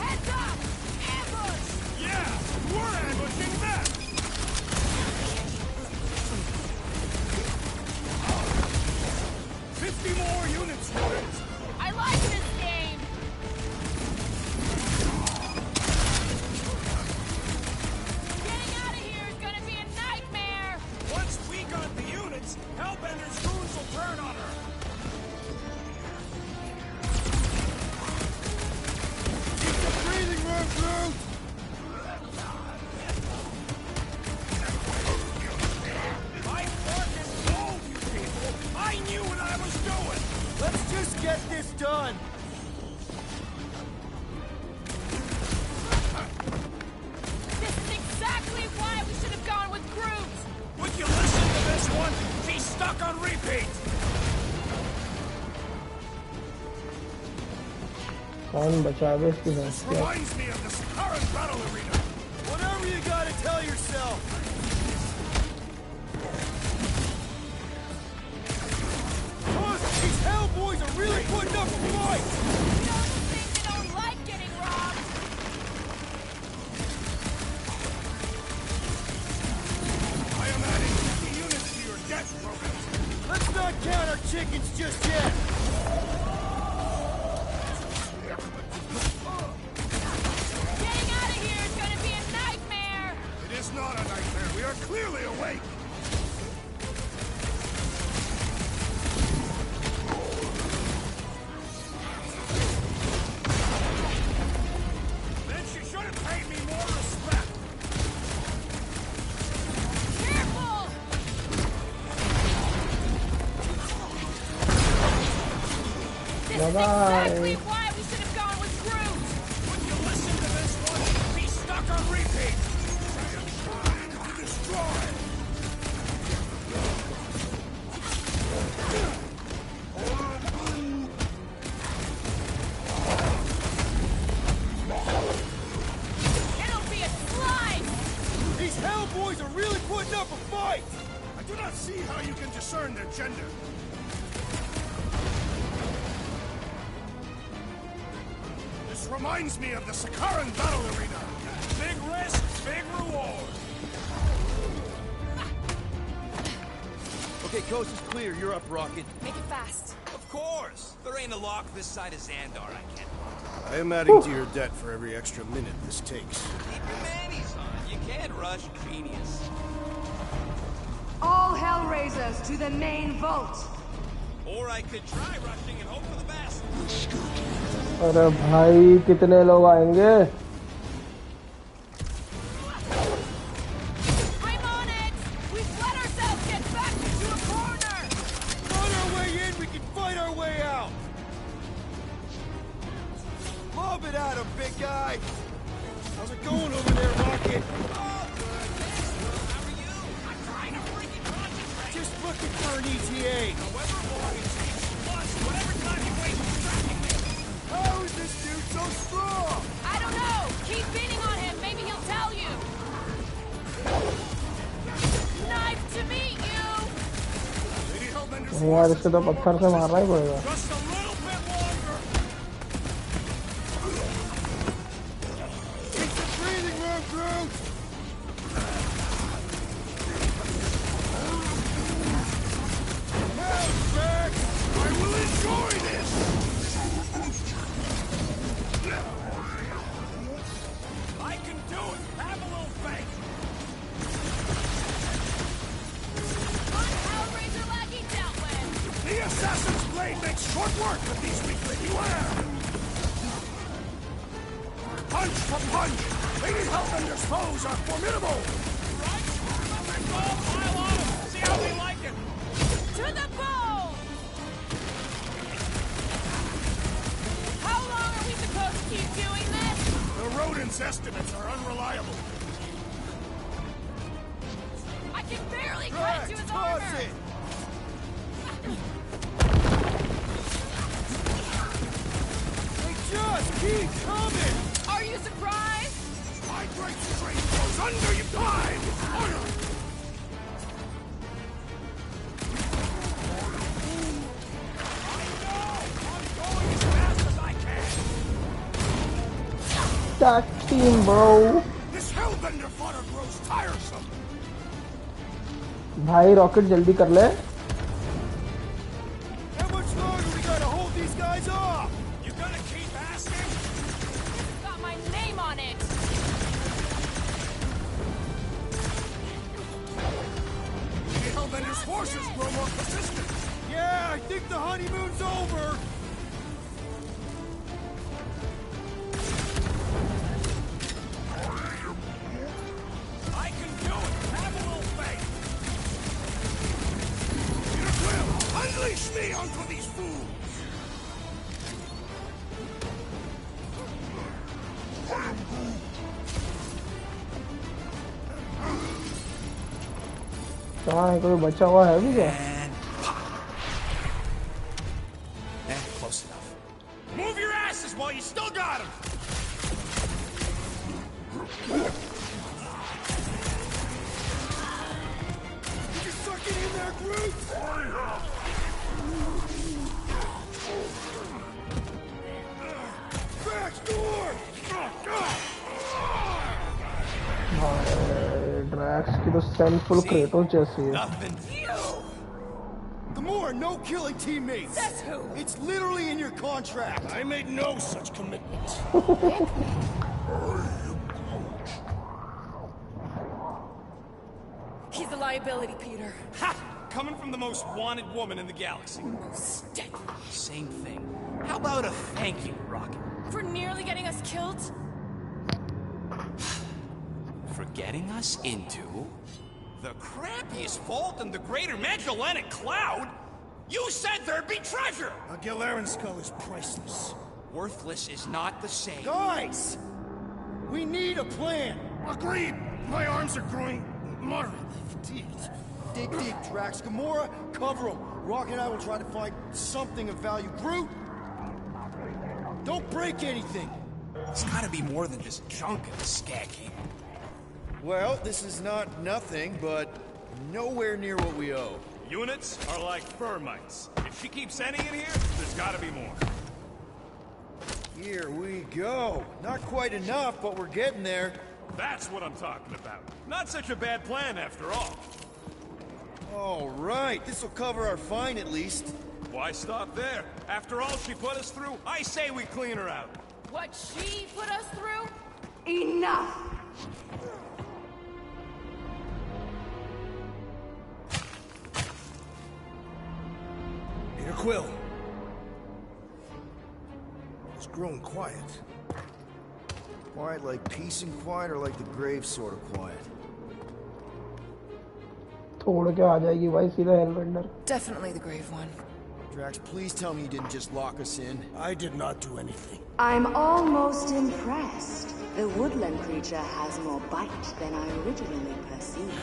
Heads up! Ambush! Yeah, we're ambushing them! get this done! This is exactly why we should have gone with Groot! Would you listen to this one? She's stuck on repeat! कौन बचावे इसकी This भैंस reminds me of the current battle arena. Whatever you gotta tell yourself! These Hellboys are really putting up a fight! Don't think they don't like getting robbed! I am adding 50 units to your debt program. Let's not count our chickens just yet! Getting out of here is gonna be a nightmare! It is not a nightmare. We are clearly awake. Then she should have paid me more respect. Careful! This is exactly why we should have gone with Groot! Would you listen to this one? He's stuck on repeat. I am trying to destroy. It'll be a slide! These Hellboys are really putting up a fight! I do not see how you can discern their gender. This reminds me of the Sakaran battle arena. Big risk, big reward. Okay, coast is clear. You're up, Rocket. Make it fast. Of course! There ain't a lock this side of Xandar I can't. I am adding to your debt for every extra minute this takes. Keep your manis on. You can't rush genius. All Hellraisers to the main vault. Or I could try rushing and hope for the best. अरे भाई कितने लोग आएंगे I'm on it! We've let ourselves get backed into a corner! On our way in, we can fight our way out! Lob it at him, big guy! How's it going over there, Rocket? Just looking for an ETA. How is this dude so strong? I don't know! Keep beating on him, maybe he'll tell you! Knife to meet you! यार इससे तो पत्थर से मारना ही पड़ेगा Just a little bit longer. Keep the breathing room, Groot! Now, back! I will enjoy this. I can do it. Have a little faith. One Hellraiser lackey dealt with! The assassin's blade makes short work of these weakly. Beware! Punch for punch! Lady Hellbender's foes are formidable! Right? Let's all pile on them. See how they like it. To the bone! How long are we supposed to keep doing this? The rodent's estimates are unreliable. I can barely cut into his armor! it! They just keep coming! Are you surprised? My great strength goes under you time! Honor! Tag team bro This Hellbender fodder grows tiresome! भाई rocket जल्दी कर ले How much longer we gotta hold these guys off? You gonna keep asking? It's got my name on it! The Hellbender's forces grow more persistent! Yeah, I think the honeymoon's over! I can do it! Have a little faith! Your will! Unleash me onto these fools! कहाँ है? कोई बचा हुआ है भी क्या? Close enough. Move your asses while you still got him. You sucking in there, Groot? Back door! Drax की तो सेंसफुल क्रेटोस जैसी है. Gamora, no killing teammates. Says who? It's literally in your contract. I made no such commitment. He's a liability, Peter. Ha! Coming from the most wanted woman in the galaxy. Most deadly. Same thing. How about a thank you, Rocket? For nearly getting us killed? For getting us into the crappiest vault in the greater Magellanic Cloud? You said there'd be treasure! A Galaran skull is priceless. Worthless is not the same. Guys! We need a plan! Agreed! My arms are growing moderately fatigued. Dig deep, Drax. Gamora, cover him. Rock and I will try to find something of value. Groot! Don't break anything! It's gotta be more than just junk in the scat game. Well, this is not nothing, but nowhere near what we owe. Units are like termites. If she keeps any in here, there's gotta be more. Here we go. Not quite enough, but we're getting there. That's what I'm talking about. Not such a bad plan after all. All right, this'll cover our fine at least. Why stop there? After all she put us through, I say we clean her out. What she put us through? Enough! Peter Quill. It's grown quiet. Quiet like peace and quiet, or like the grave sort of quiet? छोड़ के आ जाएगी भाई सीधा Hellbender. Definitely the grave one. Drax, please tell me you didn't just lock us in. I did not do anything. I'm almost impressed. The woodland creature has more bite than I originally perceived.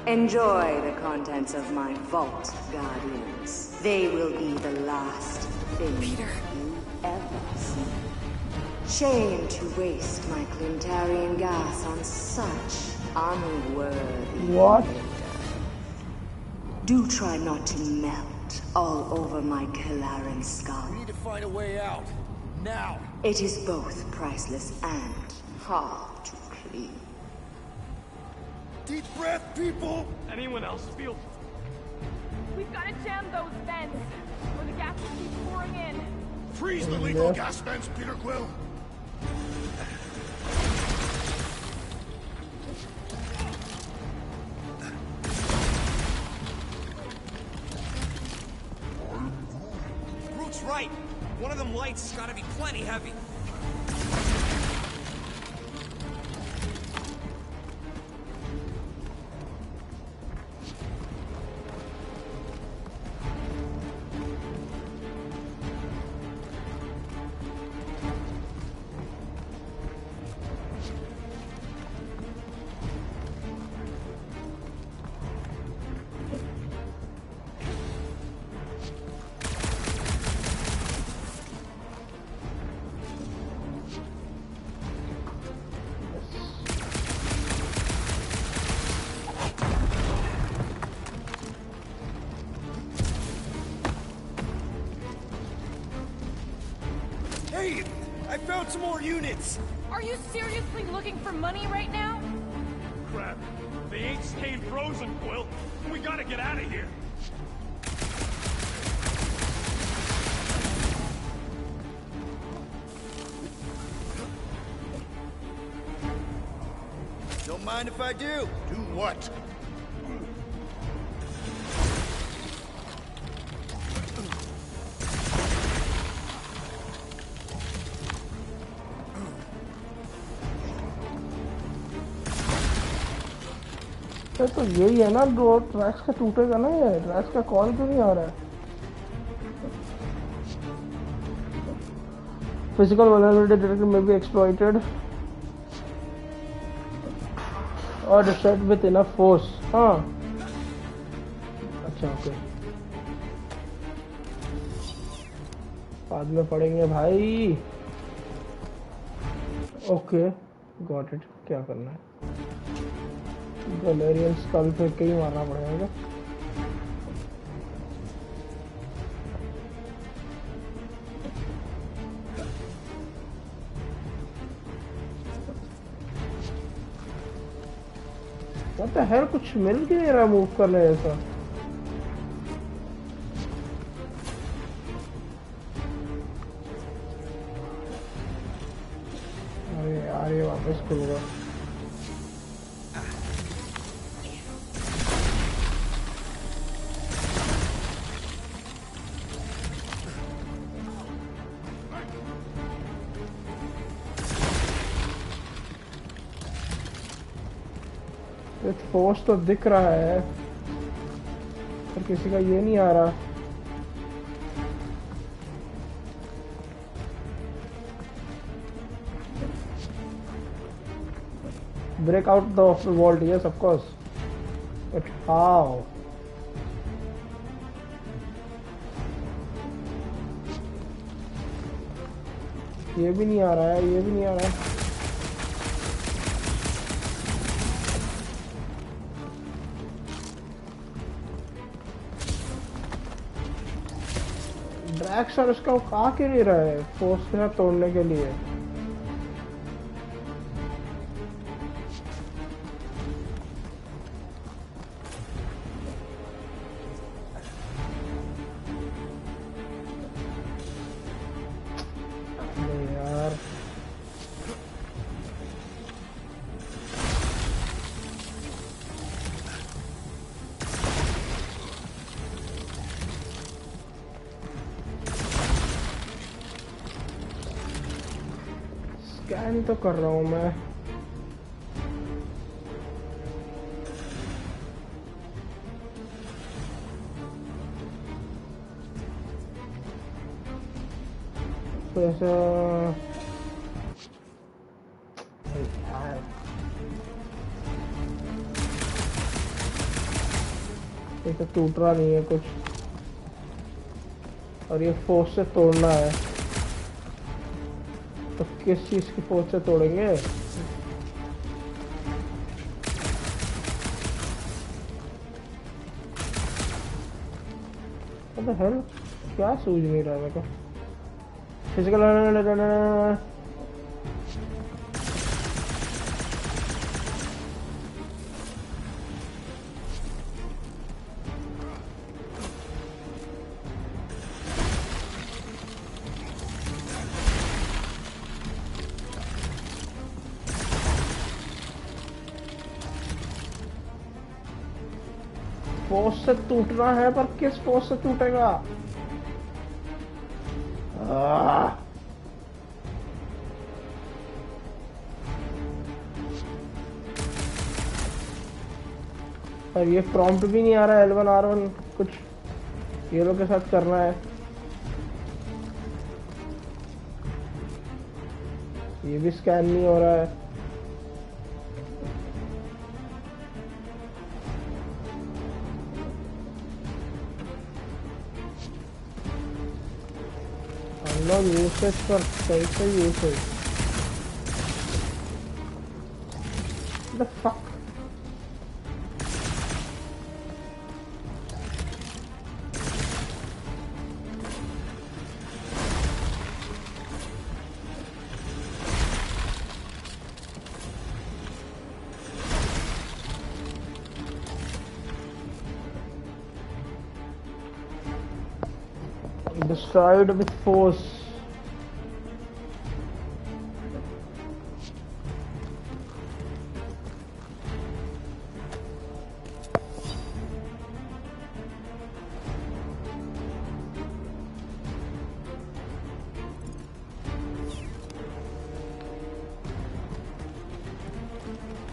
Enjoy the contents of my vault, Guardians. They will be the last thing you ever see. Shame to waste my Clintarian gas on such unworthy. What? Do try not to melt all over my Galaran skull. We need to find a way out. Now. It is both priceless and hard to clean. Deep breath, people! Anyone else feel? We've got to jam those vents, or the gas will keep pouring in. Freeze the lethal gas vents, Peter Quill! Groot's right. One of them lights has gotta be plenty heavy. Hey! I found some more units! Are you seriously looking for money right now? Crap. They ain't staying frozen, Quill. We gotta get out of here. Don't mind if I do. Do what? तो यही है ना दो tracks का टूटेगा ना ये tracks का कॉल क्यों नहीं आ रहा है physical vulnerability detector may be exploited or destroyed with enough force हाँ अच्छा ओके, बाद में पढ़ेंगे भाई। Okay got it. क्या करना है? गैलेरियन स्कल फेंक के ही मारना पड़ेगा। What the hell, कुछ मिल क्यों नहीं रहा मूव करने जैसा? अरे यार ये वापस खुल गया। फोर्स तो दिख रहा है पर किसी का ये नहीं आ रहा। Break out the vault, yes of course, but how? ये भी नहीं आ रहा है, ये भी नहीं आ रहा है। सर उसका वो आ क्यों नहीं रहा है फोर्स के साथ तोड़ने के लिए? यार स्कैन तो कर रहा हूँ मैं। तो ऐसा ये तो टूट रहा नहीं है कुछ, और ये फोर्स से तोड़ना है। तो किस चीज की फोर्स से तोड़ेंगे? What the hell? क्या सूझ नहीं रहा मेरे को? फिजिकल फोर्स से टूटना है, पर किस फोर्स से टूटेगा? और ये प्रॉम्प्ट भी नहीं आ रहा है। L1 R1 कुछ ये लोग के साथ करना है। ये भी स्कैन नहीं हो रहा है। यूसेज पर कैसे usage? The fuck? Destroyed with force.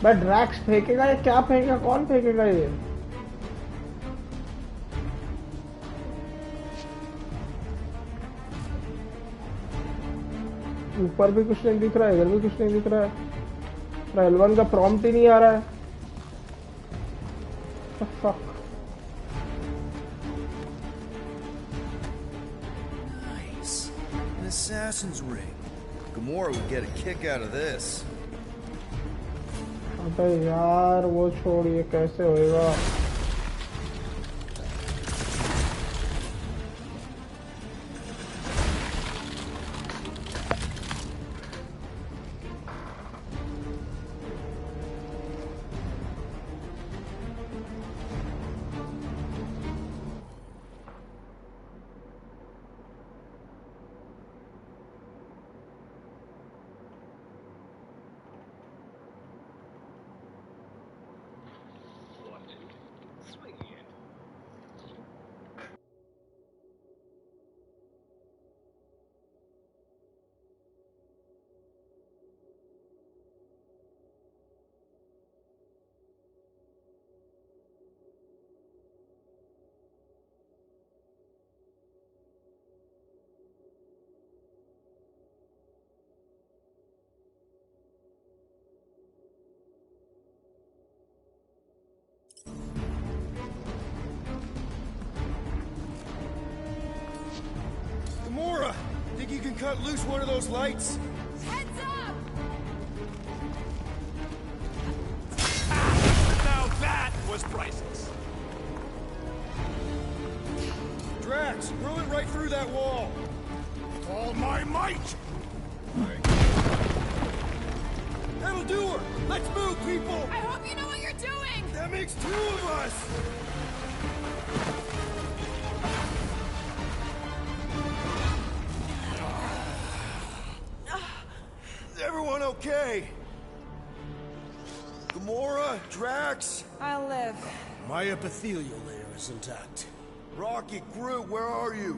But Drax फेंकेगा या क्या फेंकेगा? कौन फेंकेगा ये? ऊपर भी कुछ नहीं दिख रहा है, इधर भी कुछ नहीं दिख रहा है। L1 का प्रॉम्प्ट ही नहीं आ रहा है। Fuck. assassin's ring. Gamora would get a kick out of this. अबे यार वो छोड़ ये कैसे होएगा? Gamora, think you can cut loose one of those lights? Heads up! Now that was priceless. Drax, throw it right through that wall. All my might! That'll do her! Let's move, people! I hope you know what you're doing! That makes two of us! Is everyone okay? Gamora? Drax? I'll live. My epithelial layer is intact. Rocket, Groot, where are you?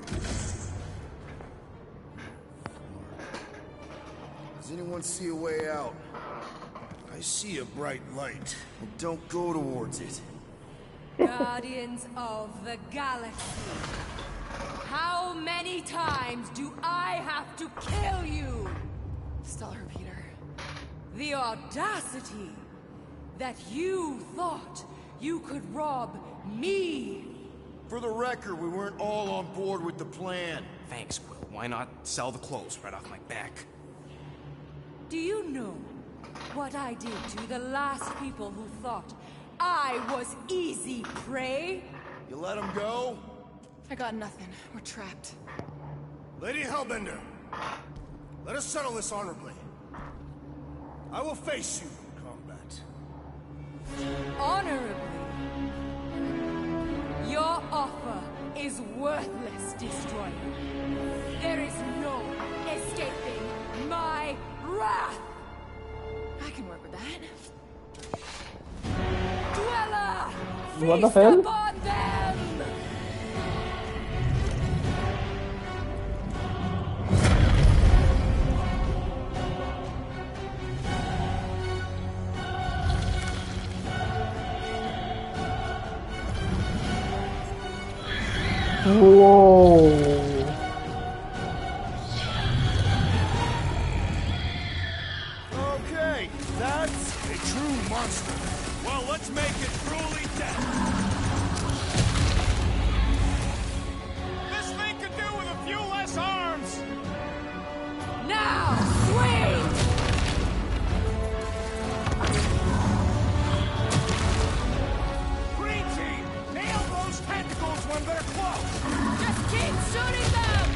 Does anyone see a way out? I see a bright light. And don't go towards it. Guardians of the Galaxy. How many times do I have to kill you? Still her, Peter. The audacity that you thought you could rob me. For the record, we weren't all on board with the plan. Thanks, Quill. Why not sell the clothes right off my back? Do you know what I did to the last people who thought I was easy prey? You let them go? I got nothing. We're trapped. Lady Hellbender, let us settle this honorably. I will face you in combat. Honorably? Your offer is worthless, Destroyer. There is no escaping my wrath! I can work with that. Dweller! What the Feast hell? upon them! Whoa. Okay, that's A true monster. Well, let's make it truly dead. This thing could do with a few less arms. Now, swing! Green team, nail those tentacles when they're close. Just keep shooting them!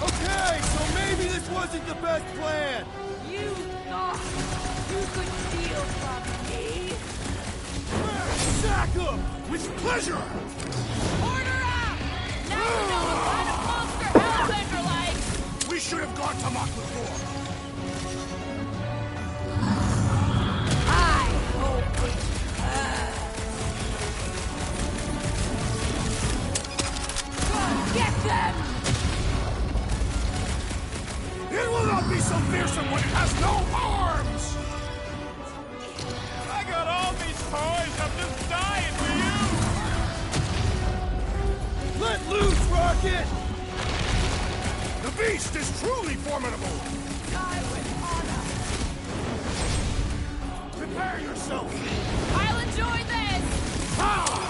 okay, so maybe this wasn't the best plan. You thought you could steal from me? Sack 'em! With pleasure. Order up! Now you know what kind of monster Hellbender likes! We should have gone to Mach before. I hope it hurts. Get them! It will not be so fearsome when it has no arms! I got all these toys, I'm just dying for you! Let loose, Rocket! The beast is truly formidable! Die with honor! Prepare yourself! I'll enjoy this! Ah!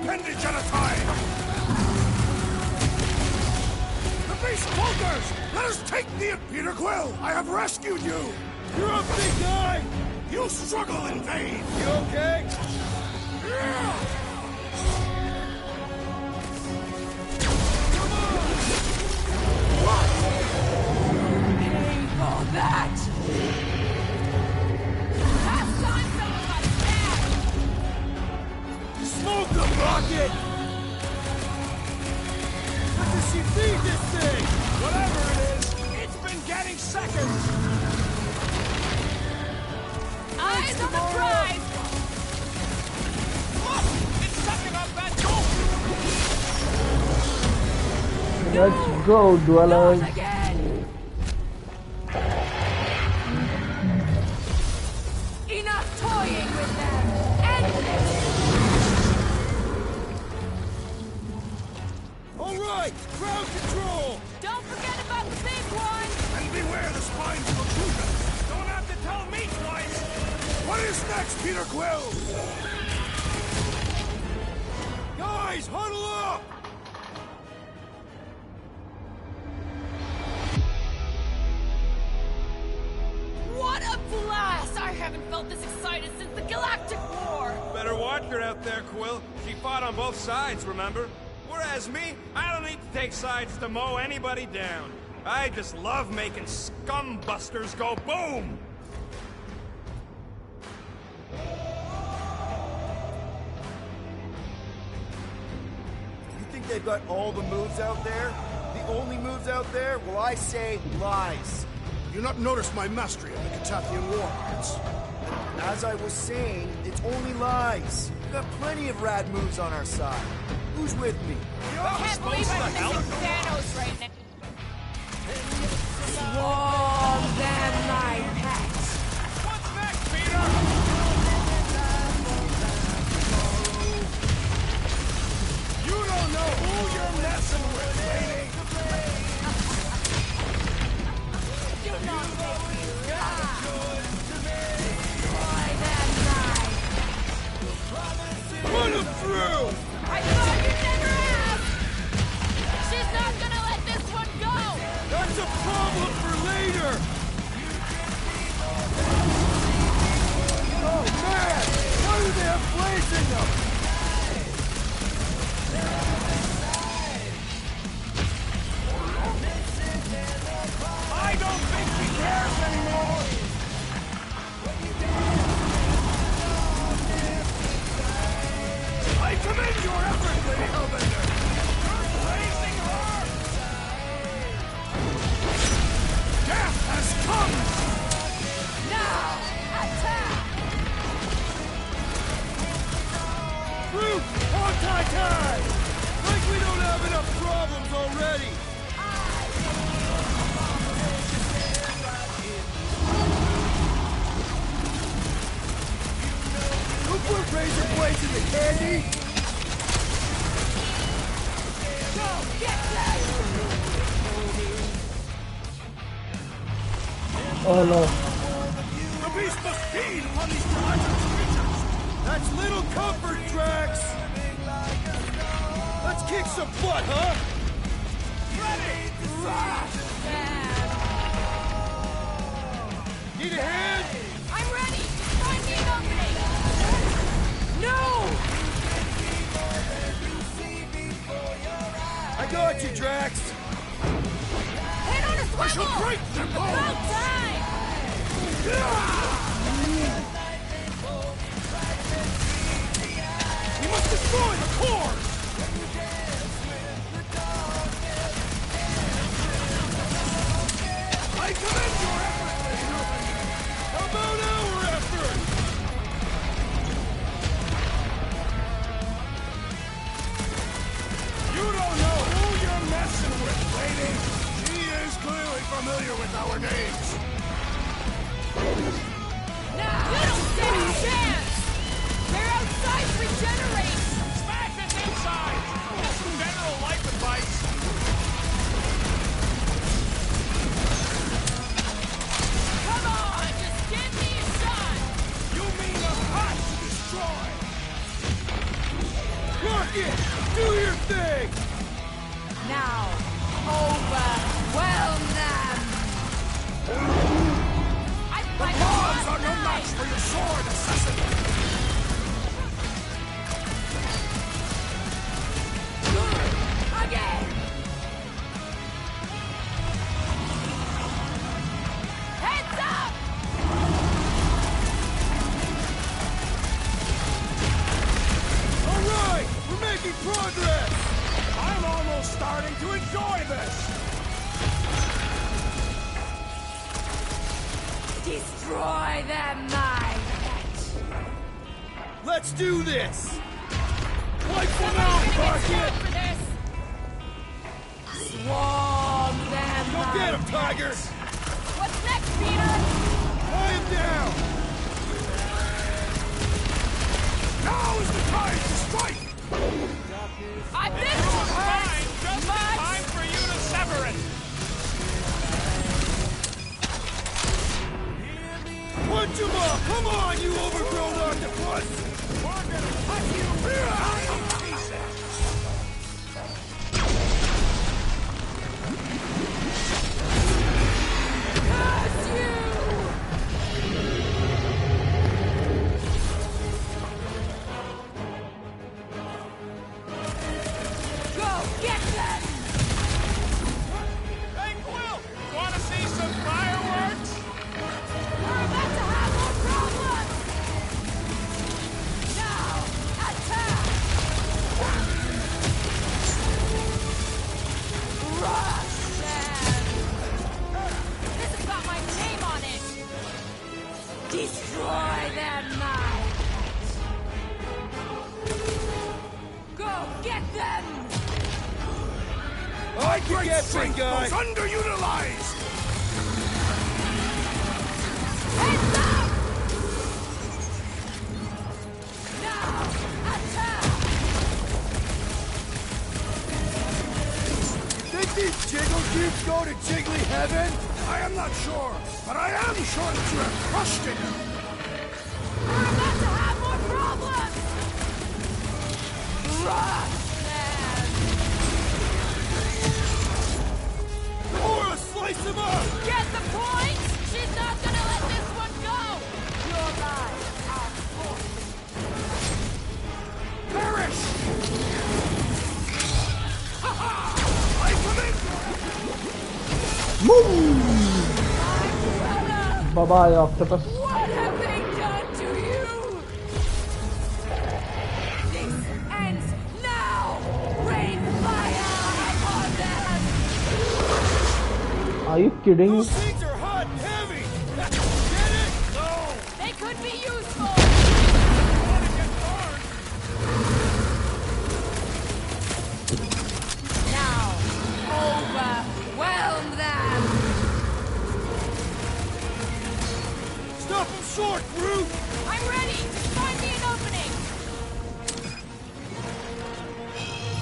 appendage at a time! The beast falters! Let us take the... Peter Quill, I have rescued you! You're a big guy! You struggle in vain! You okay? Pay for that! Last time someone got stabbed! Smoke the rocket! What does she feed this thing? Whatever it is, it's been getting seconds! Eyes on the prize! Look! It's sucking up that gold! Let's go, dwellers. Enough toying with them! End this! All right, ground control! Don't forget about the big one! And beware the spine's protrusion! Don't have to tell me twice! What is next, Peter Quill? Guys, huddle up! What a blast! I haven't felt this excited since the Galactic War! Better watch her out there, Quill. She fought on both sides, remember? Whereas me, I don't need to take sides to mow anybody down. I just love making scumbusters go boom! You think they've got all the moves out there? The only moves out there? Well, I say lies. You not notice my mastery of the Catathian war arts? As I was saying, it's only lies. We've got plenty of rad moves on our side. Who's with me? I can't believe I'm missing Thanos right now. Swarm them, my pets! What's next, Peter? You don't know who you're messing with, lady! Do not make me die! Destroy them, my... Run him through! I thought you'd never ask! She's not gonna let this one go! That's a problem for later! Oh, man! Why do they have blades in them? I don't think he cares anymore! I commend your efforts, Lady Hellbender! You're praising her! Death has come! Now! Attack! Groot! Anti-time! Like we don't have enough problems already! Who put razor blades in the candy? Go! Get that! Oh no. The beast must feed upon these miraculous creatures! That's little comfort, Drax! Let's kick some butt, huh? Ready! Need a hand? I'm ready! Find me an opening! No! I got you, Drax! Hit on a swivel! I shall break them About bones! time! We must destroy the core! I commend your efforts, Lady Hellbender! How about our effort? You don't know who you're messing with, lady! She is clearly familiar with our names! Now! You don't stand a chance! They're outside to regenerate! Smash this inside! Just some general life advice! Come on! Just give me a shot! You mean a hot to destroy! Rocket! them, my pet. Let's do this! Wipe them out, Rocket! Swarm them, Go get him, Tiger! What's next, Peter? Tie him down! Now is the time to strike! I've been Fine, just time for you to sever it! Punch him up! Come on, you overgrown octopus! We're gonna cut you right in pieces! Curse you! Go get them! Hey, Quill! Wanna see some fireworks? We're about to have more problems! Now, attack! Rush them! This has got my name on it! Destroy them, my Go get them! I can Great get strength big guy! was underutilized! Heads up! Now, attack! Think these jiggle cubes go to jiggly heaven? I am not sure, but I am sure that you have crushed it! We're about to have more problems! Rush them! Gamora, slice him up! Get the point? She's not gonna let this one go! Your lives are forfeit. Perish! Ha ha! I commit! Bye bye, octopus. What have they done to you? This ends now! Rain fire upon them! Are you kidding? Those things are hot and heavy! Get it? No! They could be useful! Now, overwhelm them! Stop him short, Groot! I'm ready! Find me an opening!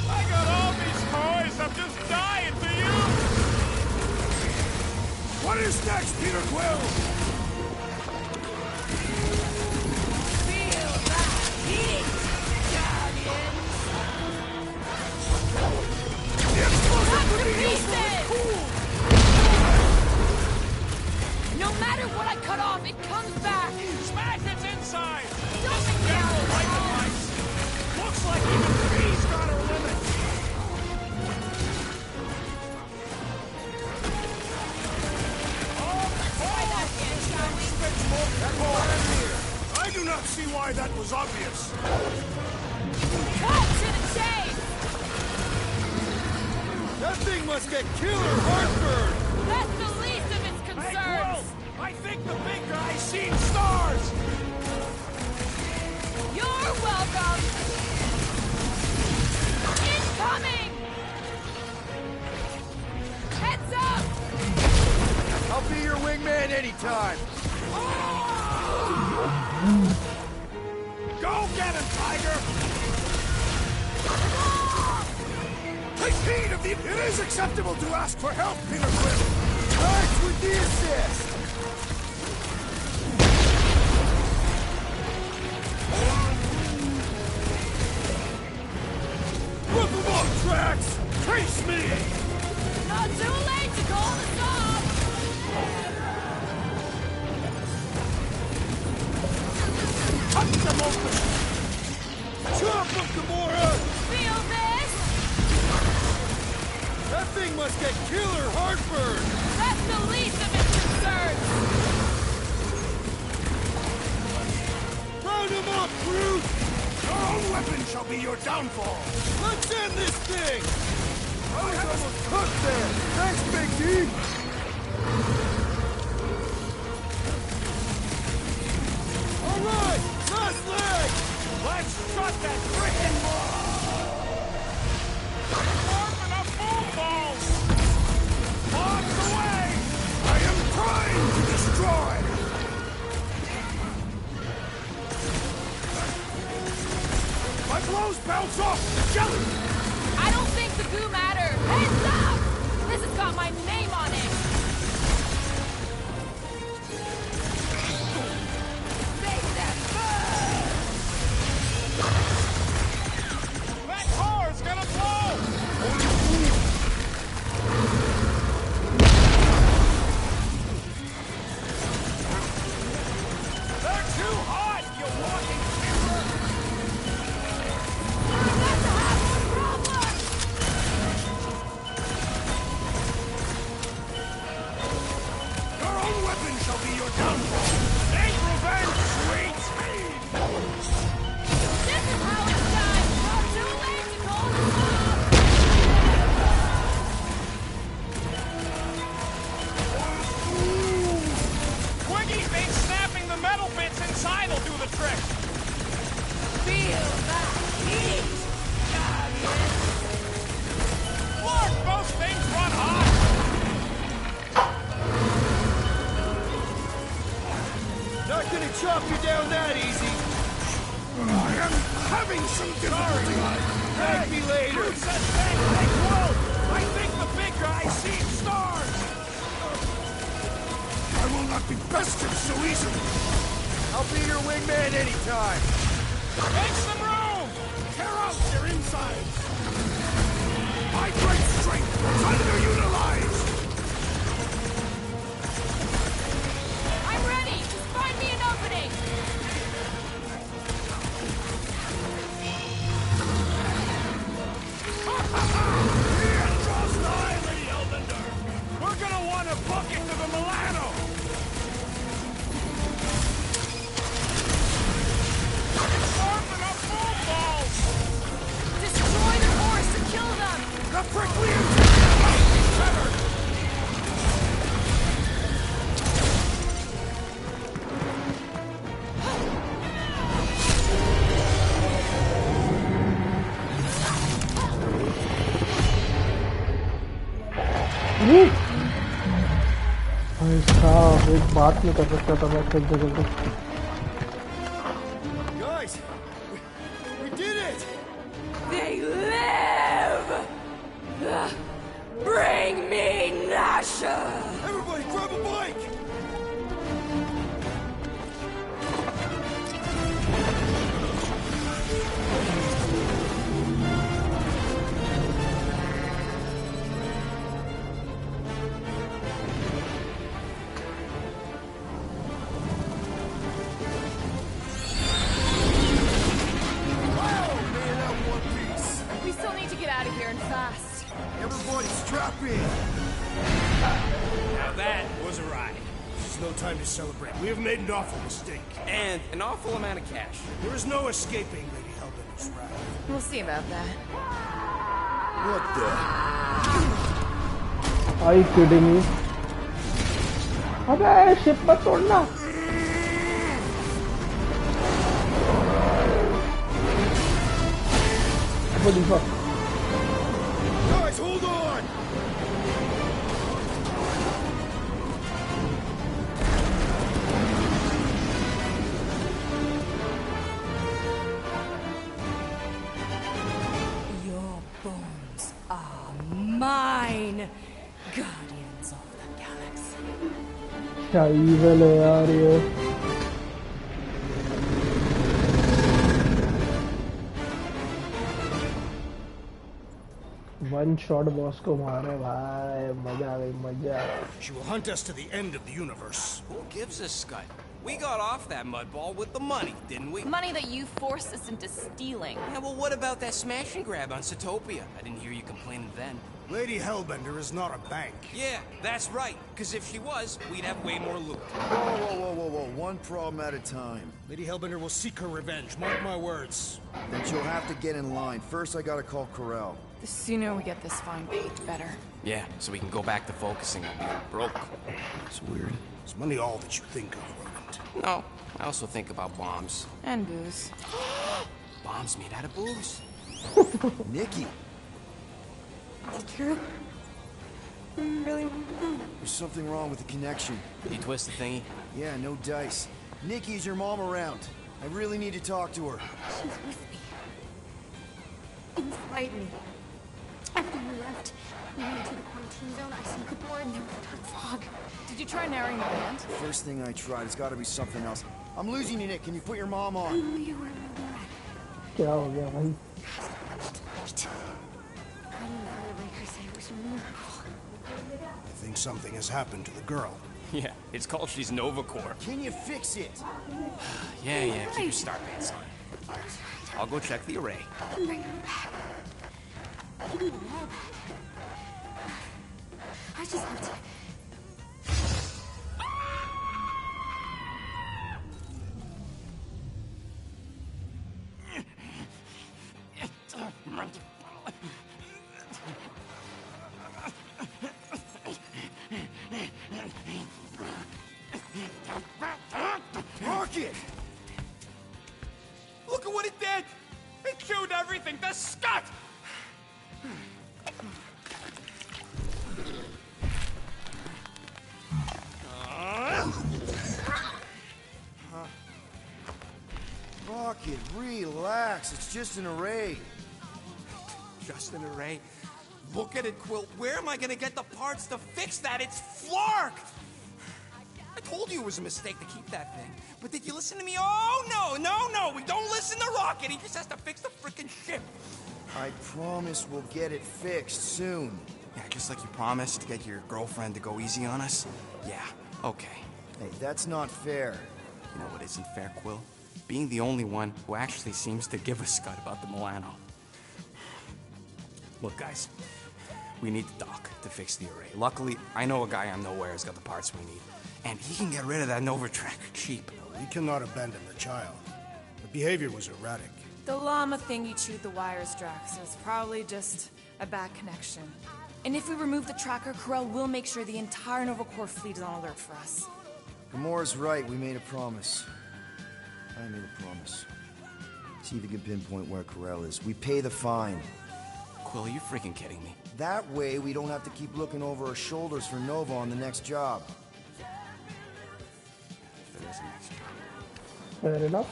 I got all these toys, I'm just dying for you! What is next, Peter Quill? Feel that heat, Guardians! The explosion Cut could to be useful pieces! and cool! No matter what I cut off, it comes back! Smash its inside! Don't This general light device! Looks like even V's got her limits! Try that again, shall we? I do not see why that was obvious. Cut to the chase! That thing must get killer heartburn! That's the least of its Hey, concerns! Quill! I think the big guy's seen stars! You're welcome! Incoming! Heads up! I'll be your wingman anytime! Go get him, Tiger! Take heed of the... It is acceptable to ask for help, Peter Quill! Starts with the assist! Rip him off, Drax! Trace me! Not too late to call the stop! Cut them open! Chop him, Gamora! Feel this? That thing must get killer heartburn! That's the least of its concerns! Round him up, Groot! Your own weapon shall be your downfall! Let's end this thing! I was almost cooked there! Thanks, Big D! bounce off the jelly! I don't think the goo matters. Heads up! This has got my name on it. Make them burn! That car's gonna blow! They're too hot, you walking timber! Your own weapon shall be your downfall! Take revenge, sweet! This is how it's done! Not too late to call the mob! Twiggy thinks snapping the metal bits inside will do the trick! Feel that heat! Look, those things run hot! Not gonna chop you down that easy. I am having some difficulty. Thank me later. Who said thank Will? I think the big guy sees stars. I will not be bested so easily. I'll be your wingman anytime. Make some room! Tear out their insides. My great strength is underutilized. I'm ready! Just find me an opening! The end draws nigh, Lady Hellbender. We're gonna want to book it to the Milano. Sharpen up both balls. Destroy the forest to kill them! The prickly and severed. भाई साहब एक बात नहीं कर सकता था मैं चलते चलते Guys, we did it! They live! Bring me Nasha! Everybody grab a bike! We still need to get out of here and fast. Everybody strap in! Now that was a ride. This is no time to celebrate. We have made an awful mistake. And an awful amount of cash. There is no escaping Lady Hellbender's wrath. We'll see about that. What the? Are you kidding me? अबे ship मत तोड़ना What the fuck? Guys, hold on! Your bones are mine, guardians of the galaxy. क्या evil है यार ये one shot boss को मारे भाई मजा आ गई मजा She will hunt us to the end of the universe. Who gives a scut? We got off that mudball with the money, didn't we? Money that you forced us into stealing. Yeah, well, what about that smash and grab on Satopia? I didn't hear you complaining then. Lady Hellbender is not a bank. Yeah, that's right. Because if she was, we'd have way more loot. Whoa. One problem at a time. Lady Hellbender will seek her revenge. Mark my words. Then she'll have to get in line. First, I gotta call Corral. The sooner we get this fine paid, the better. Yeah, so we can go back to focusing on being broke. It's weird. Is money all that you think of, Roland? No, I also think about bombs. And booze. Bombs made out of booze. Nikki! Is it true? Really? There's something wrong with the connection. You twist the thingy? Yeah, no dice. Nikki, is your mom around? I really need to talk to her. She's with me. Inside me. After we left, we went to the quarantine zone. I snuck aboard and there was a dark fog. Did you try narrowing the band? First thing I tried, it's gotta be something else. I'm losing you, Nick. Can you put your mom on? You were right. क्या हो गया भाई? I think something has happened to the girl. Yeah, it's called she's Nova Corps. Can you fix it? Yeah, keep your star pants on. Alright, I'll go check the array. Bring her back. Bring her back. I just have to... Rocket! Look at what it did! It chewed everything to scut! Rocket, relax. It's just an array. Just an array? Look at it, Quill. Where am I gonna get the parts to fix that? It's Flark! I told you it was a mistake to keep that thing. But did you listen to me? Oh, no! We don't listen to Rocket. He just has to fix the frickin' ship. I promise we'll get it fixed soon. Yeah, just like you promised to get your girlfriend to go easy on us? Yeah, okay. Hey, that's not fair. You know what isn't fair, Quill? Being the only one who actually seems to give a scut about the Milano. Look, guys, we need the doc to fix the array. Luckily, I know a guy on Nowhere has got the parts we need. And he can get rid of that Nova tracker cheap. We cannot abandon the child. The behavior was erratic. The llama thingy chewed the wires, Drax, so it's probably just a bad connection. And if we remove the tracker, Corel will make sure the entire Nova Corps fleet is on alert for us. Gamora's right. We made a promise. I made a promise. See if you can pinpoint where Corel is. We pay the fine. Quill, are you freaking kidding me? That way, we don't have to keep looking over our shoulders for Nova on the next job. Fair enough.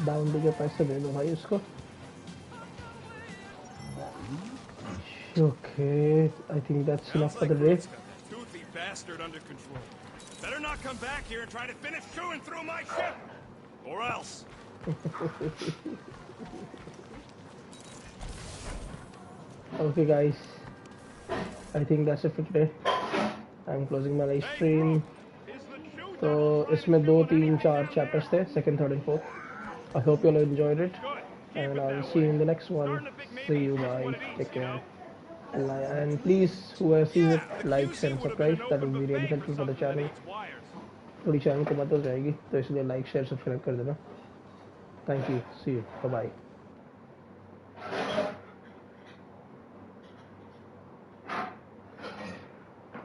Bounty के पैसे दे दो भाई उसको. Okay, I think that's enough for the day. Toothy bastard under control. Better not come back here and try to finish chewing through my ship, or else. Okay, guys. I think that's it for today. I'm closing my live stream. So इसमें 2, 3, 4 chapters थे, second, third, and fourth. I hope you all enjoyed it, and I'll see you in the next one. See you, bye. Take care. And please, whoever sees it, like, share, and subscribe. That will be really helpful for the channel. थोड़ी channel को मदद हो जाएगी, तो इसलिए like, share, subscribe कर देना. Thank you. See you. Bye bye.